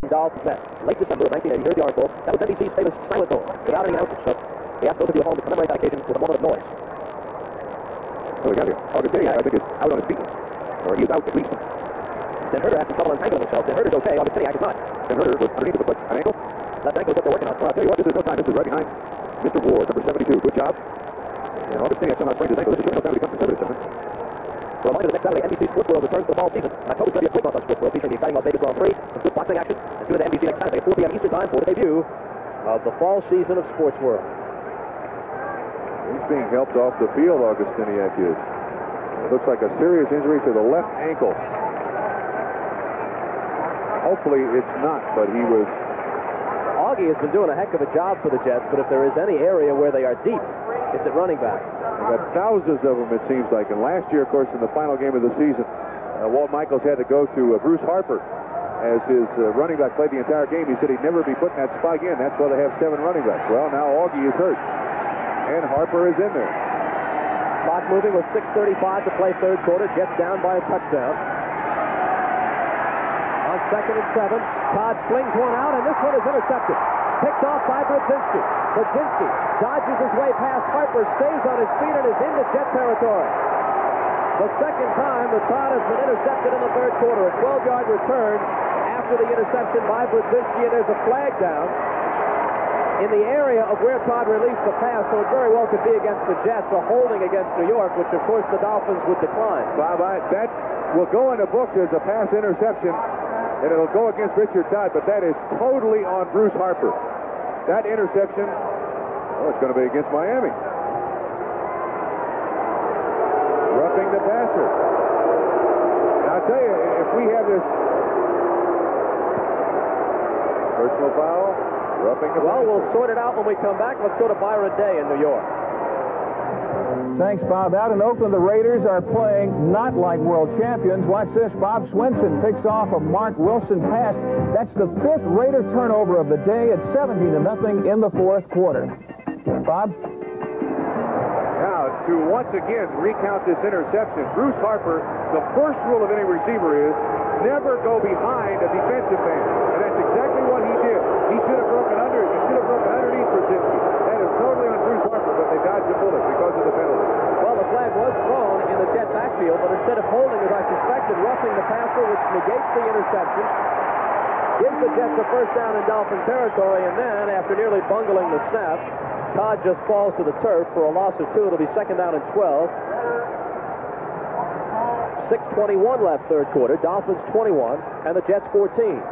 Dolphins met. Late December of 1980, here's the Orange Bowl. That was NBC's famous silent bowl, without any announcers. So he asked those of you at home to commemorate that occasion with a moment of noise. So we got here. Augustiniak, I think, is out on his feet. Or he is out at least. Then Herder has some trouble untangling himself. Then Herder's okay. Augustiniak is not. Then Herder was underneath it, looks like an ankle. Left ankle is what they're working on. Well, I'll tell you what, this is no time. This is right behind Mr. Ward, number 72. Good job. And Augustiniak somehow sprained his ankle. This is really no time to become conservative, gentlemen. Well, reminder, the next Saturday, NBC Sports World returns to the fall season. October's going to be a quick month on Sports World, featuring the exciting Las Vegas Grand Prix, some good boxing action, and tune in to NBC next Saturday at 4 p.m. Eastern Time for the debut of the fall season of Sports World. He's being helped off the field, Augustiniak is. It looks like a serious injury to the left ankle. Hopefully it's not, but he was... Augie has been doing a heck of a job for the Jets, but if there is any area where they are deep, it's at running back. They've got thousands of them, it seems like. And last year, of course, in the final game of the season, Walt Michaels had to go to Bruce Harper as his running back played the entire game. He said he'd never be put in that spot again. That's why they have 7 running backs. Well, now Augie is hurt. And Harper is in there. Clock moving with 6:35 to play third quarter. Jets down by a touchdown. On 2nd and 7, Todd flings one out, and this one is intercepted. Picked off by Brzezinski. Brzezinski dodges his way past Harper, stays on his feet, and is into Jet territory. The second time that Todd has been intercepted in the third quarter. A 12-yard return after the interception by Brzezinski, and there's a flag down in the area of where Todd released the pass, so it very well could be against the Jets, a holding against New York, which of course the Dolphins would decline. Bob, that will go in the books as a pass interception, and it'll go against Richard Todd, but that is totally on Bruce Harper. That interception, well, it's going to be against Miami. Roughing the passer. And I'll tell you, if we have this personal foul, roughing the passer. We'll sort it out when we come back. Let's go to Byron Day in New York. Thanks, Bob. Out in Oakland, the Raiders are playing not like world champions. Watch this. Bob Swinson picks off a Mark Wilson pass. That's the 5th Raider turnover of the day at 17-0 in the 4th quarter. Bob? Now, to once again recount this interception, Bruce Harper, the first rule of any receiver is never go behind a defensive man. And that's exactly what he did. He should have broken under. He should have broken underneath Brzezinski. That is totally on Bruce Harper, but they dodged a bullet because of the penalty. Well, the flag was thrown in the Jet backfield, but instead of holding, as I suspected, roughing the passer, which negates the interception, gives the Jets a first down in Dolphin territory, and then, after nearly bungling the snap, Todd just falls to the turf for a loss of 2. It'll be 2nd down and 12. 6:21 left third quarter. Dolphins 21 and the Jets 14.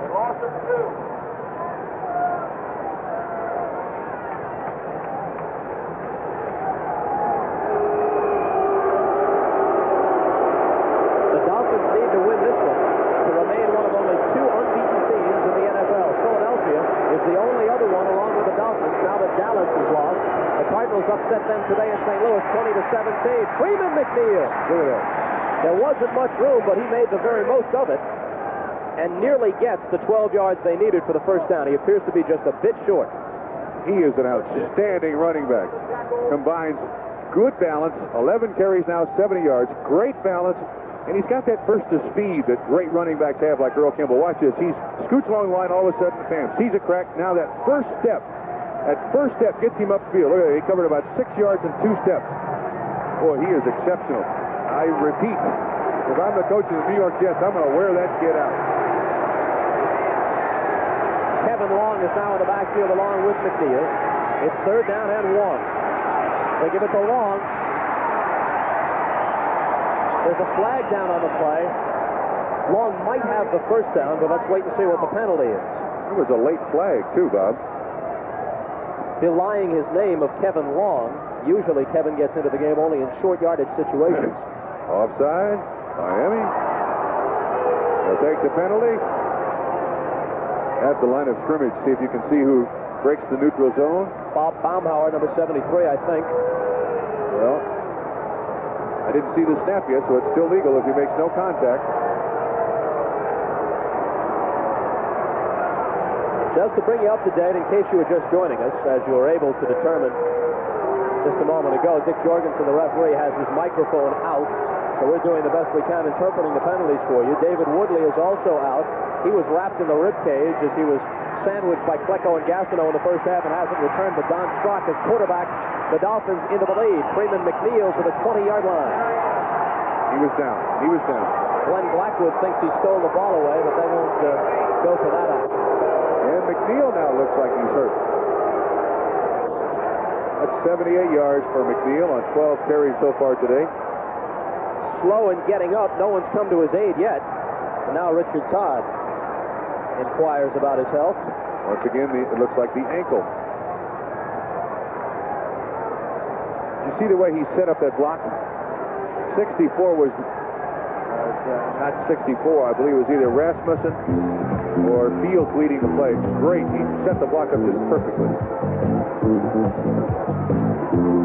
The Dolphins need to win this one to remain one of only 2 unbeaten teams in the NFL. Philadelphia is the only other one along with the Dolphins now that Dallas is lost. The Cardinals upset them today in St. Louis 20-17. Freeman McNeil. Look at that. There wasn't much room, but he made the very most of it and nearly gets the 12 yards they needed for the first down. He appears to be just a bit short. He is an outstanding running back. Combines good balance, 11 carries now, 70 yards, great balance, and he's got that burst of speed that great running backs have, like Earl Kimball. Watch this. He scoots along the line, all of a sudden, bam, sees a crack. Now that first step gets him upfield. Look at that. He covered about 6 yards in 2 steps. Boy, he is exceptional. I repeat, if I'm the coach of the New York Jets, I'm going to wear that kid out. Kevin Long is now in the backfield along with McNeil. It's 3rd down and 1. They give it to Long. There's a flag down on the play. Long might have the first down, but let's wait and see what the penalty is. It was a late flag, too, Bob. Belying his name of Kevin Long, usually Kevin gets into the game only in short yardage situations. Offsides, Miami. They'll take the penalty. At the line of scrimmage, see if you can see who breaks the neutral zone. Bob Baumhauer, number 73, I think. Well, I didn't see the snap yet, so it's still legal if he makes no contact. Just to bring you up to date, in case you were just joining us, as you were able to determine just a moment ago, Dick Jorgensen, the referee, has his microphone out, so we're doing the best we can interpreting the penalties for you. David Woodley is also out. He was wrapped in the rib cage as he was sandwiched by Klecko and Gastineau in the first half and hasn't returned, but Don Strock has quarterbacked the Dolphins into the lead. Freeman McNeil to the 20-yard line. He was down. He was down. Glenn Blackwood thinks he stole the ball away, but they won't go for that act. And McNeil now looks like he's hurt. That's 78 yards for McNeil on 12 carries so far today. Slow in getting up. No one's come to his aid yet. And now Richard Todd inquires about his health. Once again, it looks like the ankle. You see the way he set up that block? 64 was, not 64, I believe it was either Rasmussen or Fields leading the play. Great, he set the block up just perfectly.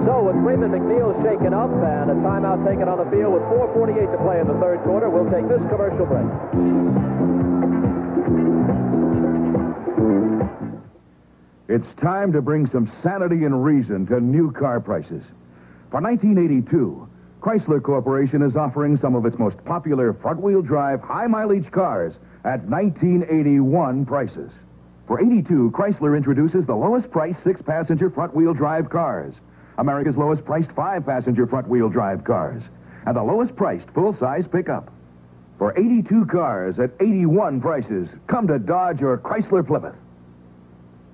So with Freeman McNeil shaken up and a timeout taken on the field with 4:48 to play in the third quarter, we'll take this commercial break. It's time to bring some sanity and reason to new car prices. For 1982, Chrysler Corporation is offering some of its most popular front-wheel drive, high-mileage cars at 1981 prices. For 82, Chrysler introduces the lowest priced 6-passenger front-wheel drive cars, America's lowest priced 5-passenger front-wheel drive cars, and the lowest priced full-size pickup. For 82 cars at 81 prices, come to Dodge or Chrysler Plymouth.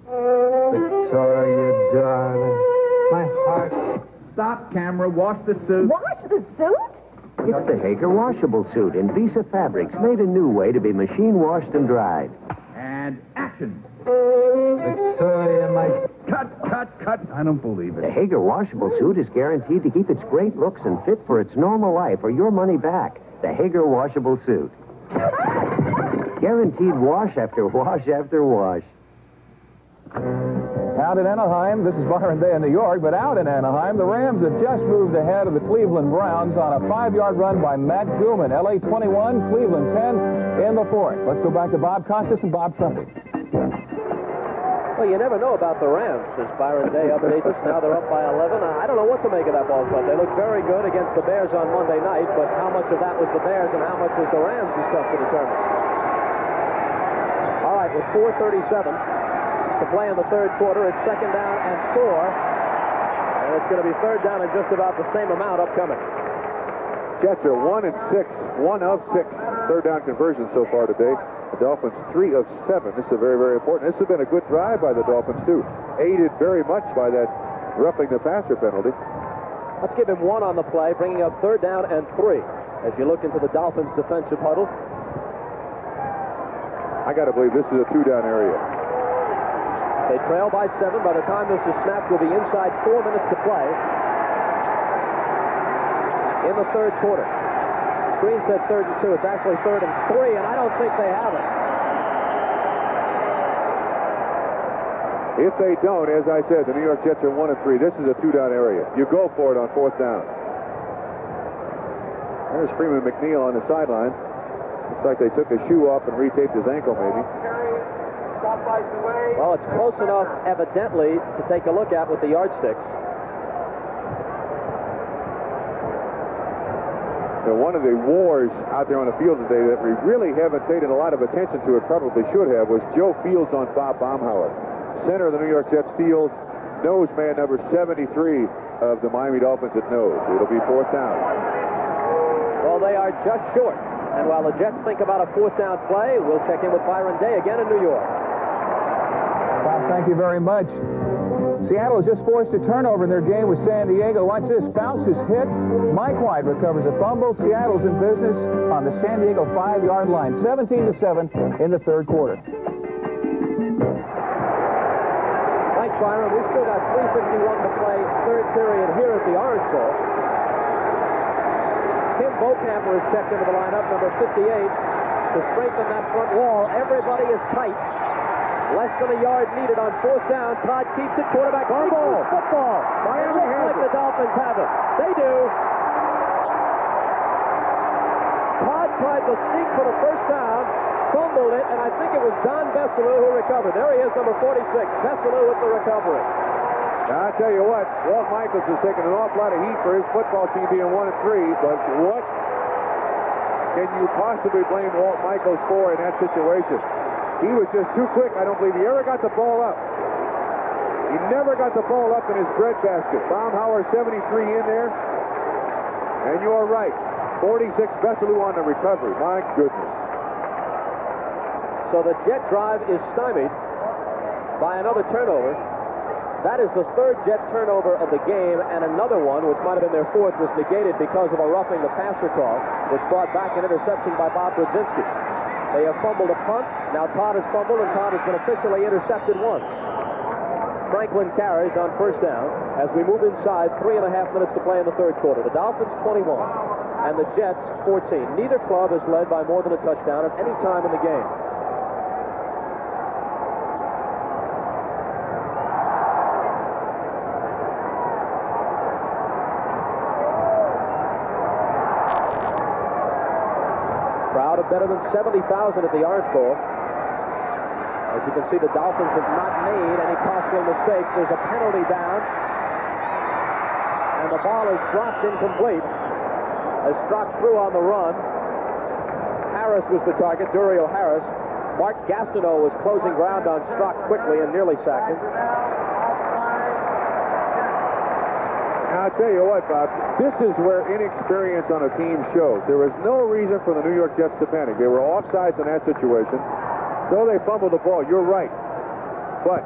Victoria, darling, my heart. Stop, camera. Wash the suit. Wash the suit? It's the Hager washable suit in Visa fabrics, made a new way to be machine washed and dried. And action. Victoria, my... Cut. I don't believe it. The Hager washable suit is guaranteed to keep its great looks and fit for its normal life or your money back. The Hager washable suit. Guaranteed wash after wash after wash. Out in Anaheim, this is Byron Day in New York, but out in Anaheim, the Rams have just moved ahead of the Cleveland Browns on a 5-yard run by Matt Gilman. LA 21, Cleveland 10 in the fourth. Let's go back to Bob Costas and Bob Trumpy. Well, you never know about the Rams, as Byron Day updates us. Now they're up by 11. I don't know what to make of that ball club. They looked very good against the Bears on Monday night, but how much of that was the Bears and how much was the Rams is tough to determine. All right, with 4:37 to play in the third quarter, it's 2nd down and 4. And it's going to be 3rd down and just about the same amount upcoming. Jets are 1 of 6 third down conversions so far today. The Dolphins 3 of 7. This is very, very important. This has been a good drive by the Dolphins, too. Aided very much by that roughing the passer penalty. Let's give him 1 on the play, bringing up 3rd down and 3. As you look into the Dolphins' defensive huddle. I got to believe this is a 2-down area. They trail by 7. By the time this is snapped, we'll be inside 4 minutes to play in the third quarter. Screen said 3rd and 2. It's actually 3rd and 3, and I don't think they have it. If they don't, as I said, the New York Jets are 1 of 3. This is a 2-down area. You go for it on 4th down. There's Freeman McNeil on the sideline. Looks like they took his shoe off and retaped his ankle, maybe. Well, it's close enough, evidently, to take a look at with the yardsticks. Now, one of the wars out there on the field today that we really haven't paid a lot of attention to, it probably should have, was Joe Fields on Bob Baumhauer. Center of the New York Jets field, nose man number 73 of the Miami Dolphins at nose. It'll be 4th down. Well, they are just short. And while the Jets think about a 4th down play, we'll check in with Byron Day again in New York. Bob, thank you very much. Seattle has just forced a turnover in their game with San Diego. Watch this. Bounce is hit. Mike White recovers a fumble. Seattle's in business on the San Diego 5-yard line. 17-7 in the third quarter. Thanks, Byron. We've still got 3:51 to play, third period here at the Orange Bowl. Tim Bokamper is checked into the lineup, number 58, to strengthen that front wall. Everybody is tight. Less than a yard needed on 4th down. Todd keeps it. Quarterback football. It looks like the Dolphins have it. They do. Todd tried to sneak for the first down, fumbled it, and I think it was Don Besselou who recovered. There he is, number 46. Besselou with the recovery. Now, I tell you what, Walt Michaels has taken an awful lot of heat for his football team being 1 of 3, but what can you possibly blame Walt Michaels for in that situation? He was just too quick. I don't believe he ever got the ball up. He never got the ball up in his breadbasket. Baumhauer 73 in there. And you are right. 46 Besselou on the recovery. My goodness. So the Jet drive is stymied by another turnover. That is the third Jet turnover of the game, and another one, which might have been their fourth, was negated because of a roughing the passer call, which brought back an interception by Bob Brzezinski. They have fumbled a punt. Now Todd has fumbled, and Todd has been officially intercepted once. Franklin carries on first down as we move inside 3.5 minutes to play in the third quarter. The Dolphins 21 and the Jets 14. Neither club has led by more than a touchdown at any time in the game. Crowd of better than 70,000 at the Orange Bowl. As you can see, the Dolphins have not made any costly mistakes. There's a penalty down, and the ball is dropped incomplete as Strock threw on the run. Harris was the target, Duriel Harris. Mark Gastineau was closing ground on Strock quickly and nearly sacked him. Now, I'll tell you what, Bob, this is where inexperience on a team shows. There was no reason for the New York Jets to panic. They were offsides in that situation. So they fumbled the ball. You're right. But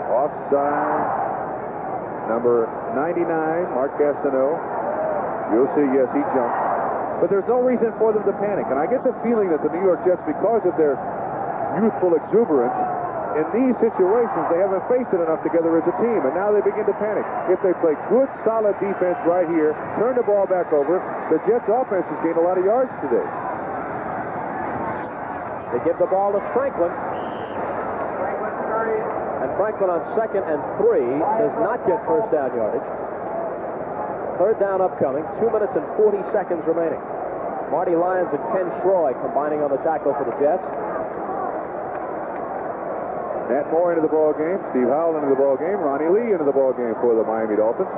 offsides, number 99, Mark Gastineau. You'll see, yes, he jumped. But there's no reason for them to panic. And I get the feeling that the New York Jets, because of their youthful exuberance, in these situations, they haven't faced it enough together as a team. And now they begin to panic. If they play good, solid defense right here, turn the ball back over, the Jets' offense has gained a lot of yards today. They give the ball to Franklin. And Franklin on 2nd and 3 does not get first down yardage. Third down upcoming. 2 minutes and 40 seconds remaining. Marty Lyons and Ken Schroy combining on the tackle for the Jets. Matt Moore into the ball game. Steve Howell into the ball game. Ronnie Lee into the ball game for the Miami Dolphins.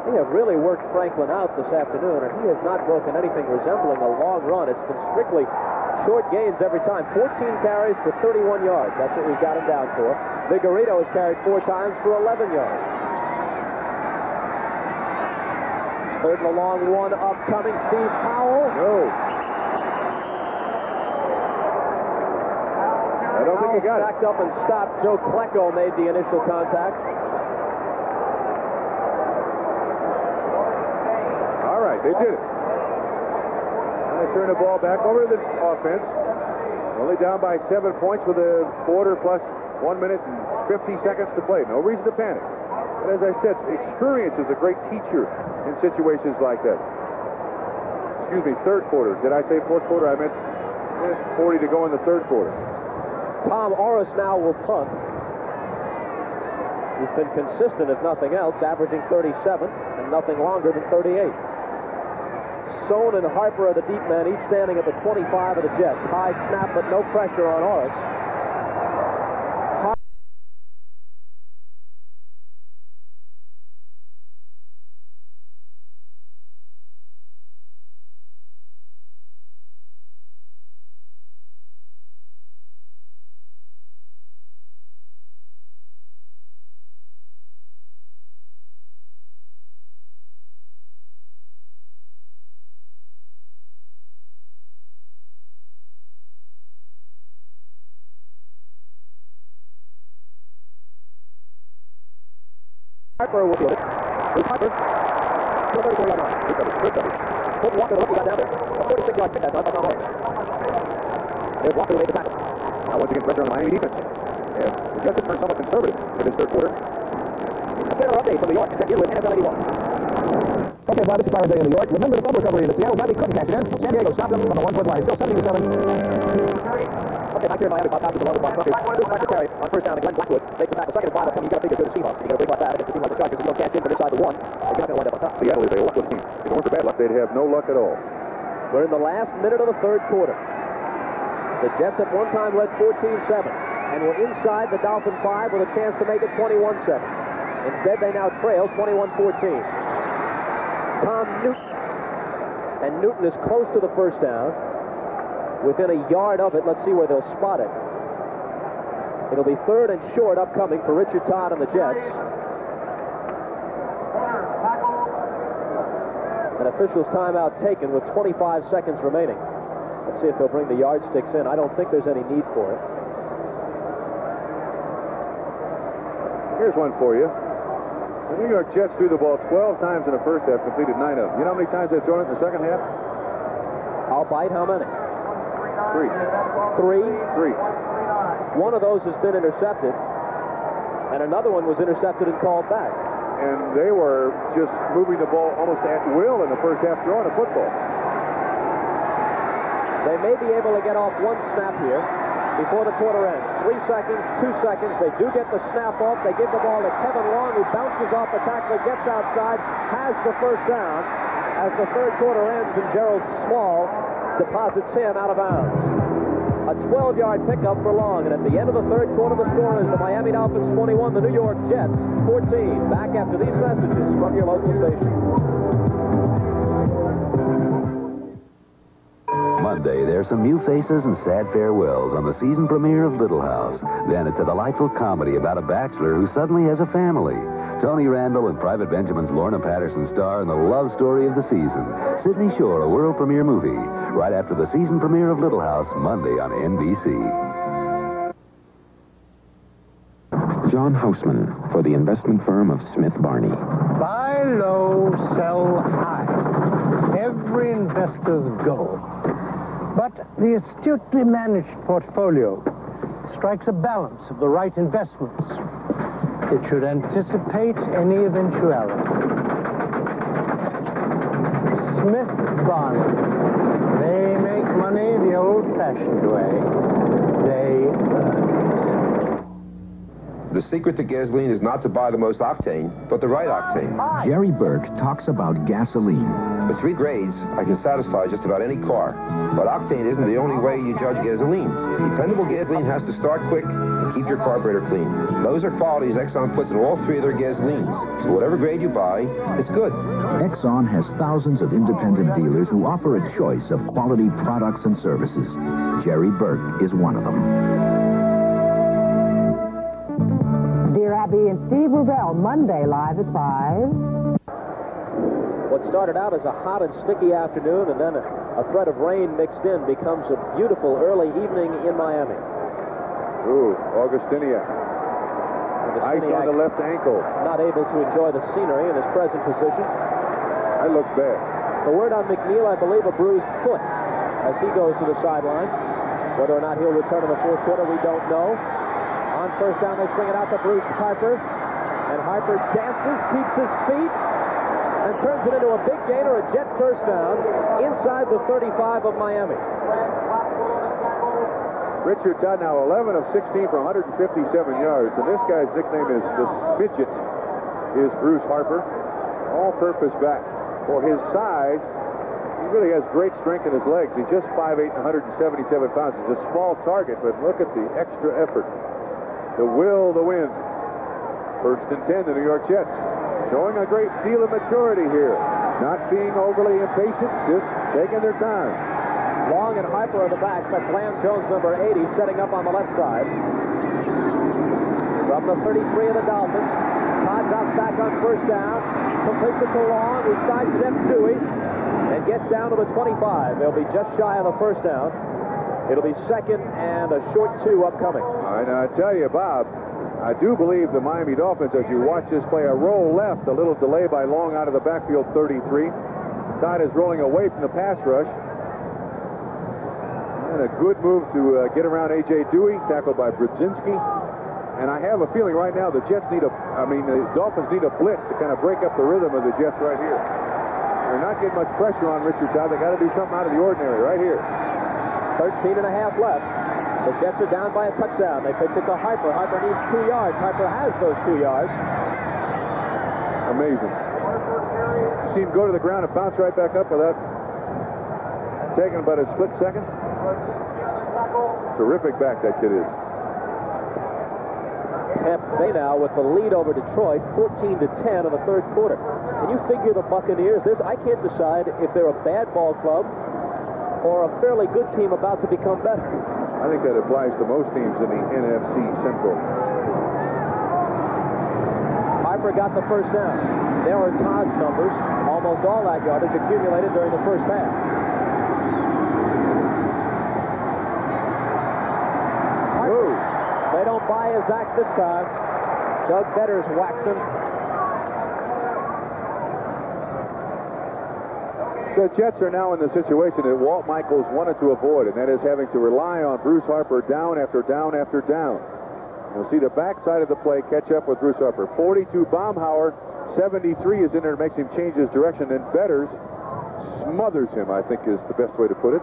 They have really worked Franklin out this afternoon, and he has not broken anything resembling a long run. It's been strictly short gains every time. 14 carries for 31 yards. That's what we've got him down for. Vigorito has carried 4 times for 11 yards. Third and a long one upcoming. Steve Powell. No. I don't think he got it. Backed up and stopped. Joe Klecko made the initial contact. All right, they did it. They turn the ball back over to the offense. Only down by 7 points with a quarter plus 1 minute and 50 seconds to play. No reason to panic. But as I said, experience is a great teacher in situations like that. Excuse me, third quarter. Did I say fourth quarter? I meant 40 to go in the third quarter. Tom Orris now will punt. He's been consistent, if nothing else, averaging 37 and nothing longer than 38. Sohn and Harper are the deep men, each standing at the 25 of the Jets. High snap, but no pressure on Orris. Harper will field it. It's Harper. 34-yard line. Colton Walker, the rookie, got down there. A 46-yard pick that time by Tom Orris. There's Walker who made the tackle. Now once again, pressure on the Miami defense. Yeah, the Jets have turned somewhat conservative in this third quarter. Let's get our update from New York and check in with NFL 81. Okay, Bob, this is Byron Day in New York. Remember the fumble recovery in the Seattle Miami couldn't catch it in. San Diego stopped them on the 1-point line. Still 17-7. Okay, back here in Miami, Bob Costa along with Bob Trumpy. This is Carey on first down to Glenn Blackwood. Makes the tackle. Second and 5 up, and you got to figure good Seahawks. You got to bring like that against a team like the Chargers. If you don't catch in from inside the 1, you're not going to wind up on top. Seattle is a luckless team. If it weren't for bad luck, they'd have no luck at all. We're in the last minute of the third quarter. The Jets at one time led 14-7 and were inside the Dolphin 5 with a chance to make it 21-7. Instead, they now trail 21-14. Tom Newton. And Newton is close to the first down. Within a yard of it. Let's see where they'll spot it. It'll be third and short upcoming for Richard Todd and the Jets. And official's timeout taken with 25 seconds remaining. Let's see if they'll bring the yardsticks in. I don't think there's any need for it. Here's one for you. The New York Jets threw the ball 12 times in the first half, completed 9 of them. You know how many times they've thrown it in the second half? I'll bite. How many? 3. 3? 3. One of those has been intercepted, and another one was intercepted and called back. And they were just moving the ball almost at will in the first half, throwing a football. They may be able to get off one snap here before the quarter ends. 3 seconds, 2 seconds. They do get the snap off. They give the ball to Kevin Long, who bounces off the tackle, gets outside, has the first down as the third quarter ends, and Gerald Small deposits him out of bounds. A 12-yard pickup for Long, and at the end of the third quarter, the score is the Miami Dolphins 21, the New York Jets 14. Back after these messages from your local station. Monday, there's some new faces and sad farewells on the season premiere of Little House. Then it's a delightful comedy about a bachelor who suddenly has a family. Tony Randall and Private Benjamin's Lorna Patterson star in the love story of the season. Sydney Shore, a world premiere movie, right after the season premiere of Little House, Monday on NBC. John Houseman for the investment firm of Smith Barney. Buy low, sell high. Every investor's goal. But the astutely managed portfolio strikes a balance of the right investments. It should anticipate any eventuality. Smith Barney. They make money the old-fashioned way. They earn it. The secret to gasoline is not to buy the most octane, but the right octane. Jerry Burke talks about gasoline. With 3 grades, I can satisfy just about any car. But octane isn't the only way you judge gasoline. Dependable gasoline has to start quick and keep your carburetor clean. Those are qualities Exxon puts in all 3 of their gasolines. So whatever grade you buy, it's good. Exxon has thousands of independent dealers who offer a choice of quality products and services. Jerry Burke is one of them. Dear Abby and Steve Rubell, Monday live at 5. What started out as a hot and sticky afternoon and then a threat of rain mixed in becomes a beautiful early evening in Miami. Ooh, Augustiniak. Ice on the left ankle. Not able to enjoy the scenery in his present position. That looks bad. The word on McNeil, I believe, a bruised foot as he goes to the sideline. Whether or not he'll return in the fourth quarter, we don't know. On first down, they swing it out to Bruce Harper. And Harper dances, keeps his feet, and turns it into a big gain or a Jet first down inside the 35 of Miami. Richard Todd now 11 of 16 for 157 yards. And this guy's nickname is the Smidget, is Bruce Harper. All-purpose back. For his size, he really has great strength in his legs. He's just 5'8" and 177 pounds. He's a small target, but look at the extra effort. The will to win. First and 10, the New York Jets. Showing a great deal of maturity here. Not being overly impatient, just taking their time. Long and Harper are the backs. That's Lamb Jones, number 80, setting up on the left side. From the 33 of the Dolphins, Todd drops back on first down. Completes it to Long, who sidesteps Dewey and gets down to the 25. They'll be just shy of the first down. It'll be second and a short 2 upcoming. All right, now I tell you, Bob, I do believe the Miami Dolphins, as you watch this play, a roll left, a little delay by Long out of the backfield 33. Todd is rolling away from the pass rush. And a good move to get around A.J. Dewey, tackled by Brzezinski. And I have a feeling right now the Dolphins need a blitz to kind of break up the rhythm of the Jets right here. They're not getting much pressure on Richard Todd. They got to do something out of the ordinary right here. 13 and a half left. The Jets are down by a touchdown. They pitch it to Harper. Harper needs 2 yards. Harper has those 2 yards. Amazing. See him go to the ground and bounce right back up without taking about a split second. Terrific back that kid is. Tampa Bay now with the lead over Detroit, 14-10 in the third quarter. And you figure the Buccaneers, I can't decide if they're a bad ball club or a fairly good team about to become better. I think that applies to most teams in the NFC Central. Harper got the first down. There are Todd's numbers, almost all that yardage accumulated during the first half. They don't buy his act this time. Doug Betters whacks him. The Jets are now in the situation that Walt Michaels wanted to avoid, and that is having to rely on Bruce Harper down after down after down. You'll see the backside of the play catch up with Bruce Harper. 42 Baumhauer, 73 is in there, makes him change his direction, and Betters smothers him, I think is the best way to put it.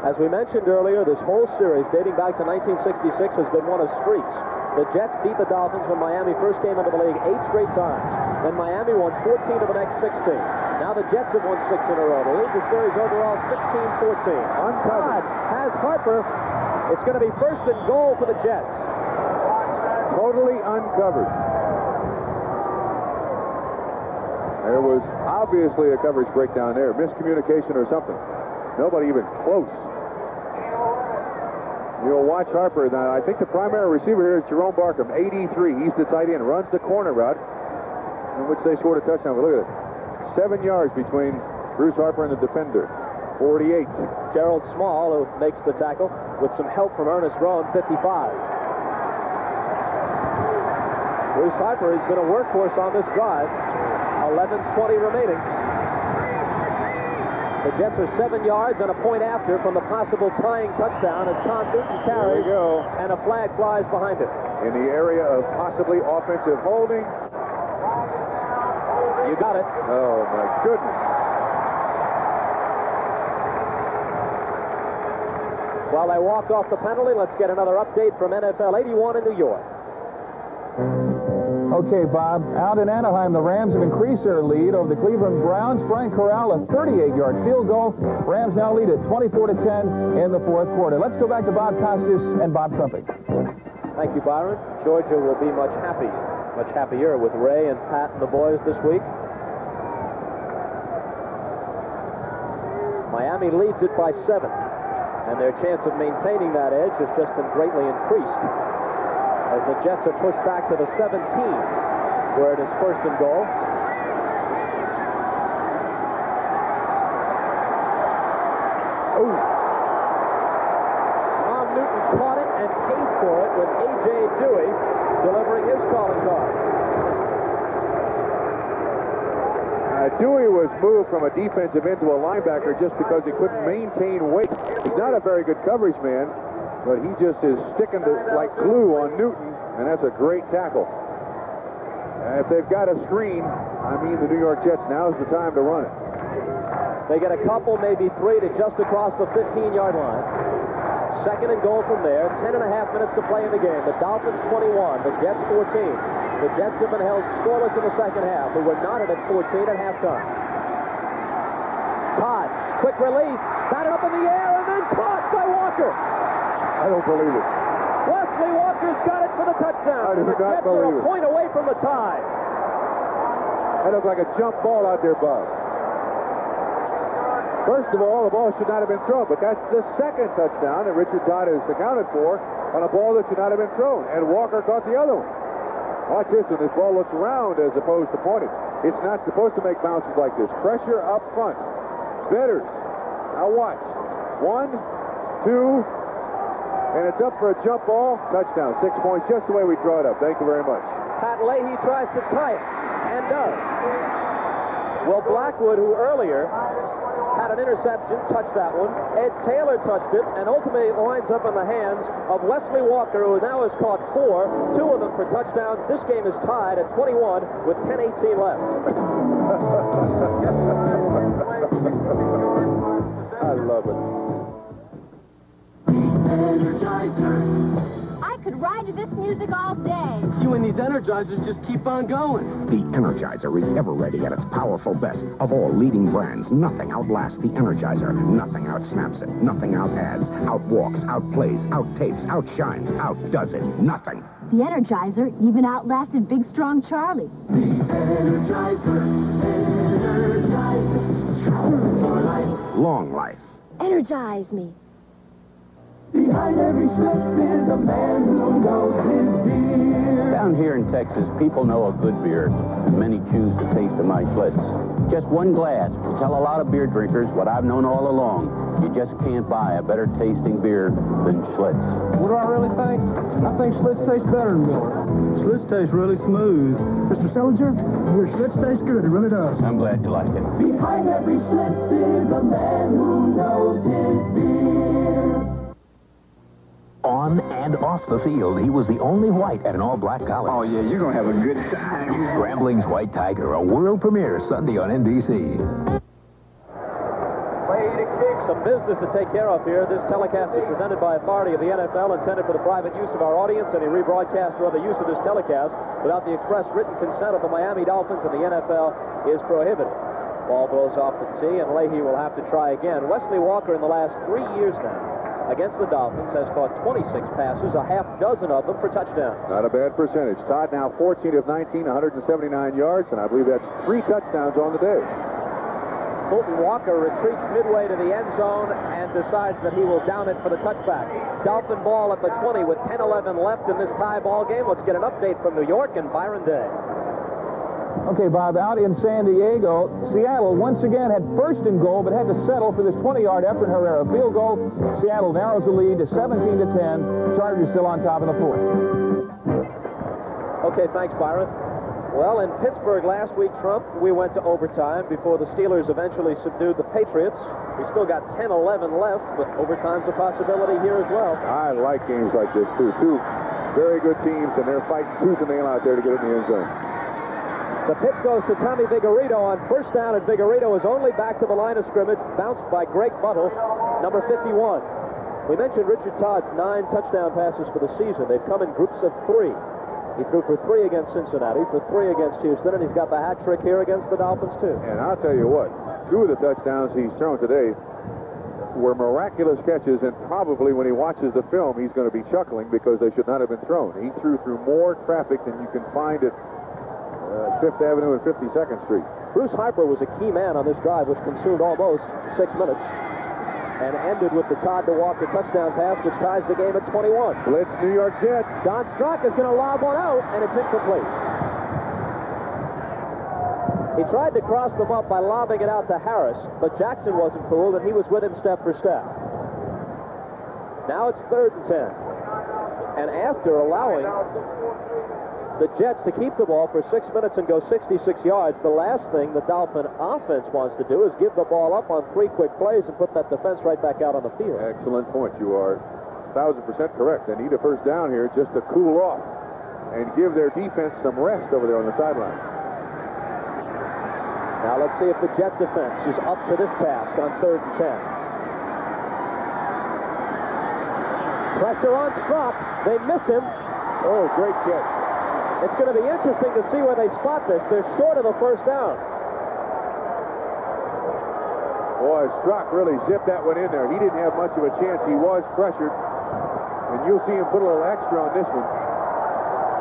As we mentioned earlier, this whole series, dating back to 1966, has been one of streaks. The Jets beat the Dolphins when Miami first came into the league 8 straight times. Then Miami won 14 of the next 16. Now the Jets have won 6 in a row. They lead the series overall 16-14. Uncovered. Has Harper. It's going to be first and goal for the Jets. Totally uncovered. There was obviously a coverage breakdown there. Miscommunication or something. Nobody even close. You'll watch Harper. Now, I think the primary receiver here is Jerome Barkham, 83. He's the tight end. Runs the corner route, in which they scored a touchdown. But look at it. 7 yards between Bruce Harper and the defender. 48. Gerald Small, who makes the tackle, with some help from Ernest Rowan, 55. Bruce Harper has been a workhorse on this drive. 11:20 remaining. The Jets are 7 yards and a point after from the possible tying touchdown as Tom Newton carries, and a flag flies behind it. In the area of possibly offensive holding. You got it. Oh, my goodness. While they walk off the penalty, let's get another update from NFL 81 in New York. Okay, Bob, out in Anaheim, the Rams have increased their lead over the Cleveland Browns. Frank Corral, a 38-yard field goal. Rams now lead at 24-10 in the fourth quarter. Let's go back to Bob Costas and Bob Trumping. Thank you, Byron. Georgia will be much happier with Ray and Pat and the boys this week. Miami leads it by 7, and their chance of maintaining that edge has just been greatly increased as the Jets are pushed back to the 17, where it is first and goal. Ooh. Tom Newton caught it and paid for it with A.J. Dewey delivering his calling card. Dewey was moved from a defensive end to a linebacker just because he couldn't maintain weight. He's not a very good coverage man, but he just is sticking to like glue on Newton, and that's a great tackle. If they've got a screen, I mean the New York Jets, now's the time to run it. They get a couple, maybe 3 to just across the 15-yard line. Second and goal from there. 10.5 minutes to play in the game. The Dolphins 21, the Jets 14. The Jets have been held scoreless in the second half. They were knotted at 14 at halftime. Todd, quick release, batted up in the air, and then caught by Walker. I don't believe it. Wesley Walker's got it for the touchdown. I do The not Jets believe are a it. point away from the tie. That looked like a jump ball out there, Bob. First of all, the ball should not have been thrown, but that's the second touchdown that Richard Todd has accounted for on a ball that should not have been thrown, and Walker caught the other one. Watch this one. This ball looks round as opposed to pointed. It's not supposed to make bounces like this. Pressure up front. Betters. Now watch. 1, 2, and it's up for a jump ball. Touchdown. 6 points, just the way we draw it up. Thank you very much. Pat Leahy tries to tie it, and does. Well, Blackwood, who earlier had an interception, touched that one. Ed Taylor touched it, and ultimately it winds up in the hands of Wesley Walker, who now has caught 4, 2 of them for touchdowns. This game is tied at 21 with 10:18 left. I love it. I could ride to this music all day. You and these Energizers just keep on going. The Energizer is ever ready at its powerful best. Of all leading brands, nothing outlasts the Energizer. Nothing outsnaps it. Nothing outadds, outwalks, outplays, outtapes, outshines, outdoes it. Nothing. The Energizer even outlasted Big Strong Charlie. The Energizer, for life. Long life. Energize me. Behind every Schlitz is a man who knows his beer. Down here here in Texas, people know a good beer. Many choose to taste of my Schlitz. Just one glass will tell a lot of beer drinkers what I've known all along. You just can't buy a better tasting beer than Schlitz. What do I really think? I think Schlitz tastes better than Miller. Schlitz tastes really smooth. Mr. Sellinger, your Schlitz tastes good. It really does. I'm glad you like it. Behind every Schlitz is a man who knows his beer. On and off the field, he was the only white at an all-black college. Oh, yeah, you're going to have a good time. Grambling's White Tiger, a world premiere Sunday on NBC. Some business to take care of here. This telecast is presented by authority of the NFL, intended for the private use of our audience. Any rebroadcast or other use of this telecast without the express written consent of the Miami Dolphins and the NFL is prohibited. Ball goes off the tee, and Leahy will have to try again. Wesley Walker, in the last 3 years now, against the Dolphins, has caught 26 passes, a half dozen of them for touchdowns. Not a bad percentage. Todd now 14 of 19, 179 yards, and I believe that's 3 touchdowns on the day. Fulton Walker retreats midway to the end zone and decides that he will down it for the touchback. Dolphin ball at the 20 with 10-11 left in this tie ball game. Let's get an update from New York and Byron Day. Okay, Bob, out in San Diego, Seattle once again had first and goal, but had to settle for this 20-yard Efren Herrera field goal. Seattle narrows the lead to 17-10. Chargers still on top in the fourth. Okay, thanks, Byron. Well, in Pittsburgh last week, Trump, we went to overtime before the Steelers eventually subdued the Patriots. We still got 10-11 left, but overtime's a possibility here as well. I like games like this, too. Two very good teams, and they're fighting tooth and nail out there to get in the end zone. The pitch goes to Tommy Vigorito on first down, and Vigorito is only back to the line of scrimmage, bounced by Greg Buttle, number 51. We mentioned Richard Todd's 9 touchdown passes for the season. They've come in groups of 3. He threw for 3 against Cincinnati, for 3 against Houston, and he's got the hat trick here against the Dolphins, too. And I'll tell you what, 2 of the touchdowns he's thrown today were miraculous catches, and probably when he watches the film, he's going to be chuckling because they should not have been thrown. He threw through more traffic than you can find at 5th Avenue and 52nd Street. Bruce Harper was a key man on this drive, which consumed almost 6 minutes. And ended with the Todd to Walker touchdown pass, which ties the game at 21. Blitz, New York Jets. Don Strock is going to lob one out, and it's incomplete. He tried to cross them up by lobbing it out to Harris, but Jackson wasn't fooled, and he was with him step for step. Now it's 3rd and 10. And after allowing the Jets to keep the ball for 6 minutes and go 66 yards, the last thing the Dolphin offense wants to do is give the ball up on 3 quick plays and put that defense right back out on the field. Excellent point. You are 1,000% correct. They need a first down here just to cool off and give their defense some rest over there on the sideline. Now let's see if the Jet defense is up to this task on 3rd and 10. Pressure on Strock. They miss him. Oh, great catch. It's going to be interesting to see where they spot this. They're short of the first down. Boy, Strock really zipped that one in there. He didn't have much of a chance. He was pressured. And you'll see him put a little extra on this one.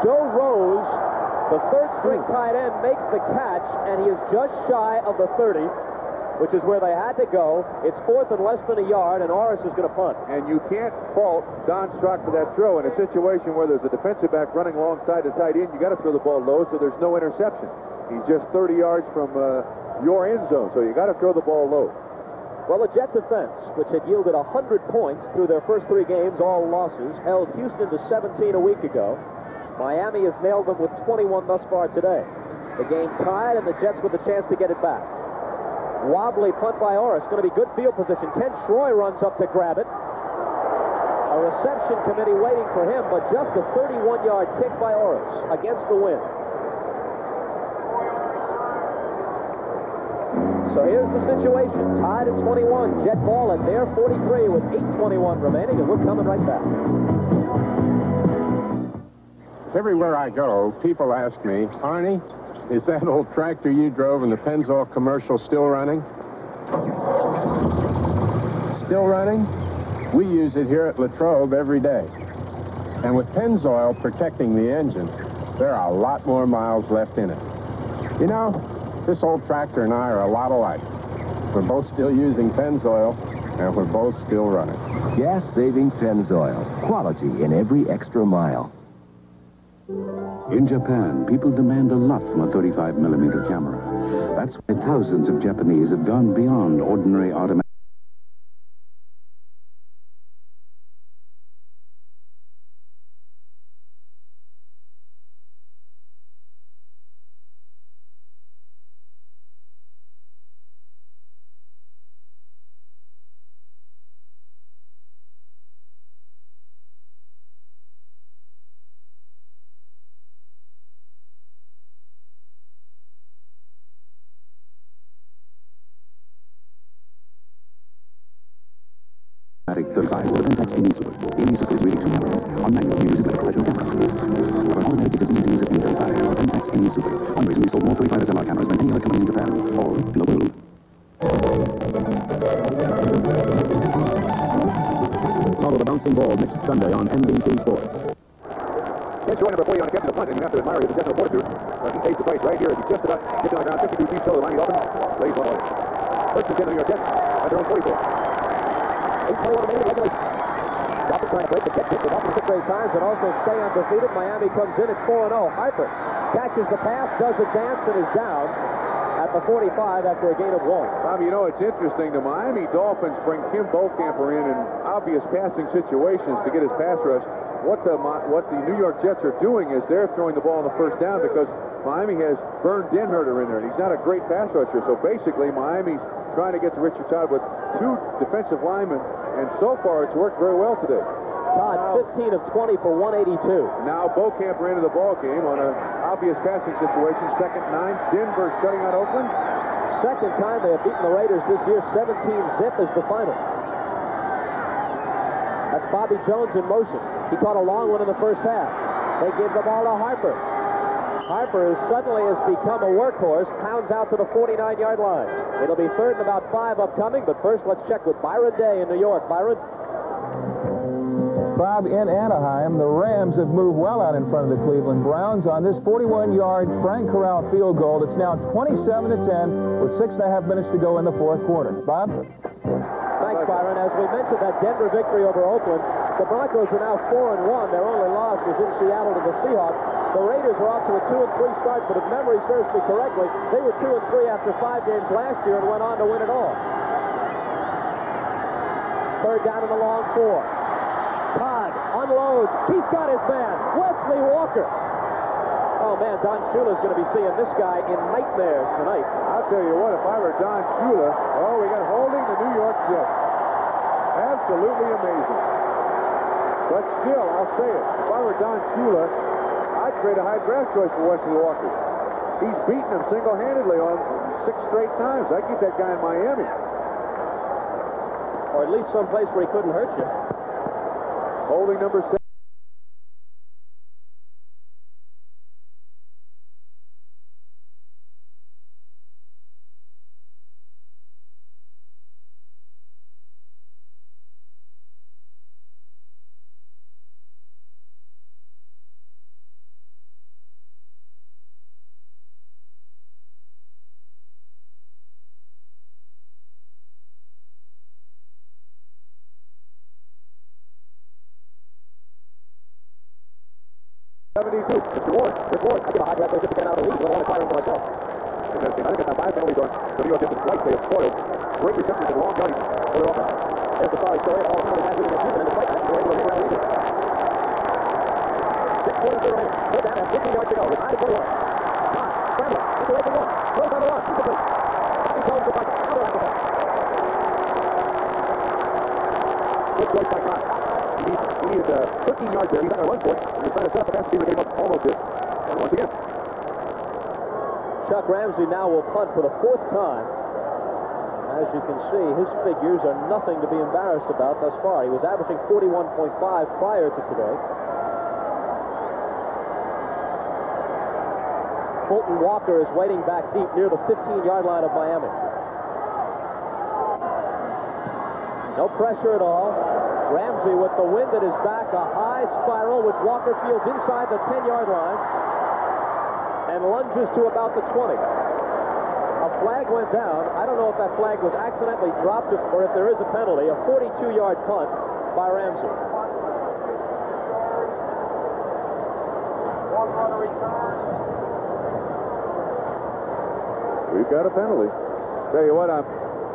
Joe Rose, the 3rd-string tight end, makes the catch, and he is just shy of the 30, which is where they had to go. It's 4th and less than a yard, and Orris is going to punt. And you can't fault Don Strock for that throw. In a situation where there's a defensive back running alongside the tight end, you got to throw the ball low so there's no interception. He's just 30 yards from your end zone, so you got to throw the ball low. Well, the Jet defense, which had yielded 100 points through their first 3 games, all losses, held Houston to 17 a week ago. Miami has nailed them with 21 thus far today. The game tied, and the Jets with a chance to get it back. Wobbly punt by Orris. Going to be good field position. Ken Troy runs up to grab it. A reception committee waiting for him, but just a 31-yard kick by Orris against the wind. So here's the situation. Tied at 21. Jet ball at their 43 with 8:21 remaining, and we're coming right back. Everywhere I go, people ask me, Arnie, is that old tractor you drove in the Pennzoil commercial still running? Still running? We use it here at Latrobe every day. And with Pennzoil protecting the engine, there are a lot more miles left in it. You know, this old tractor and I are a lot alike. We're both still using Pennzoil, and we're both still running. Gas-saving Pennzoil. Quality in every extra mile. In Japan, people demand a lot from a 35mm camera. That's why thousands of Japanese have gone beyond ordinary automatic. Automatic 35 with a Pentax Amy Super. Amy Super is really two cameras. On manual, you use it like a professional camera. But on automatic, it doesn't need to use a Amy 35. Pentax Amy Super. One reason we sold more 35 SLR cameras than any other company in Japan or the world. Follow the bouncing ball next Sunday on NBC Sports. Here's joy number 40 on the catch of the punt, and you have to admire his exceptional fortitude. He pays the price right here as he just about gets on the ground. 52 feet, so the Miami Dolphins lays one away. First and 10 of the New York Jets at their own 44. 8:21 remaining regulation. Dolphins trying to break the catch with Dolphins 6 straight times and also stay undefeated. Miami comes in at 4-0. Harper catches the pass, does advance, and is down at the 45 after a gain of 1. Tom, you know, it's interesting. The Miami Dolphins bring Kim Bokamper in obvious passing situations to get his pass rush. What the New York Jets are doing is they're throwing the ball on the first down because Miami has Vern Denherter in there, and he's not a great pass rusher. So basically, Miami's trying to get to Richard Todd with 2 defensive linemen, and so far it's worked very well today. Todd, 15 of 20 for 182. Now Bokamper into the ball game on an obvious passing situation. 2nd and 9. Denver shutting out Oakland. Second time they have beaten the Raiders this year. 17-zip is the final. That's Bobby Jones in motion. He caught a long one in the first half. They give the ball to Harper. Harper suddenly has become a workhorse, pounds out to the 49-yard line. It'll be 3rd and about 5 upcoming, but first let's check with Byron Day in New York. Byron? Bob, in Anaheim, the Rams have moved well out in front of the Cleveland Browns on this 41-yard Frank Corral field goal. It's now 27-10 with 6.5 minutes to go in the 4th quarter. Bob? Thanks, Byron. As we mentioned, that Denver victory over Oakland, the Broncos are now 4-1. Their only loss was in Seattle to the Seahawks. The Raiders are off to a 2-3 start, but if memory serves me correctly, they were 2-3 after 5 games last year and went on to win it all. 3rd down in the long 4. Todd unloads. He's got his man, Wesley Walker. Oh, man, Don Shula's going to be seeing this guy in nightmares tonight. I'll tell you what, if I were Don Shula, we got holding the New York Jets. Absolutely amazing. But still, I'll say it, if I were Don Shula, I'd trade a high draft choice for Wesley Walker. He's beaten him single-handedly on 6 straight times. I'd keep that guy in Miami. Or at least someplace where he couldn't hurt you. Holding number 7. Mr. Ward, Rick Ward. I give a high draft just to get out of the league, but I want to fire him for myself. I think that's got 5 penalties on the New York Jets twice. They have spoiled. Great reception to the long yardage for their offense. There's the sorry story of all the penalties has been in the fight. That's the way to around the 6:42 remaining. Third down and 15 yards to go. With 9-21. Todd, scrambling. It's the open one. Throws on the run. Incomplete. Bobby Jones the punter. Another incomplete. Good choice by Todd. He needed 13 yards there. He's not going to run for it. He's trying to set up the pass receiver. Came up almost did. And once again. Chuck Ramsey now will punt for the 4th time. As you can see, his figures are nothing to be embarrassed about thus far. He was averaging 41.5 prior to today. Fulton Walker is waiting back deep near the 15-yard line of Miami. No pressure at all. Ramsey with the wind at his back, a high spiral, which Walker fields inside the 10-yard line and lunges to about the 20. A flag went down. I don't know if that flag was accidentally dropped or if there is a penalty. A 42-yard punt by Ramsey. We've got a penalty. Tell you what, I'm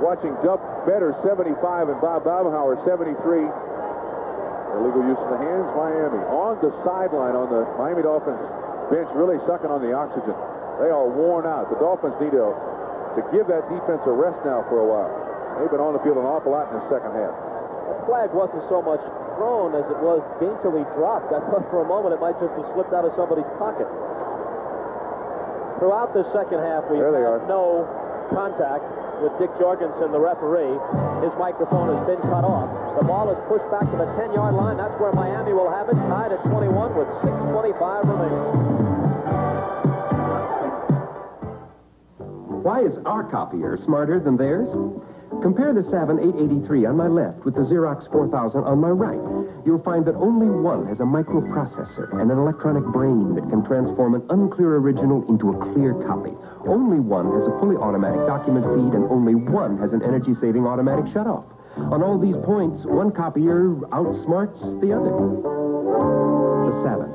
watching Dub Better 75 and Bob Babenhauer 73. Illegal use of the hands, Miami. On the sideline on the Miami Dolphins bench, really sucking on the oxygen. They are worn out. The Dolphins need to give that defense a rest now for a while. They've been on the field an awful lot in the second half. The flag wasn't so much thrown as it was daintily dropped. I thought for a moment it might just have slipped out of somebody's pocket. Throughout the second half, we've had no contact with Dick Jorgensen, the referee. His microphone has been cut off. The ball is pushed back to the 10-yard line. That's where Miami will have it, tied at 21 with 6:25 remaining. Why is our copier smarter than theirs? Compare the Savin 883 on my left with the Xerox 4000 on my right. You'll find that only one has a microprocessor and an electronic brain that can transform an unclear original into a clear copy. Only one has a fully automatic document feed, and only one has an energy-saving automatic shutoff. On all these points, one copier outsmarts the other. The Savin.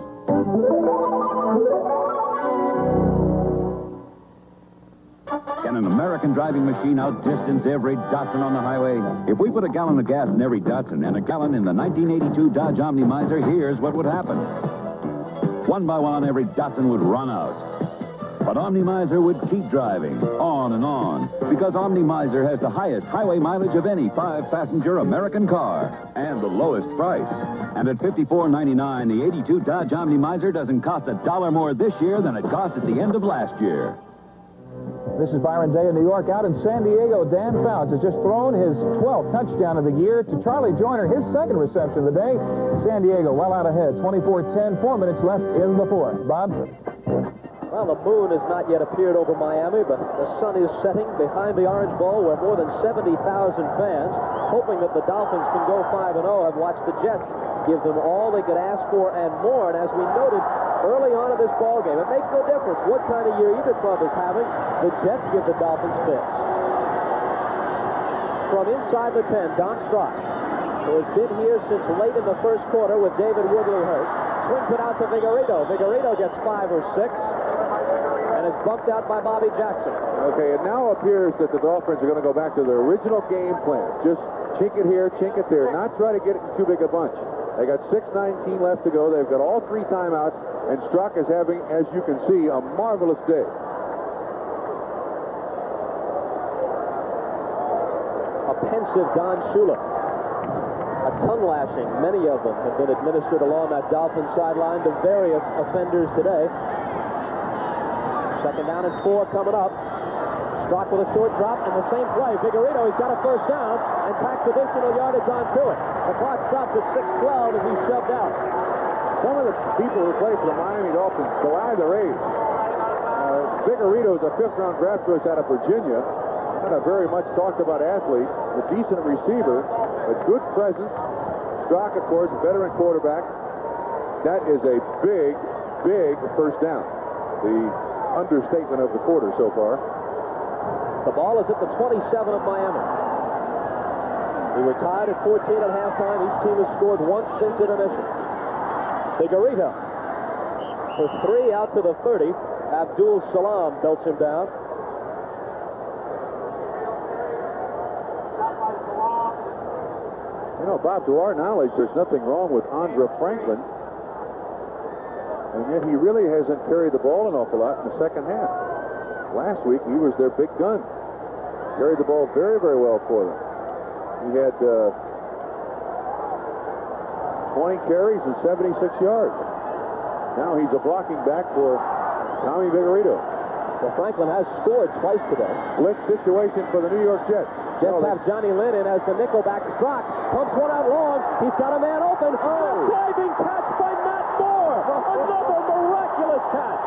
Can an American driving machine outdistance every Datsun on the highway? If we put a gallon of gas in every Datsun and a gallon in the 1982 Dodge Omni-Miser, here's what would happen. One by one, every Datsun would run out. But Omni-Miser would keep driving, on and on, because Omni-Miser has the highest highway mileage of any 5-passenger American car, and the lowest price. And at $54.99, the 82 Dodge Omni-Miser doesn't cost $1 more this year than it cost at the end of last year. This is Byron Day in New York. Out in San Diego, Dan Fouts has just thrown his 12th touchdown of the year to Charlie Joyner, his second reception of the day. San Diego well out ahead, 24-10, 4 minutes left in the fourth. Bob? Well, the moon has not yet appeared over Miami, but the sun is setting behind the Orange Bowl, where more than 70,000 fans, hoping that the Dolphins can go 5-0, have watched the Jets give them all they could ask for and more. And as we noted early on in this ball game, it makes no difference what kind of year either club is having. The Jets give the Dolphins fits. From inside the 10, Don Strock, who has been here since late in the first quarter with David Woodley hurt, swings it out to Vigorito. Vigorito gets 5 or 6 and is bumped out by Bobby Jackson. Okay, it now appears that the Dolphins are going to go back to their original game plan. Just chink it here, chink it there, not try to get it in too big a bunch. They got 6:19 left to go. They've got all 3 timeouts, and Strock is having, as you can see, a marvelous day. A pensive Don Shula. A tongue lashing, many of them have been administered along that Dolphins sideline to various offenders today. Second down and 4 coming up. Strock with a short drop in the same play. Vigorito, he's got a first down and tacks additional yardage onto it. The clock stops at 6:12 as he's shoved out. Some of the people who play for the Miami Dolphins belie their age. Vigorito is a 5th-round draft choice out of Virginia. Not a very much talked about athlete. A decent receiver, a good presence. Strock, of course, a veteran quarterback. That is a big, big first down. The understatement of the quarter so far. The ball is at the 27 of Miami. We were tied at 14 at halftime. Each team has scored once since intermission. Vigorito for 3 out to the 30. Abdul Salam belts him down. You know, Bob, to our knowledge, there's nothing wrong with Andre Franklin. And yet he really hasn't carried the ball an awful lot in the second half. Last week, he was their big gun. Carried the ball very, very well for them. He had 20 carries and 76 yards. Now he's a blocking back for Tommy Vigorito. Well, Franklin has scored twice today. Blitz situation for the New York Jets. Jets have Johnny Lynn in as the nickelback. Strock pumps one out long. He's got a man open. Oh! Diving catch by Matt Moore. Another miraculous catch.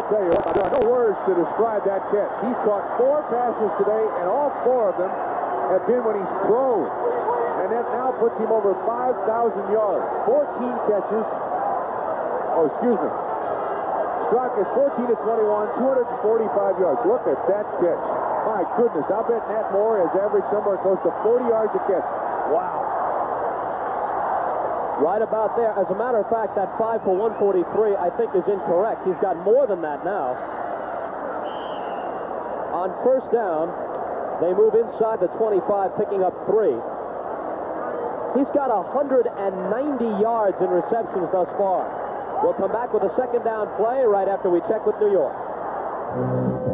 Tell you what, there are no words to describe that catch. He's caught 4 passes today, and all 4 of them have been when he's thrown. And that now puts him over 5,000 yards. 14 catches. Oh, excuse me. Strzok is 14 to 21, 245 yards. Look at that catch. My goodness, I'll bet Nat Moore has averaged somewhere close to 40 yards a catch. Wow. Right about there. As a matter of fact, that 5 for 143, I think, is incorrect. He's got more than that now. On first down, they move inside the 25, picking up 3. He's got 190 yards in receptions thus far. We'll come back with a second down play right after we check with New York.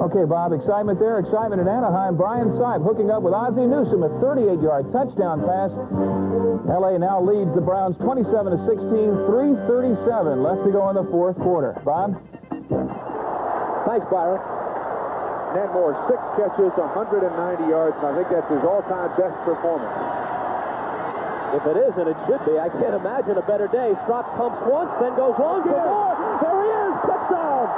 Okay, Bob, excitement there, excitement in Anaheim. Brian Sipe hooking up with Ozzie Newsome, a 38-yard touchdown pass. L.A. now leads the Browns 27-16, 3:37 left to go in the fourth quarter. Bob? Thanks, Byron. Nat Moore, 6 catches, 190 yards, and I think that's his all-time best performance. If it is, and it should be, I can't imagine a better day. Strzok pumps once, then goes long for more. There he is, touchdown!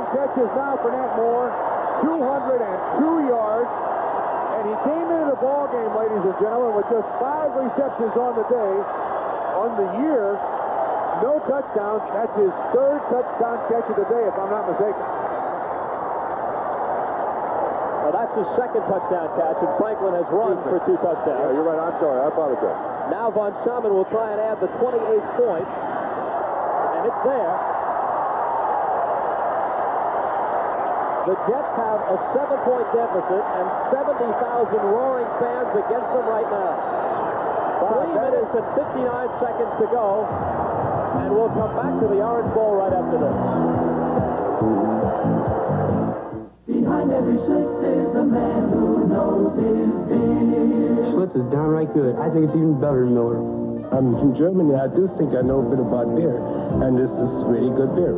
Catches now for Nat Moore, 202 yards, and he came into the ball game, ladies and gentlemen, with just 5 receptions on the day. On the year, no touchdowns. That's his 3rd touchdown catch of the day, if I'm not mistaken. Well, that's his 2nd touchdown catch, and Franklin has run for 2 touchdowns. Yeah, you're right. I'm sorry. I apologize. Now Von Schaman will try and add the 28th point, and it's there. The Jets have a 7-point deficit and 70,000 roaring fans against them right now. 3 minutes and 59 seconds to go, and we'll come back to the Orange Bowl right after this. Behind every Schlitz is a man who knows his beer. Schlitz is downright good. I think it's even better than Miller. I'm from Germany. I do think I know a bit about beer, and this is really good beer.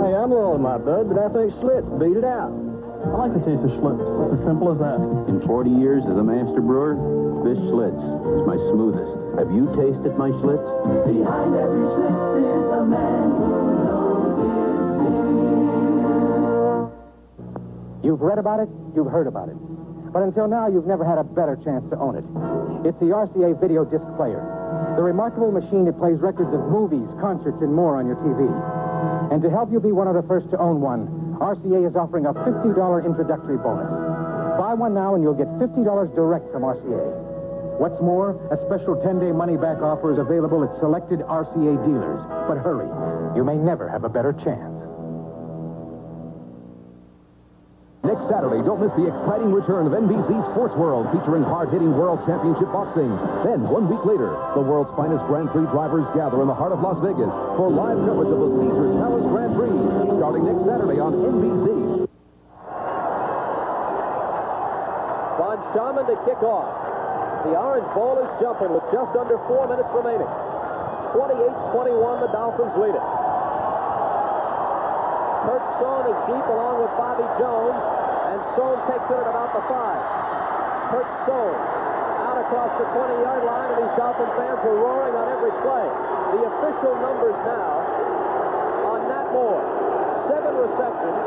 Hey, I'm loyal to my bud, but I think Schlitz beat it out. I like the taste of Schlitz. It's as simple as that. In 40 years as a master brewer, this Schlitz is my smoothest. Have you tasted my Schlitz? Behind every Schlitz is a man who knows his beer. You've read about it, you've heard about it. But until now, you've never had a better chance to own it. It's the RCA Video Disc Player. The remarkable machine that plays records of movies, concerts, and more on your TV. And to help you be one of the first to own one, RCA is offering a $50 introductory bonus. Buy one now and you'll get $50 direct from RCA. What's more, a special 10-day money-back offer is available at selected RCA dealers. But hurry, you may never have a better chance. Next Saturday, don't miss the exciting return of NBC Sports World, featuring hard-hitting World Championship boxing. Then, 1 week later, the world's finest Grand Prix drivers gather in the heart of Las Vegas for live coverage of the Caesars Palace Grand Prix, starting next Saturday on NBC. Von Schaman to kick off. The Orange Bowl is jumping with just under 4 minutes remaining. 28-21, the Dolphins lead it. Kurt Sohn is deep along with Bobby Jones, and Sohn takes it at about the 5. Kurt Sohn out across the 20-yard line, and these Dolphin fans are roaring on every play. The official numbers now on Nat Moore: 7 receptions,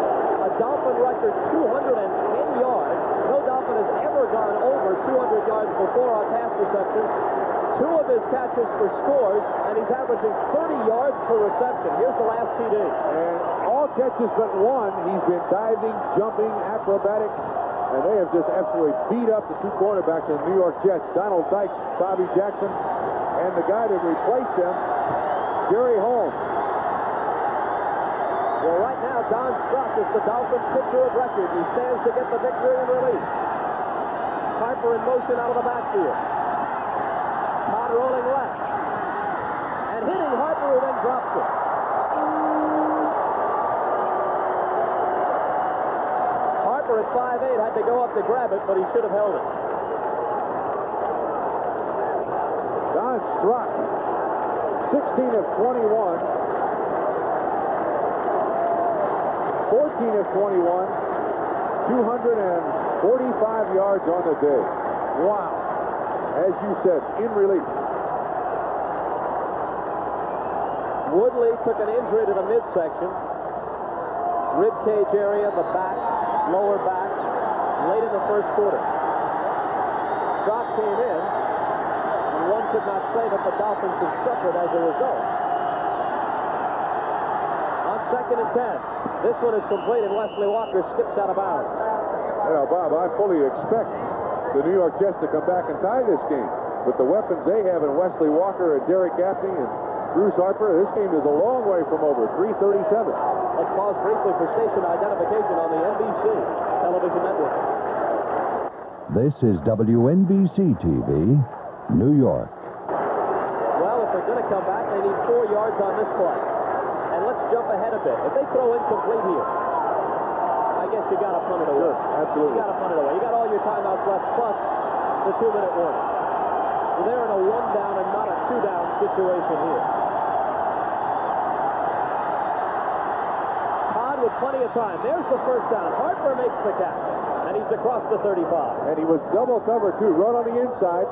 a Dolphin record 210 yards. No Dolphin has ever gone over 200 yards before on pass receptions. 2 of his catches for scores, and he's averaging 30 yards per reception. Here's the last TD. And all catches but 1, he's been diving, jumping, acrobatic, and they have just absolutely beat up the 2 quarterbacks of the New York Jets, Donald Dykes, Bobby Jackson, and the guy that replaced him, Jerry Holmes. Well, right now, Don Strzok is the Dolphins pitcher of record. He stands to get the victory and relief. Harper in motion out of the backfield. Todd rolling left. And hitting Harper, who then drops it. Harper at 5'8" had to go up to grab it, but he should have held it. Don Strzok, 16 of 21, 14 of 21, 245 yards on the day. Wow. As you said, in relief. Woodley took an injury to the midsection. Rib cage area, the back, lower back, late in the first quarter. Strock came in, and one could not say that the Dolphins had suffered as a result. On 2nd and 10, this one is complete, and Wesley Walker skips out of bounds. You know, Bob, I fully expect the New York Jets to come back and tie this game. With the weapons they have in Wesley Walker and Derek Gaffney and Bruce Harper, this game is a long way from over. 3:37. Let's pause briefly for station identification on the NBC television network. This is WNBC-TV, New York. Well, if they're going to come back, they need 4 yards on this play. And let's jump ahead a bit. If they throw incomplete here, I guess you got to punt it away. Sure, absolutely. You got to punt it away. You got all your timeouts left, plus the 2-minute warning. So they're in a 1-down and not a 2-down situation here. Todd with plenty of time. There's the first down. Harper makes the catch, and he's across the 35. And he was double covered, too, right on the inside.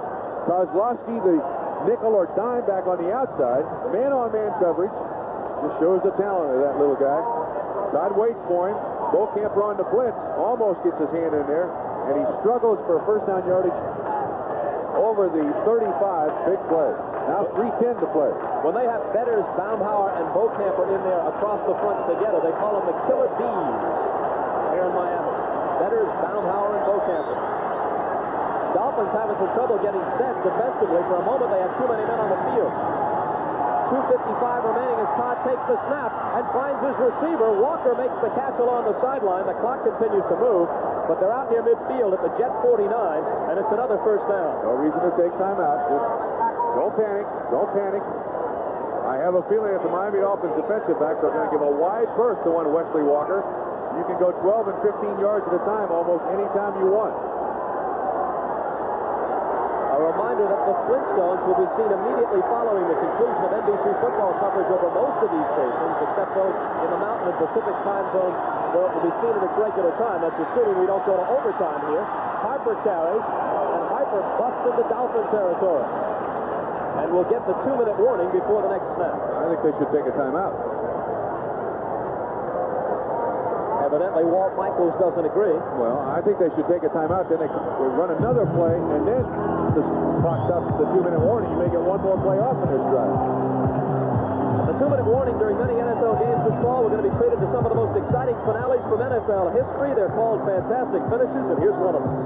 Kozlowski, the nickel or dime back on the outside. Man-on-man coverage. Just shows the talent of that little guy. Todd waits for him. Beaucamp on the blitz. Almost gets his hand in there. And he struggles for first down yardage over the 35. Big play. Now 3:10 to play. When they have Betters, Baumhauer, and Beaucamp in there across the front together, they call them the Killer Bees here in Miami. Betters, Baumhauer, and Beaucamp. Dolphins having some trouble getting set defensively. For a moment, they had too many men on the field. 2:55 remaining as Todd takes the snap and finds his receiver. Walker makes the catch along the sideline. The clock continues to move, but they're out near midfield at the Jet 49, and it's another first down. No reason to take time out. Just don't panic. Don't panic. I have a feeling that the Miami Dolphins defensive backs are going to give a wide berth to one Wesley Walker. You can go 12 and 15 yards at a time almost any time you want. A reminder that the Flintstones will be seen immediately following the conclusion of NBC football coverage over most of these stations, except those in the Mountain and Pacific time zones where it will be seen at its regular time. That's assuming we don't go to overtime here. Harper carries, and Harper busts into Dolphin territory. And we'll get the 2-minute warning before the next snap. I think they should take a timeout. Evidently, Walt Michaels doesn't agree. Well, I think they should take a timeout. Then they run another play, and then the clock stops the 2-minute warning. You may get one more play off in this drive. The 2-minute warning during many NFL games this fall. We're going to be treated to some of the most exciting finales from NFL history. They're called fantastic finishes, and here's one of them.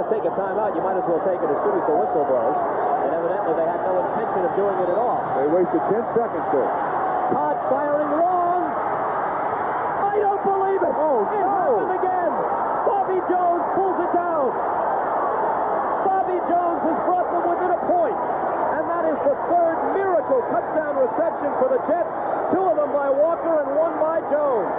Take a timeout, you might as well take it as soon as the whistle blows. And evidently they had no intention of doing it at all. They wasted 10 seconds there. Todd firing wrong. I don't believe it. Oh, it happened again. Bobby Jones pulls it down. Bobby Jones has brought them within a point. And that is the third miracle touchdown reception for the Jets. 2 of them by Walker and 1 by Jones.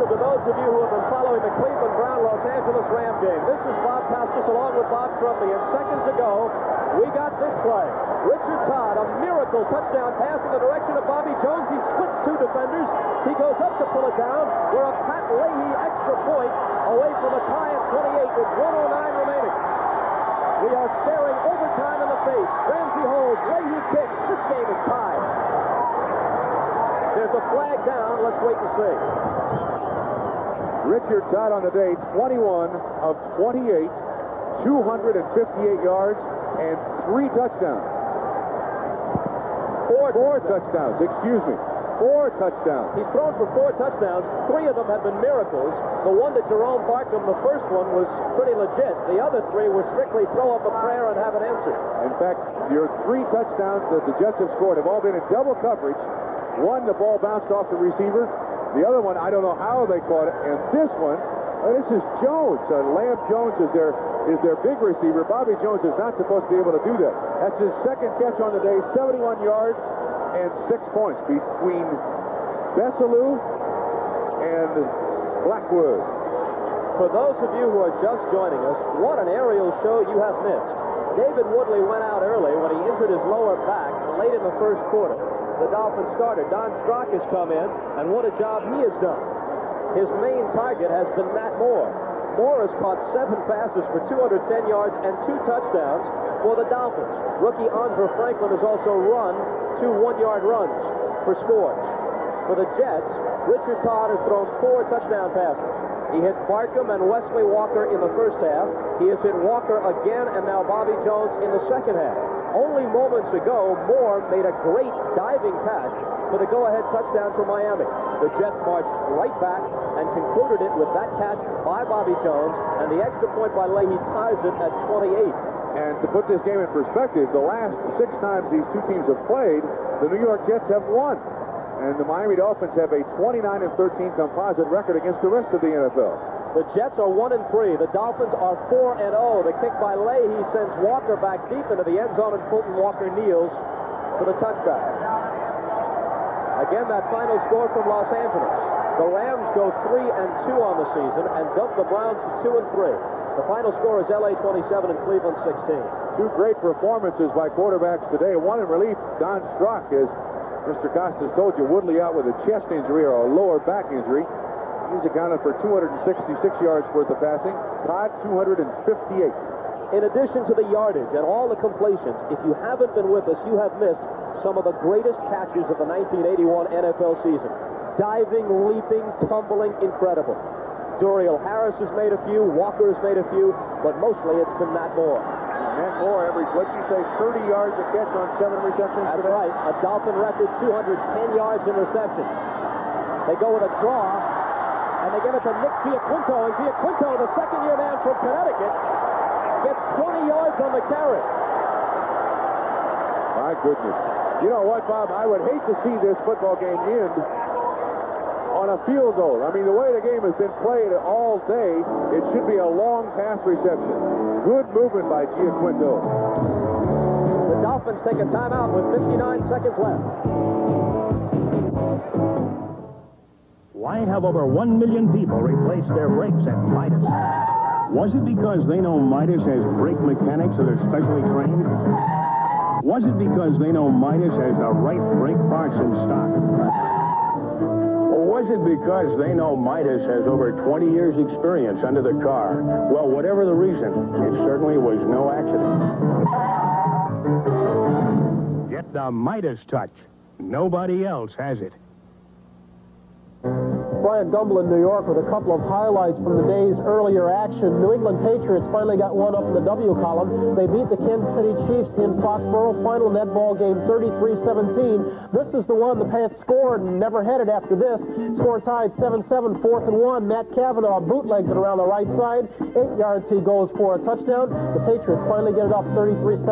To those of you who have been following the Cleveland Brown-Los Angeles Ram game. This is Bob Costas along with Bob Trumpy, and seconds ago, we got this play. Richard Todd, a miracle touchdown pass in the direction of Bobby Jones. He splits 2 defenders. He goes up to pull it down. We're a Pat Leahy extra point away from a tie at 28 with 1:09 remaining. We are staring overtime in the face. Ramsey holds, Leahy kicks. This game is tied. There's a flag down. Let's wait and see. Richard Todd on the day, 21 of 28, 258 yards, and 3 touchdowns. 4 touchdowns, excuse me. 4 touchdowns. He's thrown for 4 touchdowns. 3 of them have been miracles. The one to Jerome Barkham, the first one, was pretty legit. The other 3 were strictly throw up a prayer and have it answered. In fact, your 3 touchdowns that the Jets have scored have all been in double coverage. One, the ball bounced off the receiver. The other one, I don't know how they caught it. And this one, This is Jones. Lamb Jones is their big receiver. Bobby Jones is not supposed to be able to do that. That's his second catch on the day, 71 yards and 6 points between Bessalou and Blackwood. For those of you who are just joining us, what an aerial show you have missed. David Woodley went out early when he injured his lower back late in the first quarter. The Dolphins starter, Don Strock, has come in, and what a job he has done. His main target has been Matt Moore. Moore has caught 7 passes for 210 yards and 2 touchdowns for the Dolphins. Rookie Andre Franklin has also run 2 one-yard runs for scores. For the Jets, Richard Todd has thrown 4 touchdown passes. He hit Barkham and Wesley Walker in the first half. He has hit Walker again and now Bobby Jones in the second half. Only moments ago, Moore made a great diving catch for the go-ahead touchdown for Miami. The Jets marched right back and concluded it with that catch by Bobby Jones, and the extra point by Leahy ties it at 28. And to put this game in perspective, the last 6 times these two teams have played, the New York Jets have won. And the Miami Dolphins have a 29-13 composite record against the rest of the NFL. The Jets are 1-3. The Dolphins are 4-0. The kick by Leahy sends Walker back deep into the end zone, and Fulton Walker kneels for the touchdown. Again, that final score from Los Angeles. The Rams go 3-2 on the season and dump the Browns to 2-3. The final score is LA 27 and Cleveland 16. 2 great performances by quarterbacks today. One in relief, Don Strock, as Mr. Costas told you, Woodley out with a chest injury or a lower back injury. He's accounted for 266 yards worth of passing. Todd, 258. In addition to the yardage and all the completions, if you haven't been with us, you have missed some of the greatest catches of the 1981 NFL season. Diving, leaping, tumbling, incredible. Duriel Harris has made a few, Walker has made a few, but mostly it's been Matt Moore. Matt Moore averaged, what did you say, 30 yards a catch on 7 receptions? That's right. A Dolphin record, 210 yards in receptions. They go with a draw, and they give it to Nick Giaquinto, and Giaquinto, the second-year man from Connecticut, gets 20 yards on the carry. My goodness. You know what, Bob? I would hate to see this football game end on a field goal. I mean, the way the game has been played all day, it should be a long pass reception. Good movement by Giaquinto. The Dolphins take a timeout with 59 seconds left. Why have over 1 million people replace their brakes at Midas? Was it because they know Midas has brake mechanics that are specially trained? Was it because they know Midas has the right brake parts in stock? Or was it because they know Midas has over 20 years' experience under the car? Well, whatever the reason, it certainly was no accident. Get the Midas touch. Nobody else has it. Brian Gumble in New York with a couple of highlights from the day's earlier action. New England Patriots finally got one up in the W column. They beat the Kansas City Chiefs in Foxborough. Final net ball game 33-17. This is the one the Pats scored and never had it after this. Score tied 7-7, 4th and 1. Matt Cavanaugh bootlegs it around the right side. 8 yards he goes for a touchdown. The Patriots finally get it up 33-17.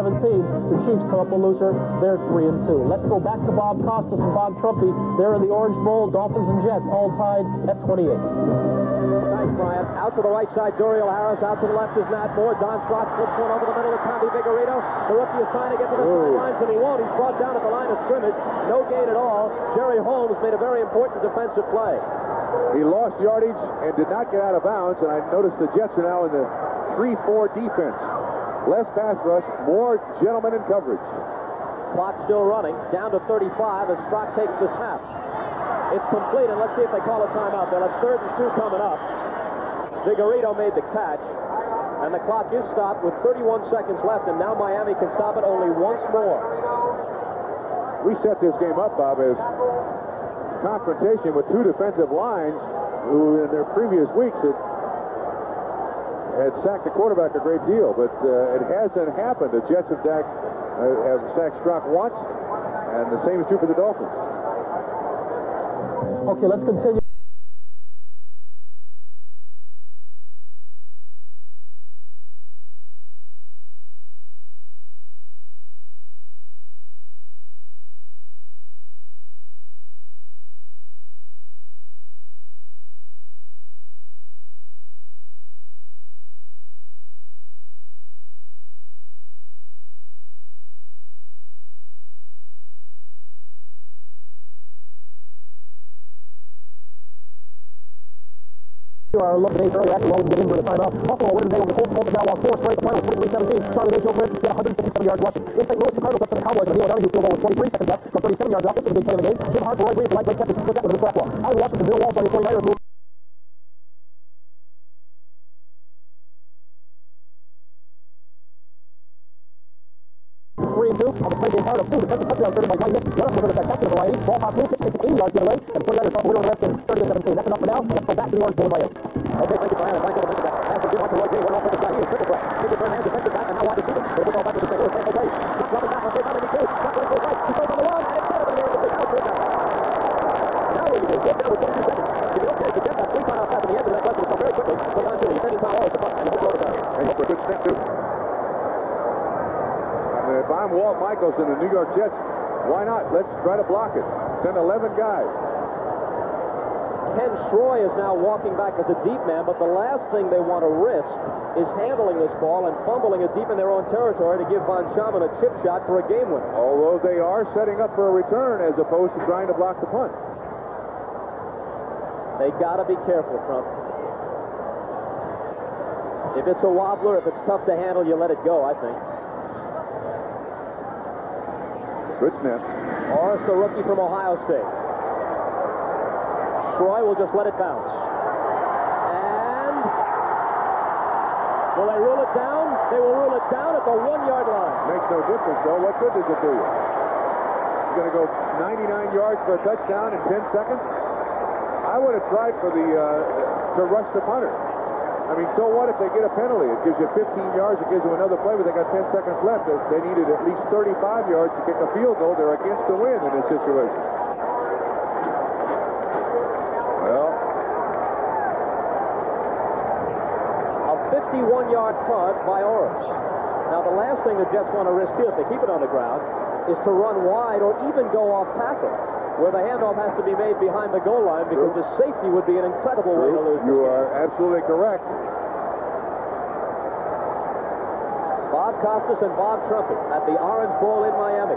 The Chiefs come up a loser. They're 3-2. Let's go back to Bob Costas and Bob Trumpy. They're in the Orange Bowl. Dolphins and Jets all tied at 28. Thanks, Brian. Out to the right side, Duriel Harris. Out to the left is Matt Moore. Don Strock flips one over the middle of Tommy Vigorito. The rookie is trying to get to the sidelines, and he won't. He's brought down at the line of scrimmage. No gain at all. Jerry Holmes made a very important defensive play. He lost yardage and did not get out of bounds, and I noticed the Jets are now in the 3-4 defense. Less pass rush, more gentlemen in coverage. Clock still running. Down to 35 as Strock takes the snap. It's complete, and let's see if they call a timeout. They'll have 3rd and 2 coming up. Vigorito made the catch, and the clock is stopped with 31 seconds left, and now Miami can stop it only once more. We set this game up, Bob, as confrontation with 2 defensive lines who in their previous weeks had sacked the quarterback a great deal, but it hasn't happened. The Jets have sacked Strock once, and the same is true for the Dolphins. Okay, let's continue. Our look at earlier action while we get in for the timeout. Buffalo wins today over the Colts. Colts now lost 4 straight. The final 43-17. Charlie Day, Joe Chris, got 157 yards rushing. In St. Louis, the Cardinals up to the Cowboys. And Neil Donahue field goal with 23 seconds left from 37 yards out. This was a big play of the game. Jim Hart for Roy Green for light break kept his foot with a strap block. Out of Washington, Bill Walsh on the 49ers move. 3-2 on the play game part of 2. Defensive touchdown started by Mike Nick. Run up with a spectacular variety. Ball pop move, 6 takes 80 yards the other way. And the 49ers start winning on the Redskins 30-17. That's enough for now. Let's go back to the Orange Bowl by 8. Okay, thank you, Brian. Thank you, Mr. Pass from Jim Hart to Roy Green. One off the side. He is triple threat. Big return hands defensive back and now wide receiver. They put all back to the St. Louis. Sample play. Stop dropping back on 392. Stop going to the right. He throws on the run and it's caught up in the air with the out touchdown. Now what do you do? Get down with 22 seconds. If you don't catch the Jets have 3 timeouts left in the end of that question, very quickly. Go down to the defending foul always the punt and the whole overtime. And hope for a good snap too. If I'm Walt Michaels in the New York Jets, why not? Let's try to block it. Send 11 guys. Ken Schroy is now walking back as a deep man, but the last thing they want to risk is handling this ball and fumbling it deep in their own territory to give Von Schaman a chip shot for a game winner. Although they are setting up for a return as opposed to trying to block the punt. They got to be careful, Trump. If it's a wobbler, if it's tough to handle, you let it go, I think. Good snap. Morris, the rookie from Ohio State. Schroy will just let it bounce. And will they rule it down? They will rule it down at the 1-yard line. Makes no difference, though. What good does it do you? You're going to go 99 yards for a touchdown in 10 seconds? I would have tried for the to rush the punter. I mean, so what if they get a penalty? It gives you 15 yards, it gives you another play, but they got 10 seconds left. They needed at least 35 yards to kick a field goal. They're against the win in this situation. Well, a 51-yard punt by Orris. Now, the last thing the Jets want to risk here, if they keep it on the ground, is to run wide or even go off tackle, where the handoff has to be made behind the goal line because his safety would be an incredible way to lose this game. You are absolutely correct. Bob Costas and Bob Trumpet at the Orange Bowl in Miami.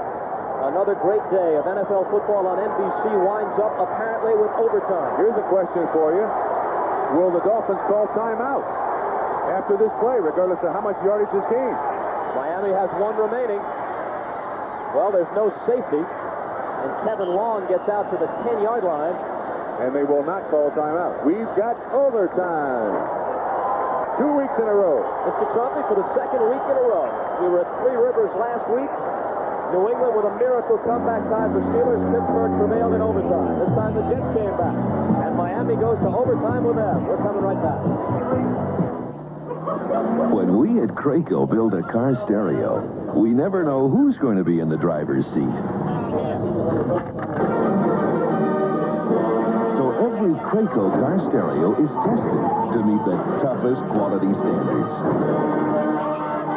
Another great day of NFL football on NBC winds up apparently with overtime. Here's a question for you. Will the Dolphins call timeout after this play, regardless of how much yardage is gained? Miami has 1 remaining. Well, there's no safety. And Kevin Long gets out to the 10-yard line. And they will not call timeout. We've got overtime. 2 weeks in a row. Mr. Trumpy, for the 2nd week in a row. We were at 3 Rivers last week. New England with a miracle comeback time for Steelers. Pittsburgh prevailed in overtime. This time the Jets came back. And Miami goes to overtime with them. We're coming right back. When we at Craco build a car stereo, we never know who's going to be in the driver's seat. So every Craco car stereo is tested to meet the toughest quality standards.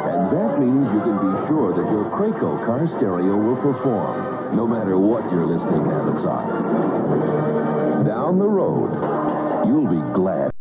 And that means you can be sure that your Craco car stereo will perform, no matter what your listening habits are. Down the road, you'll be glad.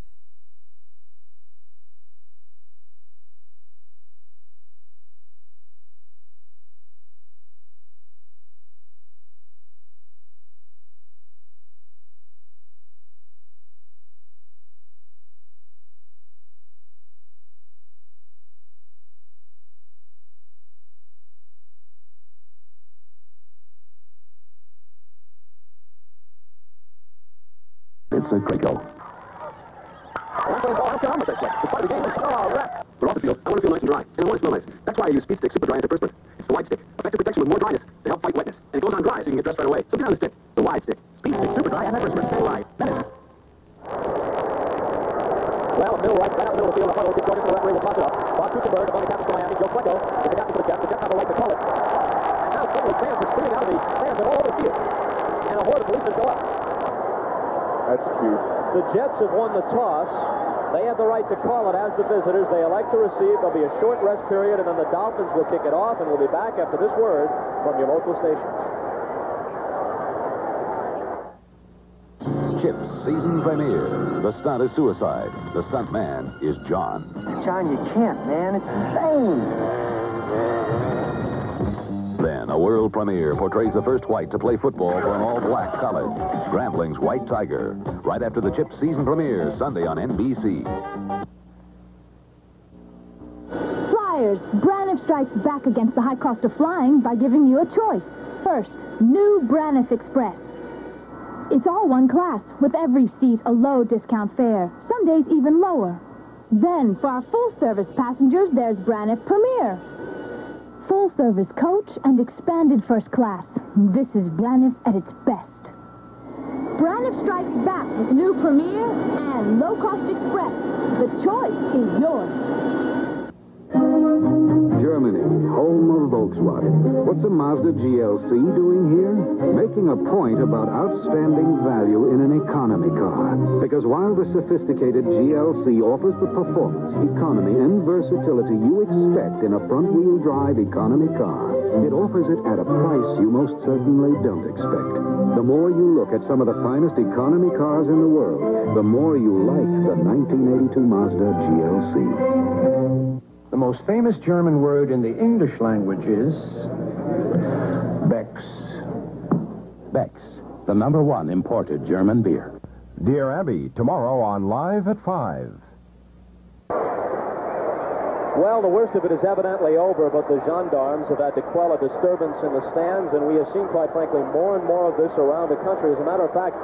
It's a Craco. But off the field, I want to feel nice and dry, and I want to smell nice. That's why I use Speed Stick Super Dry Antiperspirant. It's the wide stick. Effective protection with more dryness to help fight wetness. And it goes on dry so you can get dressed right away. So get on the stick. The wide stick. Speed Stick Super Dry Antiperspirant. Dry. Well, middle right out the middle of the field. Huddle. Keep going to the referee. Will toss it up. Bob Kuchenberg, the captain for Miami. Joe Flacco is the captain for the Jets. The Jets have the right to call it. And now suddenly fans are screaming out of the stands all over the field. And a horde of policemen go up. That's cute. The Jets have won the toss. They have the right to call it as the visitors. They elect to receive. There'll be a short rest period, and then the Dolphins will kick it off, and we'll be back after this word from your local station. Chip's season premiere. The stunt is suicide. The stunt man is John. John, you can't, man. It's insane. Then Man, a world premiere, portrays the first white to play football for an all-black college. Grambling's White Tiger. Right after the Chip season premiere, Sunday on NBC. Flyers, Braniff strikes back against the high cost of flying by giving you a choice. First, new Braniff Express. It's all one class, with every seat a low discount fare, some days even lower. Then, for our full-service passengers, there's Braniff Premier. Full-service coach and expanded first class. This is Braniff at its best. Braniff strikes back with new Premier and low-cost Express. The choice is yours. Germany, home of Volkswagen. What's a Mazda GLC doing here? Making a point about outstanding value in an economy car. Because while the sophisticated GLC offers the performance, economy, and versatility you expect in a front-wheel drive economy car, it offers it at a price you most certainly don't expect. The more you look at some of the finest economy cars in the world, the more you like the 1982 Mazda GLC. The most famous German word in the English language is Beck's. Beck's, the #1 imported German beer. Dear Abby, tomorrow on Live at 5. Well, the worst of it is evidently over, but the gendarmes have had to quell a disturbance in the stands, and we have seen, quite frankly, more and more of this around the country. As a matter of fact,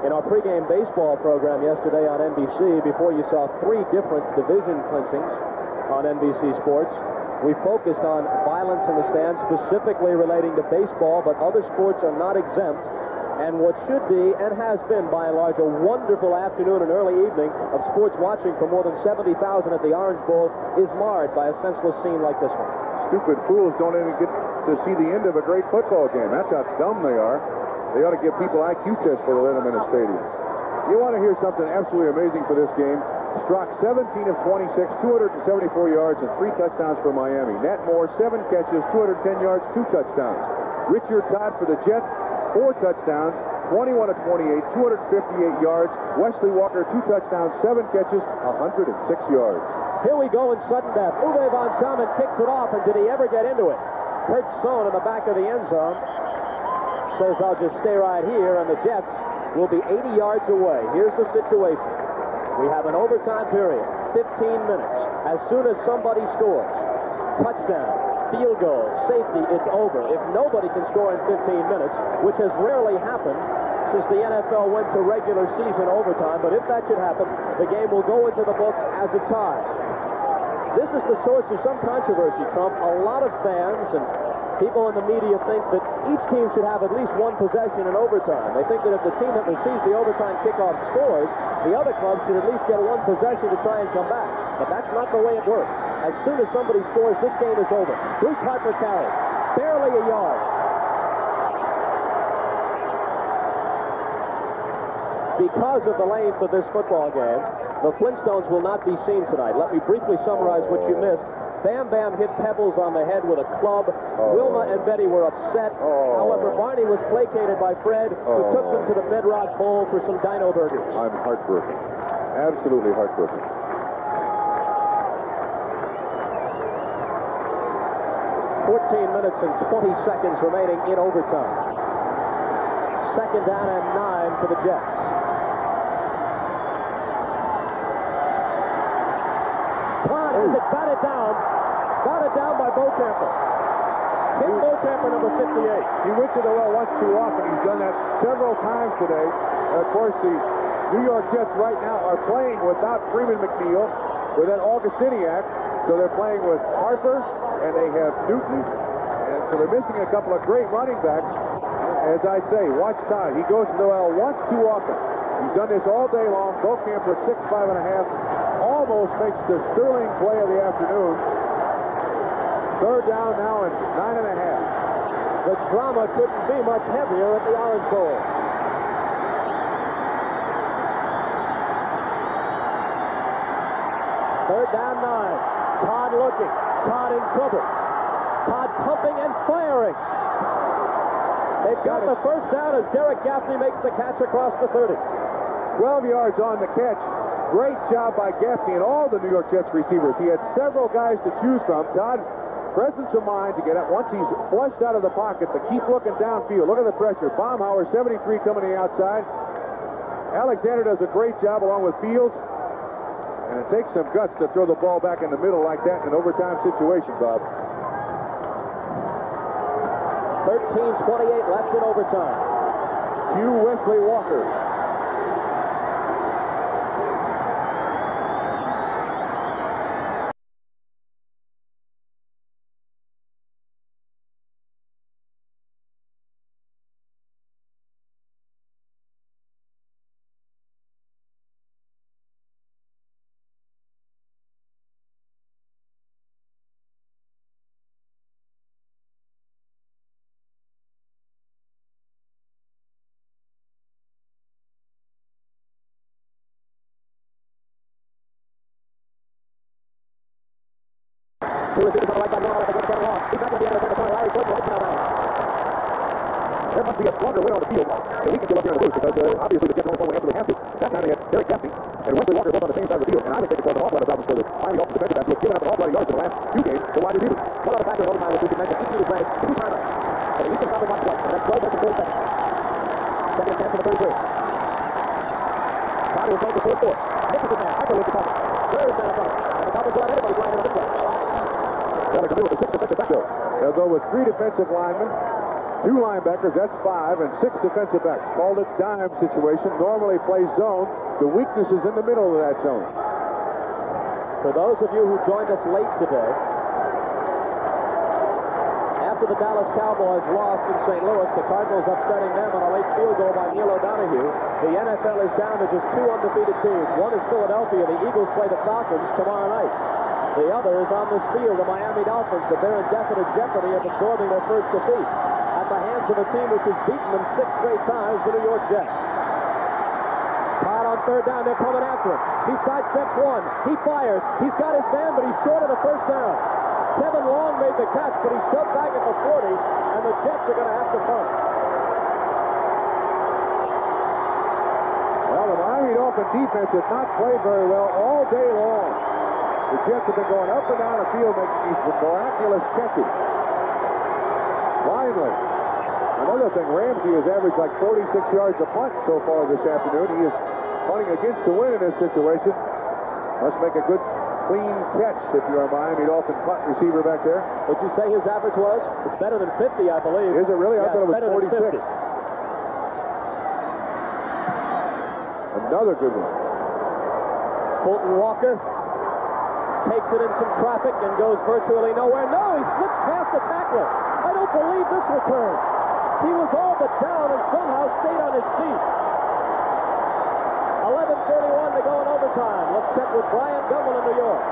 in our pregame baseball program yesterday on NBC, before you saw 3 different division clinchings on NBC Sports, we focused on violence in the stands, specifically relating to baseball, but other sports are not exempt. And what should be, and has been by and large, a wonderful afternoon and early evening of sports watching for more than 70,000 at the Orange Bowl is marred by a senseless scene like this one. Stupid fools don't even get to see the end of a great football game. That's how dumb they are. They ought to give people IQ tests for to let them in a stadium. You want to hear something absolutely amazing for this game? Strock 17 of 26, 274 yards, and 3 touchdowns for Miami. Nat Moore, 7 catches, 210 yards, 2 touchdowns. Richard Todd for the Jets, 4 touchdowns, 21 of 28, 258 yards. Wesley Walker, 2 touchdowns, 7 catches, 106 yards. Here we go in sudden death. Uwe von Salmen kicks it off, and did he ever get into it? Kurt Sohn in the back of the end zone says, I'll just stay right here, and the Jets will be 80 yards away. Here's the situation. We have an overtime period, 15 minutes. As soon as somebody scores, touchdown, field goal, safety, it's over. If nobody can score in 15 minutes, which has rarely happened since the NFL went to regular season overtime, but if that should happen, the game will go into the books as a tie. This is the source of some controversy, Trump. A lot of fans and people in the media think that each team should have at least 1 possession in overtime. They think that if the team that receives the overtime kickoff scores, the other club should at least get 1 possession to try and come back. But that's not the way it works. As soon as somebody scores, this game is over. Bruce Harper carries. Barely a yard. Because of the length of this football game, the Flintstones will not be seen tonight. Let me briefly summarize what you missed. Bam Bam hit Pebbles on the head with a club. Wilma and Betty were upset. However, Barney was placated by Fred, who took them to the Bedrock Bowl for some dino burgers. I'm heartbroken. Absolutely heartbroken. 14 minutes and 20 seconds remaining in overtime. 2nd down and 9 for the Jets. Todd has it batted down. Batted down by Bocamper. Kim Bocamper, number 58. He went to the well once too often. He's done that several times today. And of course, the New York Jets right now are playing without Freeman McNeil, without Augustiniak. So they're playing with Harper, and they have Newton. And so they're missing a couple of great running backs. As I say, watch Todd. He goes to the well once too often. He's done this all day long. Bocamper at 6'5.5". Almost makes the sterling play of the afternoon. 3rd down now and 9.5. The drama couldn't be much heavier at the Orange Bowl. Third down 9. Todd looking. Todd in trouble. Todd pumping and firing. They've got the first down as Derek Gaffney makes the catch across the 30. 12 yards on the catch. Great job by Gaffney and all the New York Jets receivers. He had several guys to choose from. Todd presence of mind to get up. Once he's flushed out of the pocket, to keep looking downfield. Look at the pressure. Baumhauer, 73, coming to the outside. Alexander does a great job along with Fields. And it takes some guts to throw the ball back in the middle like that in an overtime situation, Bob. 13:28 left in overtime. Hugh Wesley Walker. Two receivers on the right side, one on the left, against Larry. He's not going to be able to turn the corner. Larry Boyd will hit the out. There must be a stronger win on the field that we can get up here in the booth because obviously the Jets only went after they have to. That time they had Derek Gaffney and Wesley Walker both on the same side of the field, and I think they could cause an awful lot of problems for the Miami Dolphins defensive backs who have given up an awful lot of yards in the last few games to wide receivers. One other factor in overtime was we should mention each team is granted 2 timeouts. So each can probably watch twice, and that's 12 minutes and 4 seconds. Second and 10 for the third period. Bobby was going for 4-4. Nicholson man, Michael with the cover. Third man up front. And the Dolphins will have anybody flying in the midway. They'll go with the 6 defensive backs. They'll go with 3 defensive linemen, 2 linebackers, that's 5, and 6 defensive backs. Called it dime situation. Normally plays zone. The weakness is in the middle of that zone. For those of you who joined us late today, after the Dallas Cowboys lost in St. Louis, the Cardinals upsetting them on a late field goal by Neil O'Donoghue, the NFL is down to just 2 undefeated teams. One is Philadelphia. The Eagles play the Falcons tomorrow night. The other is on this field, the Miami Dolphins, but they're in definite jeopardy of absorbing their first defeat at the hands of a team which has beaten them 6 straight times, the New York Jets. Todd on third down, they're coming after him. He sidesteps one. He fires. He's got his man, but he's short of the first down. Kevin Long made the catch, but he's shoved back at the 40, and the Jets are going to have to punt. Well, the Miami Dolphin defense has not played very well all day long. The Jets have been going up and down the field making these miraculous catches. Finally, another thing, Ramsey has averaged like 46 yards a punt so far this afternoon. He is punting against the wind in this situation. Must make a good, clean catch if you're a Miami Dolphin punt receiver back there. What'd you say his average was? It's better than 50, I believe. Is it really? I thought it was 46. Another good one. Fulton Walker takes it in some traffic and goes virtually nowhere. No, he slips past the tackler. I don't believe this return. He was all but down and somehow stayed on his feet. 11:31 to go in overtime. Let's check with Brian Gumbel in New York.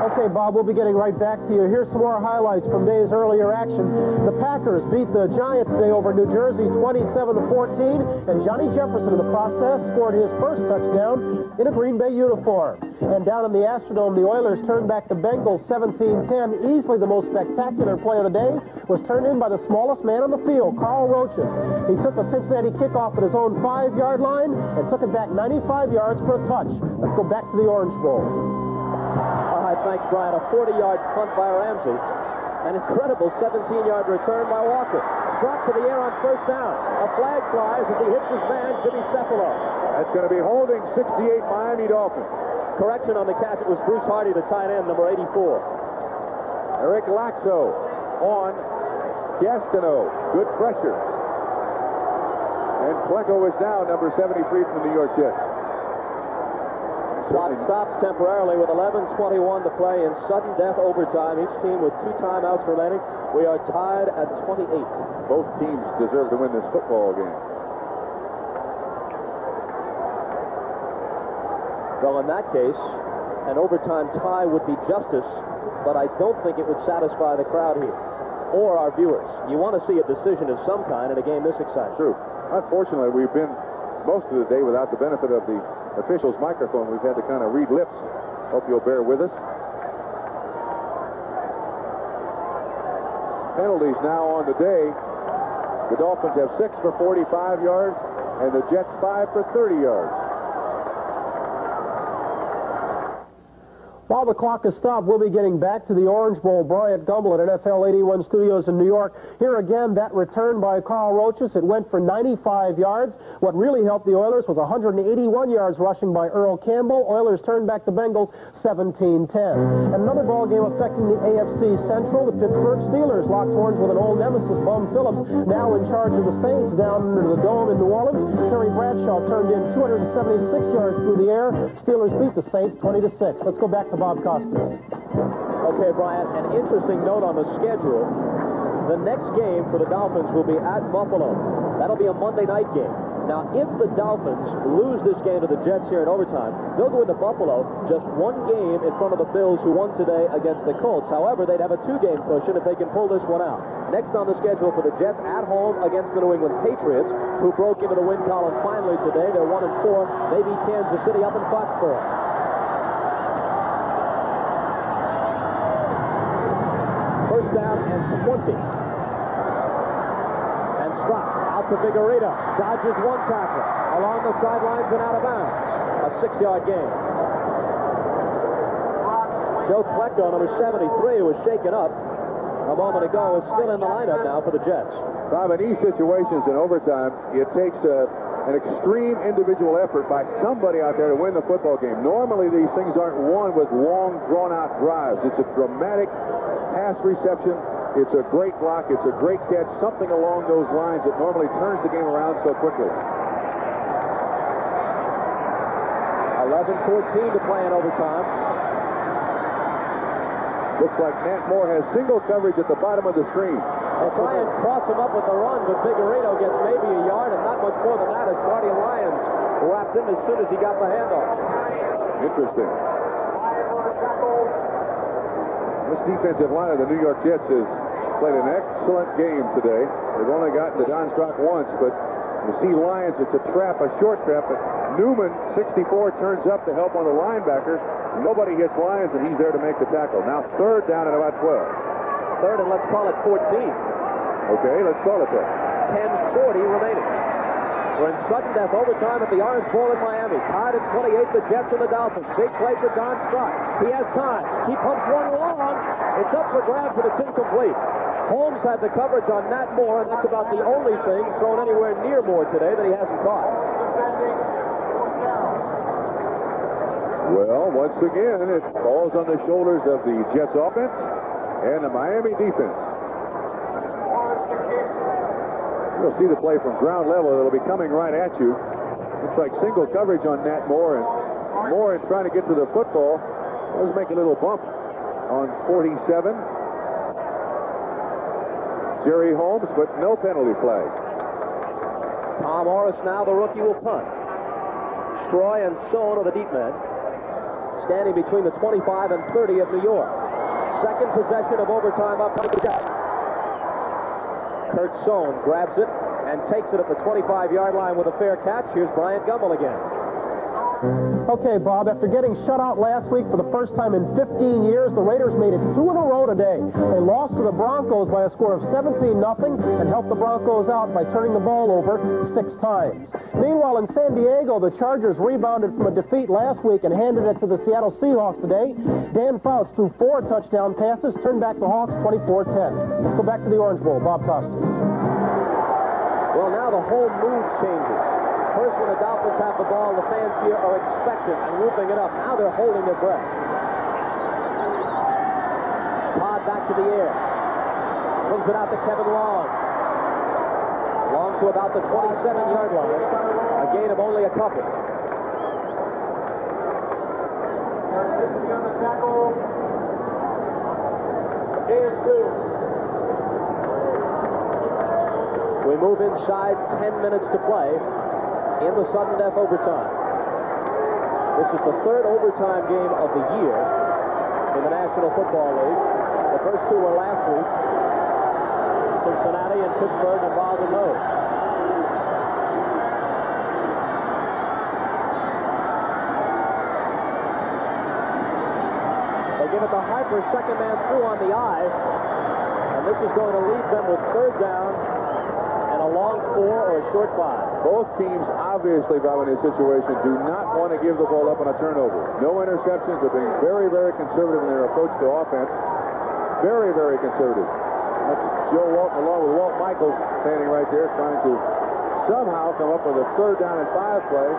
Okay, Bob, we'll be getting right back to you. Here's some more highlights from days earlier action. The Packers beat the Giants today over New Jersey 27-14, and Johnny Jefferson in the process scored his first touchdown in a Green Bay uniform. And down in the Astrodome, the Oilers turned back the Bengals 17-10. Easily the most spectacular play of the day was turned in by the smallest man on the field, Carl Roaches. He took a Cincinnati kickoff at his own 5-yard line and took it back 95 yards for a touch. Let's go back to the Orange Bowl. All right, thanks, Brian. A 40-yard punt by Ramsey. An incredible 17-yard return by Walker. Struck to the air on first down. A flag flies as he hits his man, Jimmy Cephalo. That's going to be holding 68 Miami Dolphins. Correction on the catch. It was Bruce Hardy, the tight end, number 84. Eric Laxo on Gastineau. Good pressure. And Pleco is down, number 73 from the New York Jets. Clock stops temporarily with 11:21 to play in sudden death overtime. Each team with 2 timeouts remaining. We are tied at 28. Both teams deserve to win this football game. Well, in that case, an overtime tie would be justice, but I don't think it would satisfy the crowd here or our viewers. You want to see a decision of some kind in a game this exciting. True. Unfortunately, we've been most of the day without the benefit of the official's microphone. We've had to kind of read lips. Hope you'll bear with us. Penalties now on the day. The Dolphins have 6 for 45 yards, and the Jets 5 for 30 yards. While the clock is stopped, we'll be getting back to the Orange Bowl. Bryant Gumbel at NFL 81 Studios in New York. Here again, that return by Carl Roaches. It went for 95 yards. What really helped the Oilers was 181 yards rushing by Earl Campbell. Oilers turned back the Bengals 17-10. And another ball game affecting the AFC Central. The Pittsburgh Steelers locked horns with an old nemesis, Bum Phillips, now in charge of the Saints down under the Dome in New Orleans. Terry Bradshaw turned in 276 yards through the air. Steelers beat the Saints 20-6. Let's go back to Bob Costas. Okay, Brian, an interesting note on the schedule. The next game for the Dolphins will be at Buffalo. That'll be a Monday night game. Now, if the Dolphins lose this game to the Jets here in overtime, they'll go into Buffalo just one game in front of the Bills, who won today against the Colts. However, they'd have a two-game cushion if they can pull this one out. Next on the schedule for the Jets, at home against the New England Patriots, who broke into the win column finally today. They're 1-4. They beat Kansas City up in Foxborough. First down and 20. And Strock out to Vigorito. Dodges one tackler along the sidelines and out of bounds. A 6-yard gain. Joe Klecko, number 73, who was shaken up a moment ago, is still in the lineup now for the Jets. Bob, in these situations in overtime, it takes an extreme individual effort by somebody out there to win the football game. Normally, these things aren't won with long, drawn-out drives. It's a dramatic pass reception. It's a great block. It's a great catch. Something along those lines that normally turns the game around so quickly. 11-14 to play in overtime. Looks like Nat Moore has single coverage at the bottom of the screen. They'll try and cross him up with the run, but Vigorito gets maybe a yard, and not much more than that as Marty Lyons wrapped in as soon as he got the handoff. Interesting. This defensive line of the New York Jets has played an excellent game today. They've only gotten to Don Strock once, but you see Lyons, it's a trap, a short trap, but Newman, 64, turns up to help on the linebacker. Nobody hits Lyons, and he's there to make the tackle. Now third down at about 12. Third, and let's call it 14. Okay, let's call it that. 10:40 remaining. We're in sudden death overtime at the Orange Bowl in Miami. Tied at 28, the Jets and the Dolphins. Big play for Don Strock. He has time. He pumps one long. It's up for grabs, but it's incomplete. Holmes had the coverage on Nat Moore, and that's about the only thing thrown anywhere near Moore today that he hasn't caught. Well, once again, it falls on the shoulders of the Jets offense and the Miami defense. You'll see the play from ground level. It'll be coming right at you. Looks like single coverage on Nat Moore, and Moore, in trying to get to the football, does make a little bump on 47. Jerry Holmes, but no penalty flag. Tom Orris now, the rookie, will punt. Troy and Sohn are the deep men, standing between the 25 and 30 of New York. Second possession of overtime up to the Jets. Kurt Sohn grabs it and takes it at the 25-yard line with a fair catch. Here's Bryant Gumbel again. Okay, Bob, after getting shut out last week for the first time in 15 years, the Raiders made it 2 in a row today. They lost to the Broncos by a score of 17-0 and helped the Broncos out by turning the ball over 6 times. Meanwhile, in San Diego, the Chargers rebounded from a defeat last week and handed it to the Seattle Seahawks today. Dan Fouts threw 4 touchdown passes, turned back the Hawks 24-10. Let's go back to the Orange Bowl. Bob Costas. Well, now the whole mood changes. First, when the Dolphins have the ball, the fans here are expectant and whooping it up. Now they're holding their breath. Todd back to the air. Swings it out to Kevin Long. Long to about the 27-yard line. A gain of only a couple. We move inside 10 minutes to play in the sudden death overtime. This is the third overtime game of the year in the National Football League. The first 2 were last week. Cincinnati and Pittsburgh involved in those. They give it to Harper, second man through on the eye. And this is going to leave them with third down and a long 4 or a short 5. Both teams, obviously, Bob, in this situation, do not want to give the ball up on a turnover. No interceptions. They're being very, very conservative in their approach to offense. Very, very conservative. That's Joe Walton along with Walt Michaels standing right there trying to somehow come up with a 3rd down and 5 play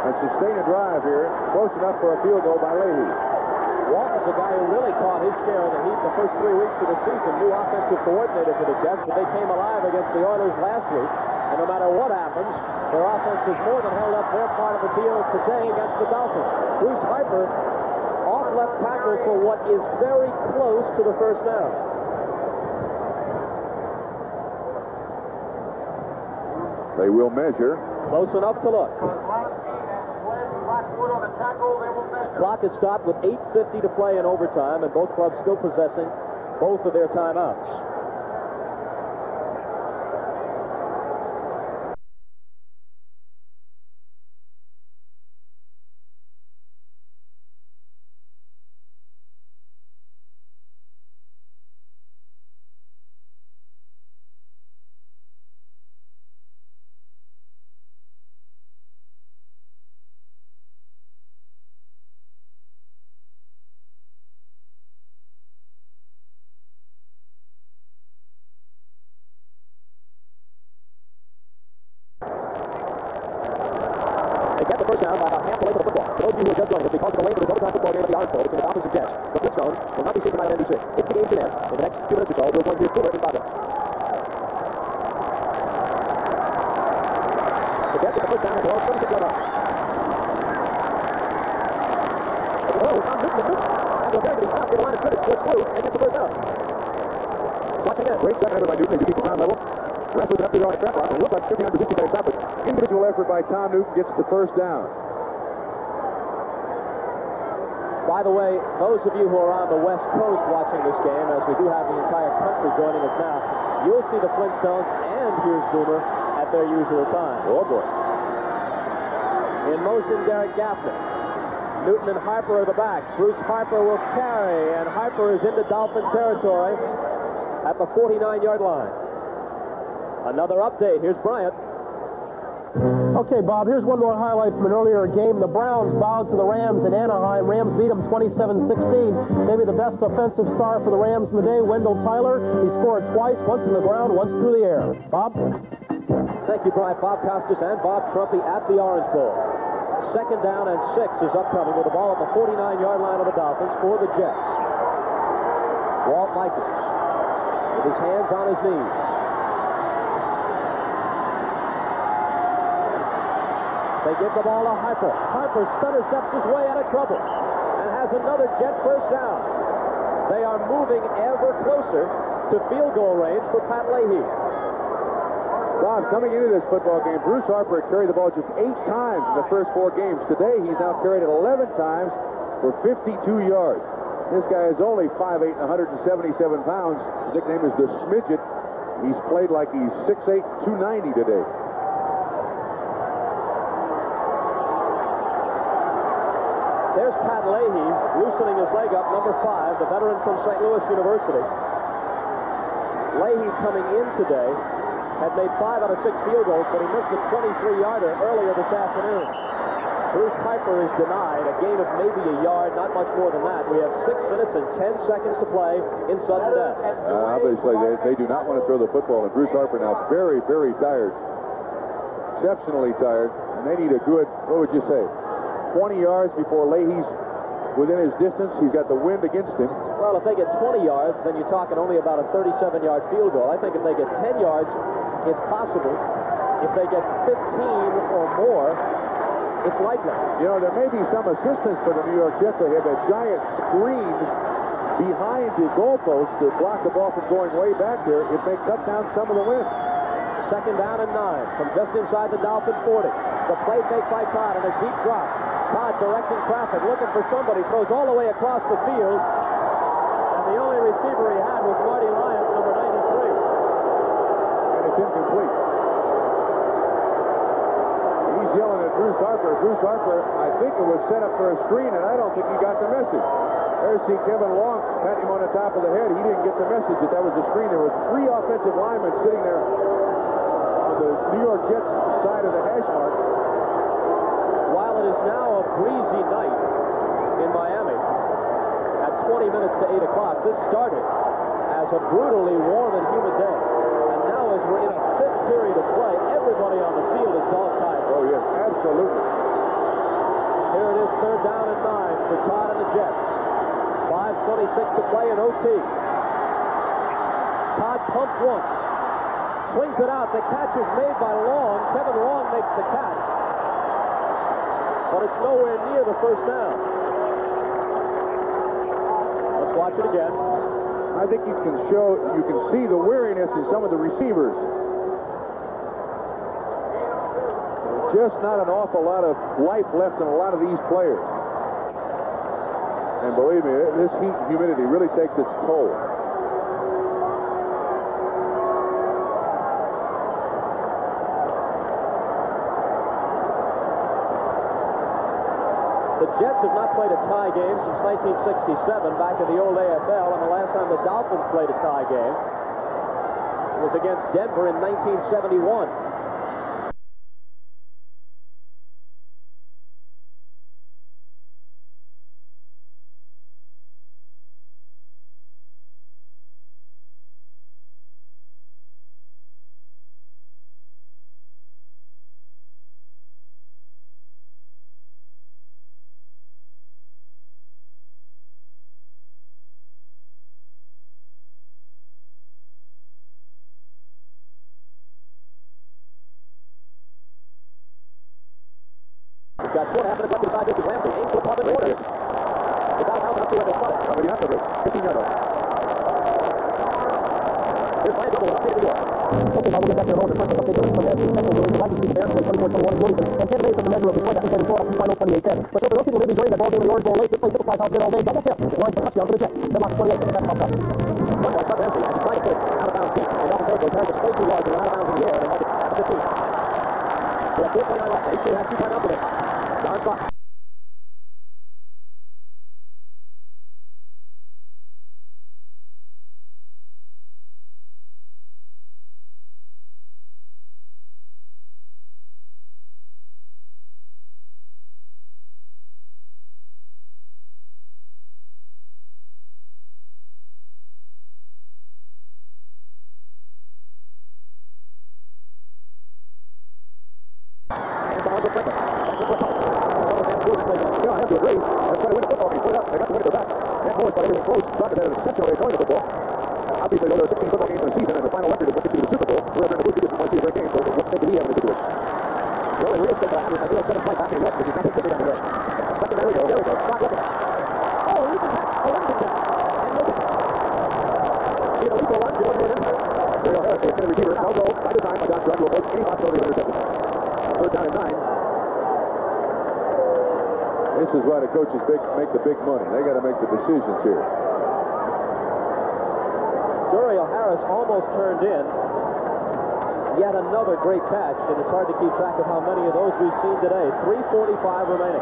and sustain a drive here, close enough for a field goal by Leahy. Walton's a guy who really caught his share of the heat the first 3 weeks of the season. New offensive coordinator for the Jets, but they came alive against the Oilers last week. And no matter what happens, their offense has more than held up their part of the deal today against the Dolphins. Bruce Harper off left tackle for what is very close to the first down. They will measure. Close enough to look. Clock is stopped with 8:50 to play in overtime, and both clubs still possessing both of their timeouts. They get the first down by about half the length of the football. For those of you who are just joining us, because of the length of this overtime football game at the Orange Bowl between the Dolphins and Jets, the Flintstones will not be seen tonight on NBC. If the game's in end, in the next few minutes or so, we're going to hear Cooler and Bobby. The Jets get the first down at the 36-yard line. Oh, Tom Newton. After a very good stop, the line of scrimmage, slips through and gets the first down. Watch again. Great second effort by Newton as he keeps the ground level. Rest was up to their own trap line. It looked like 50-60 by stop, but individual effort by Tom Newton gets the first down. By the way, those of you who are on the West Coast watching this game, as we do have the entire country joining us now, you'll see the Flintstones and here's Boomer at their usual time. Oh, boy. In motion, Derek Gaffney. Newton and Harper are the backs. Bruce Harper will carry, and Harper is into Dolphin territory at the 49-yard line. Another update. Here's Bryant. Okay, Bob, here's one more highlight from an earlier game. The Browns bowed to the Rams in Anaheim. Rams beat them 27-16. Maybe the best offensive star for the Rams in the day, Wendell Tyler. He scored twice, once in the ground, once through the air. Bob? Thank you, Bryant. Bob Costas and Bob Trumpy at the Orange Bowl. 2nd down and 6 is upcoming with the ball at the 49-yard line of the Dolphins for the Jets. Walt Michaels with his hands on his knees. They give the ball to Harper. Harper stutter steps his way out of trouble and has another Jet first down. They are moving ever closer to field goal range for Pat Leahy. Bob, coming into this football game, Bruce Harper had carried the ball just 8 times in the first 4 games. Today, he's now carried it 11 times for 52 yards. This guy is only 5'8", 177 pounds. His nickname is the Smidget. He's played like he's 6'8", 290 today. There's Pat Leahy loosening his leg up, number 5, the veteran from St. Louis University. Leahy coming in today had made 5 out of 6 field goals, but he missed a 23-yarder earlier this afternoon. Bruce Harper is denied a gain of maybe a yard, not much more than that. We have 6 minutes and 10 seconds to play in sudden death. Obviously, they do not want to throw the football, and Bruce Harper now very, very tired. Exceptionally tired. And they need a good, what would you say, 20 yards before Leahy's within his distance. He's got the wind against him. Well, if they get 20 yards, then you're talking only about a 37-yard field goal. I think if they get 10 yards, it's possible. If they get 15 or more, it's likely. You know, there may be some assistance for the New York Jets. They have a giant screen behind the goalpost to block the ball from going way back there. It may cut down some of the wind. 2nd down and 9 from just inside the Dolphin 40. The play fake by Todd and a deep drop. Todd directing traffic, looking for somebody, throws all the way across the field. And the only receiver he had was Marty Lyons, number 93. And it's incomplete. He's yelling at Bruce Harper. Bruce Harper, I think it was set up for a screen, and I don't think he got the message. There's see Kevin Long patting him on the top of the head. He didn't get the message that that was a screen. There were 3 offensive linemen sitting there on the New York Jets side of the hash marks. While it is now a breezy night in Miami at 20 minutes to 8 o'clock, this started as a brutally warm and humid day. And now as we're in a fifth period of play, everybody on the field is dog-tired. Oh, yes, absolutely. Here it is, third down and 9 for Todd and the Jets. 5:26 to play in OT. Todd pumps once. Swings it out. The catch is made by Long. Kevin Long makes the catch. But it's nowhere near the first down. Let's watch it again. I think you can see the weariness in some of the receivers. Just not an awful lot of life left in a lot of these players. And believe me, this heat and humidity really takes its toll. The Jets have not played a tie game since 1967, back in the old AFL, and the last time the Dolphins played a tie game was against Denver in 1971. Got 4.5 minutes left inside this is Ramsey. Aims for the pump and order. It's out of bounds. Let's see where they spot it. You have to be 15 yards. Here's Miami double. State of New York. Okay, now we'll get back to the road. The first update from the NFC Central game. The Vikings beat the Bears 24-21 in Bloomington. And Tampa Bay took the measure of the sled that was before the final 28-10. But for those people maybe during that ball game in the Orange Bowl late, this play typical price house did all day. Double tip. Lines for touchdown for the Jets. They're locked 28 in the back of the One ball, Chuck Ramsey, as he tried to put it out of bounds deep. And Dolphins territory tries to spray 2 yards and out of bounds in the air. They mark it at the 15. We have 4:29 left. They should have 2 timeouts with it. John Fox. This is why the coaches make the big money. They got to make the decisions here. Duriel Harris almost turned in. Yet another great catch, and it's hard to keep track of how many of those we've seen today. 3:45 remaining.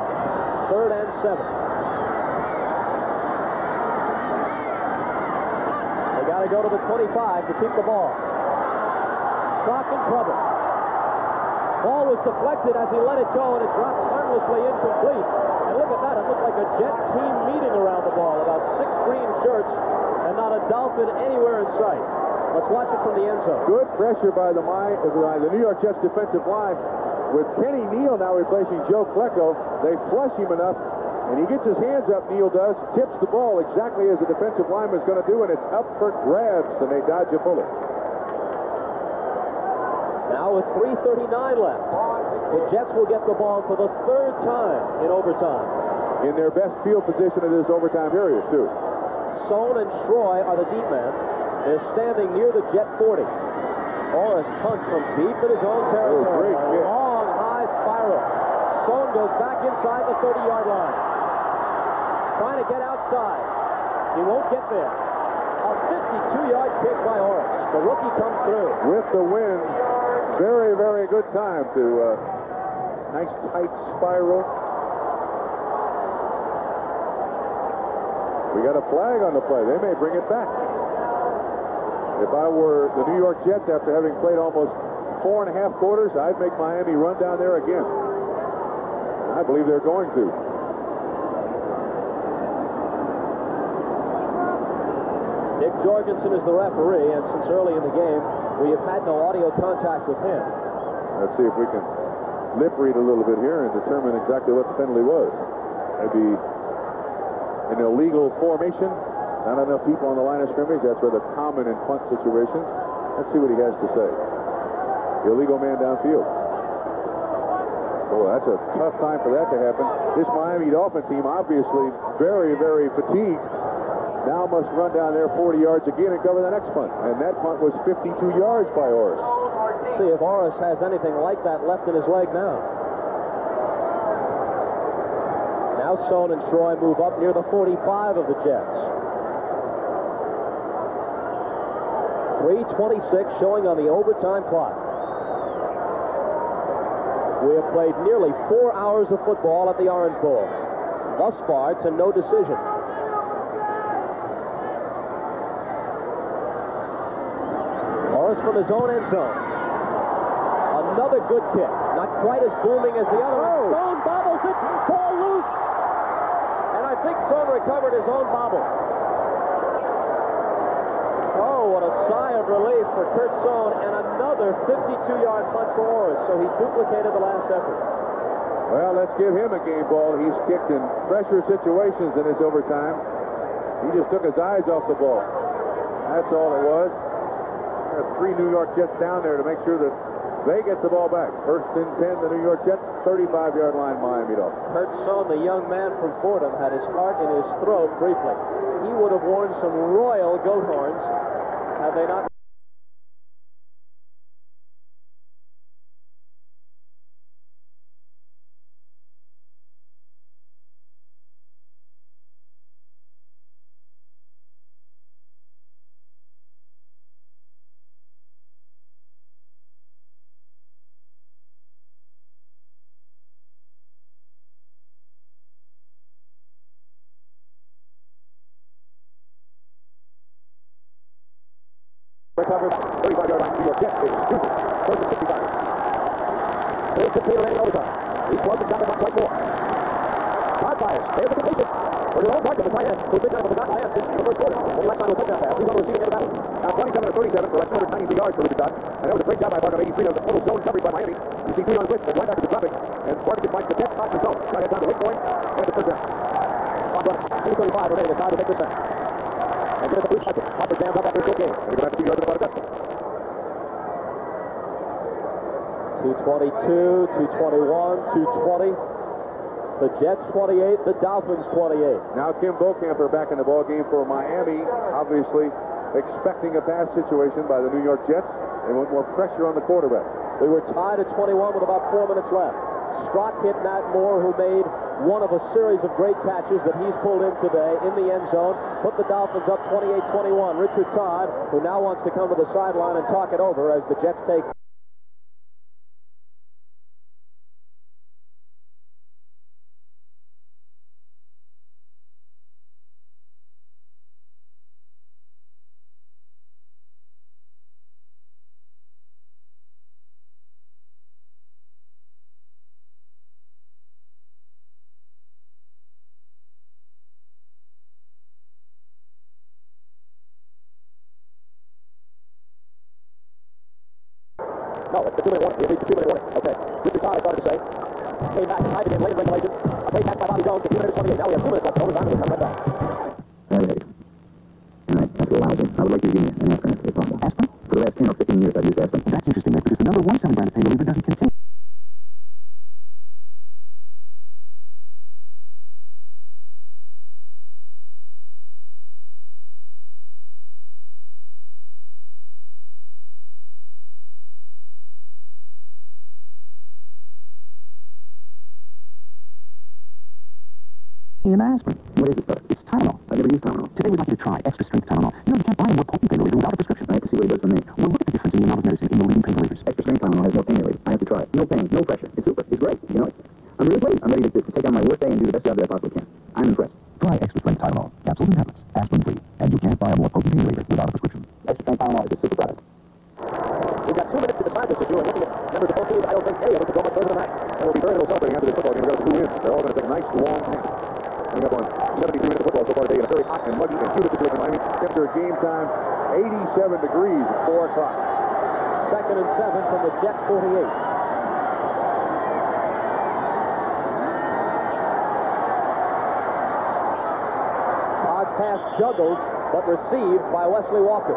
3rd and 7. They got to go to the 25 to keep the ball. Stock in trouble. Ball was deflected as he let it go, and it drops harmlessly incomplete. And look at that. It looked like a Jet team meeting around the ball. About 6 green shirts and not a Dolphin anywhere in sight. Let's watch it from the end zone. Good pressure by the New York Jets defensive line. With Kenny Neal now replacing Joe Klecko, they flush him enough, and he gets his hands up, Neal does, tips the ball exactly as the defensive lineman is going to do, and it's up for grabs, and they dodge a bullet. Now with 3:39 left, the Jets will get the ball for the 3rd time in overtime. In their best field position in this overtime period, too. Sohn and Schroy are the deep men. They're standing near the Jet 40. Orris punts from deep in his own territory. A long, high spiral. Sohn goes back inside the 30-yard line. Trying to get outside. He won't get there. A 52-yard kick by Orris. The rookie comes through. With the wind, very, very good time to nice tight spiral. We got a flag on the play. They may bring it back. If I were the New York Jets, after having played almost 4.5 quarters, I'd make Miami run down there again. And I believe they're going to. Nick Jorgensen is the referee, and since early in the game, we have had no audio contact with him. Let's see if we can lip read a little bit here and determine exactly what the penalty was. Maybe an illegal formation, not enough people on the line of scrimmage. That's rather common in punt situations. Let's see what he has to say. Illegal man downfield. Boy, that's a tough time for that to happen. This Miami Dolphin team, obviously very, very fatigued, now must run down there 40 yards again and cover the next punt. And that punt was 52 yards by Orris. Let's see if Orris has anything like that left in his leg now. Now Stone and Troy move up near the 45 of the Jets. 3:26 showing on the overtime clock. We have played nearly 4 hours of football at the Orange Bowl. Thus far, to no decision. Orris from his own end zone. Another good kick. Not quite as booming as the other. Stone bobbles it. Ball loose. And I think Stone recovered his own bobble. Oh, what a sigh of relief for Kurt Sohn, and another 52-yard punt for Orris, so he duplicated the last effort. Well, let's give him a game ball. He's kicked in pressure situations in his overtime. He just took his eyes off the ball. That's all it was. There are 3 New York Jets down there to make sure that they get the ball back. First and 10, the New York Jets, 35-yard line, Miami Dolphins. Kurt Sohn, the young man from Fordham, had his heart in his throat briefly. He would have worn some royal goat horns had they not. Recovers, 35-yard line, New York Jets, is stupid. Goes to 65. There's the Taylor in overtime. He's close to stop the clock twice more. Todd fires. There's the completion. For his own Barker, the tight end, who's been kind of a forgotten lad since the first quarter. Only last time was a touchdown pass. He's on the receiving end of battle. Now 27 to 37 for like 293 yards for Richard Todd. And that was a great job by Barker. 83 of the total zone coverage by Miami. You see 2 on blitz, and right after the dropping. And Barker finds the Jets, knocks the zone. Try to have time to hit point, and the first down. On run. 2:35 remaining. It's time to take this down. And get it to Bruce Hudson. Hopper jams up after a short game. And he goes back to 2 yards of the ball. 2:22, 2:21, 2:20. The Jets 28, the Dolphins 28. Now Kim Bokamper back in the ball game for Miami, obviously expecting a pass situation by the New York Jets. They want more pressure on the quarterback. We were tied at 21 with about 4 minutes left. Scott hit Matt Moore, who made one of a series of great catches that he's pulled in today in the end zone. Put the Dolphins up 28-21. Richard Todd, who now wants to come to the sideline and talk it over as the Jets take. No, it's the 2-minute warning. It reached the 2-minute warning. Okay. Richard Todd, I started to say, came back, tied it in late in regulation. A play catch by Bobby Jones at 2 minutes 28. Now we have 2 minutes left. Overtime, and we'll come right back. And after a while, I would like you to give me an aspirin if possible. Aspirin? For the last 10 or 15 years, I've used aspirin. That's interesting, Nick, because the number 1 selling brand of pain reliever doesn't contain. An aspirin. What is it, sir? It's Tylenol. I've never used Tylenol. Today we'd like you to try extra strength Tylenol. You know, you can't buy a more potent pain reliever without a prescription. I have to see what it does for me. Well, look at the difference in the amount of medicine in the leading pain relievers. Extra strength Tylenol has no pain relief. I have to try it. No pain, no pressure. It's super. It's great. You know it. I'm really pleased. I'm ready to take on my work day and do the best job that I possibly can. I'm impressed. Try extra strength Tylenol. Capsules and tablets. Aspirin-free. And you can't buy a more potent pain reliever without a prescription. Extra strength Tylenol is a super product. We've got 2 minutes to decide this issue, and Members of both teams, I don't think any of us will go much further than that. There will be very little celebrating after this football game. We've got 2 wins. They're all going to take a nice long nap. Coming up on 73 minutes of football so far today in a very hot and muggy and humid situation in Miami. Temperature at game time, 87 degrees at 4 o'clock. 2nd and 7 from the Jet 48. Todd's pass juggled, but received by Wesley Walker.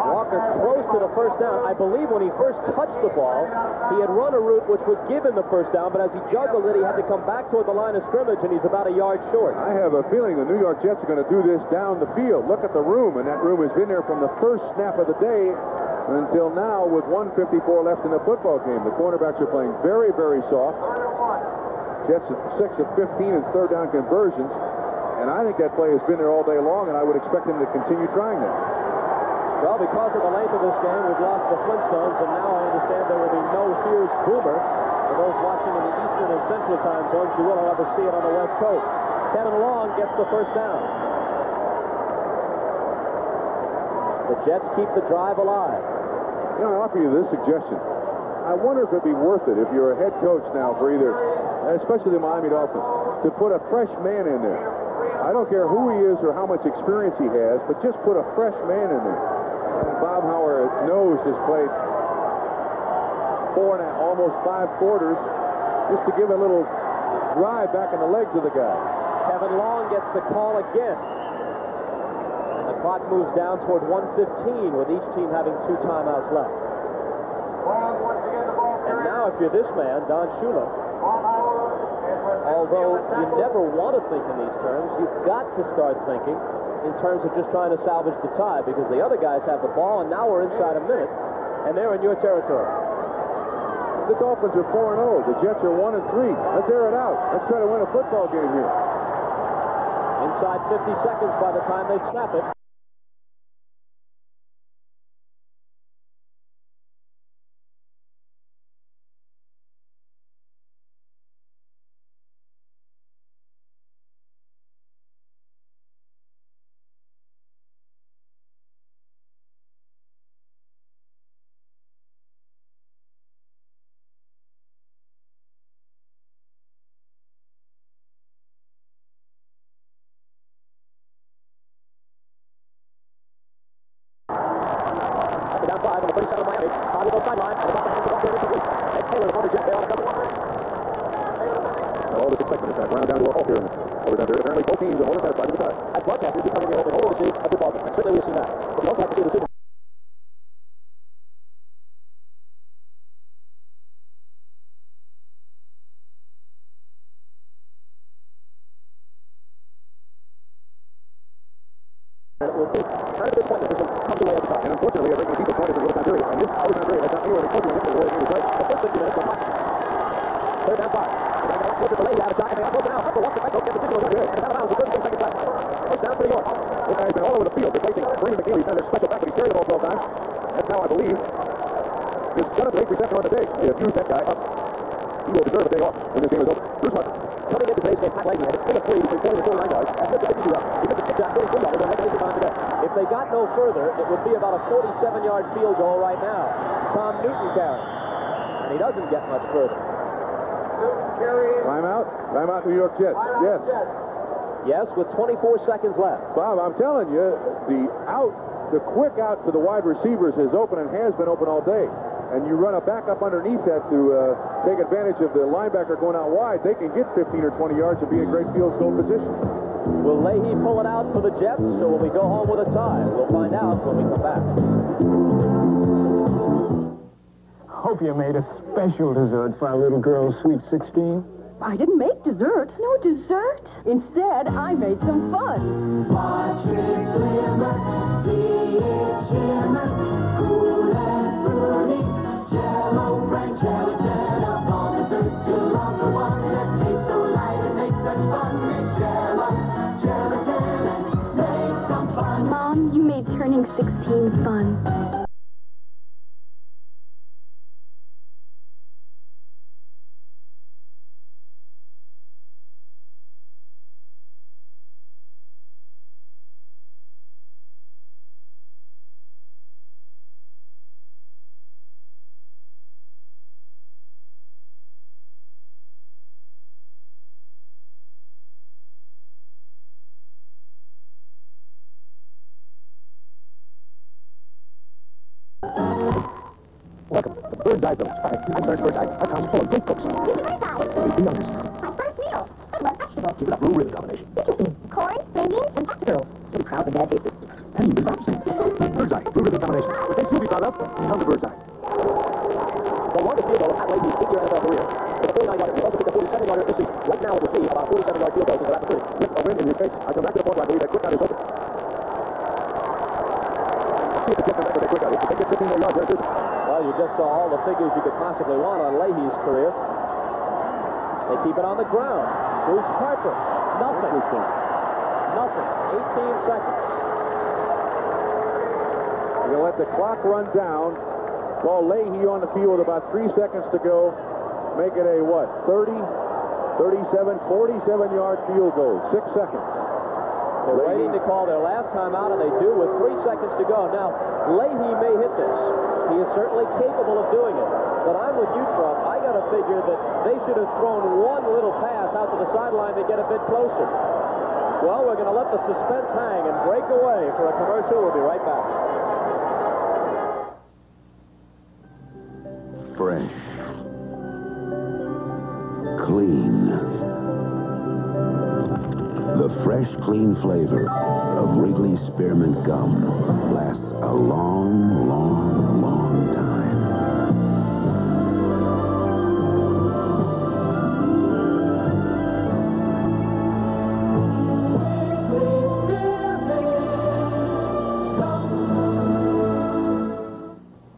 Walker throws to the first down. I believe when he first touched the ball, he had run a route which would give him the first down, but as he juggled it, he had to come back toward the line of scrimmage, and he's about a yard short. I have a feeling the New York Jets are going to do this down the field. Look at the room, and that room has been there from the first snap of the day until now with 1:54 left in the football game. The cornerbacks are playing very, very soft. Jets at 6 of 15 in third down conversions, and I think that play has been there all day long, and I would expect them to continue trying that. Well, because of the length of this game, we've lost the Flintstones, and now I understand there will be no Here's Boomer. For those watching in the Eastern and Central time zones, you will, however, see it on the West Coast. Kevin Long gets the first down. The Jets keep the drive alive. You know, I offer you this suggestion. I wonder if it'd be worth it if you're a head coach now for either, especially the Miami Dolphins, to put a fresh man in there. I don't care who he is or how much experience he has, but just put a fresh man in there. Bob Howard knows has played 4 and almost 5 quarters just to give a little drive back in the legs of the guy. Kevin Long gets the call again. And the clock moves down toward 1:15 with each team having 2 timeouts left. And now if you're this man, Don Shula, although you never want to think in these terms, you've got to start thinking in terms of just trying to salvage the tie, because the other guys have the ball, and now we're inside a minute, and they're in your territory. The Dolphins are 4-0. The Jets are 1-3. Let's air it out. Let's try to win a football game here. Inside 50 seconds by the time they snap it. Apparently both teams are more than satisfied with the tie. As broadcasters, we come in here hoping to see a football game. Certainly we've seen that. But we also have to see the Super Bowl. And it will be kind of disappointing if this one comes away at the top. And unfortunately, I think when people point at the overtime period, and this overtime period has not anywhere close to the game is right. The first 50 minutes were hot. Third down 5. They're going to look at the lady out of shot, and they have broken out. Upper walks the right, don't get the signal right here. And it's out of bounds. The first 10 seconds left. First down for New York. This guy's been all over the field, replacing Brandon McNeely. He's done their special back, but he's carried the ball 12 times. That's now, I believe, his 7th or 8th reception on the day. They have used that guy up. He will deserve a day off when this game is over. Bruce Martin. Coming into today's game, Pat Leahy had a swing of 3 between 40 and 49 yards. That's just a 52 yard. He missed a chip down 43 yards. They'll make it on today. If they got no further, it would be about a 47-yard field goal right now. Tom Newton carrying. And he doesn't get much further. Timeout. Timeout, New York Jets. Yes. Yes, with 24 seconds left. Bob, I'm telling you, the quick out to the wide receivers is open and has been open all day. And you run a back up underneath that to take advantage of the linebacker going out wide. They can get 15 or 20 yards and be in great field goal position. Will Leahy pull it out for the Jets, or will we go home with a tie? We'll find out when we come back. Hope you made a special dessert for our little girl's Sweet 16. I didn't make dessert. No dessert. Instead, I made some fun. Watch it glimmer, see it shimmer, cool and fruity. Jello, brand jello, jello, all desserts you'll love the one that tastes so light and makes such fun. Make jello, gelatin, and make some fun. Mom, you made turning 16 fun. I started first. Our house full of great books. He's the first eye. He's the youngest. My first meal. I love vegetables. Keep it up. Blue ribbon combination. Interesting. Corn, string beans, and pasta girls. So proud that Dad tasted. And he was practicing. Bird's eye. Blue ribbon combination. With this movie brought up, comes the bird's eye. The longest field goal of Pat Leahy's 8-year NFL career. It's a 49-yarder. He also kicked a 47-yarder this season. Right now it would be about a 47-yard field goal since after 30. With a win in your face, I come back to the point where I believe that quick out is open. See if the back with that quick out. If they get 15 more yards, there's it. Well, you just saw all the figures you could possibly want on Leahy's career. They keep it on the ground. Bruce Harper. Nothing. Nothing. 18 seconds. You're going to let the clock run down. Call Leahy on the field with about 3 seconds to go. Make it a, what, 30, 37, 47-yard field goal. 6 seconds. They're waiting to call their last time out, and they do with 3 seconds to go. Now, Leahy may hit this. He is certainly capable of doing it. But I'm with you, Trump. I got to figure that they should have thrown one little pass out to the sideline to get a bit closer. Well, we're going to let the suspense hang and break away for a commercial. We'll be right back. Fresh. Clean. The fresh, clean flavor of Wrigley Spearmint Gum lasts a long, long, long time.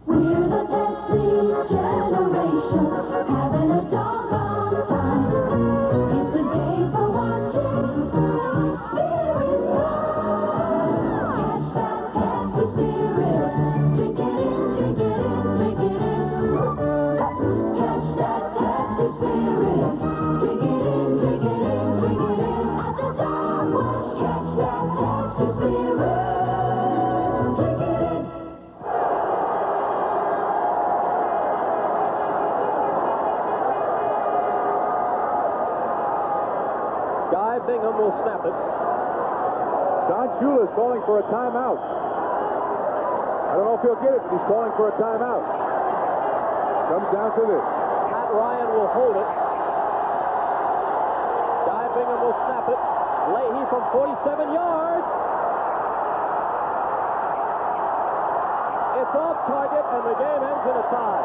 We're the Pepsi generation, having a doggone time. It's a day for watching. Spirits fly. Catch that Pepsi spirit. Drink it in, drink it in, drink it in. Catch that Pepsi spirit. Drink it in, drink it in, drink it in. At the dog wash, catch that Pepsi spirit. Drink it in. Guy Bingham will snap it. Don Shula's calling for a timeout. I don't know if he'll get it, but he's calling for a timeout. Comes down to this. Pat Ryan will hold it. Guy Bingham will snap it. Leahy from 47 yards. It's off target, and the game ends in a tie.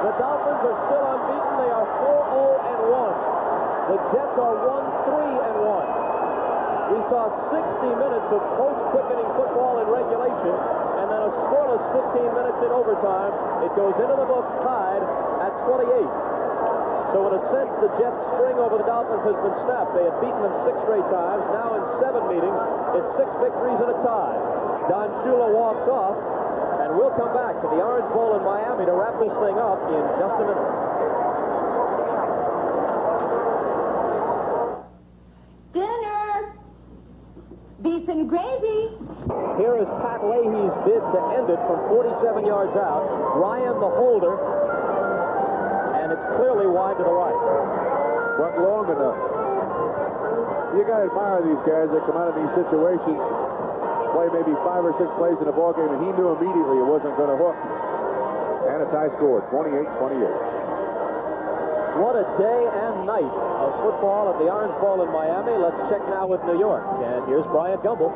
The Dolphins are still unbeaten. They are 4-0-1. The Jets are 1-3-1. We saw 60 minutes of post-quickening football in regulation, and then a scoreless 15 minutes in overtime. It goes into the books tied at 28. So in a sense, the Jets' string over the Dolphins has been snapped. They have beaten them 6 straight times. Now in 7 meetings, it's 6 victories and a tie. Don Shula walks off, and we'll come back to the Orange Bowl in Miami to wrap this thing up in just a minute. Dinner! Beef and gravy. Here is Pat Leahy's bid to end it from 47 yards out. Ryan the holder, and it's clearly wide to the right. Went long enough. You got to admire these guys that come out of these situations, play maybe 5 or 6 plays in a ball game, and he knew immediately it wasn't going to hook. And a tie score, 28-28. What a day and night of football at the Orange Bowl in Miami. Let's check now with New York. And here's Bryant Gumbel.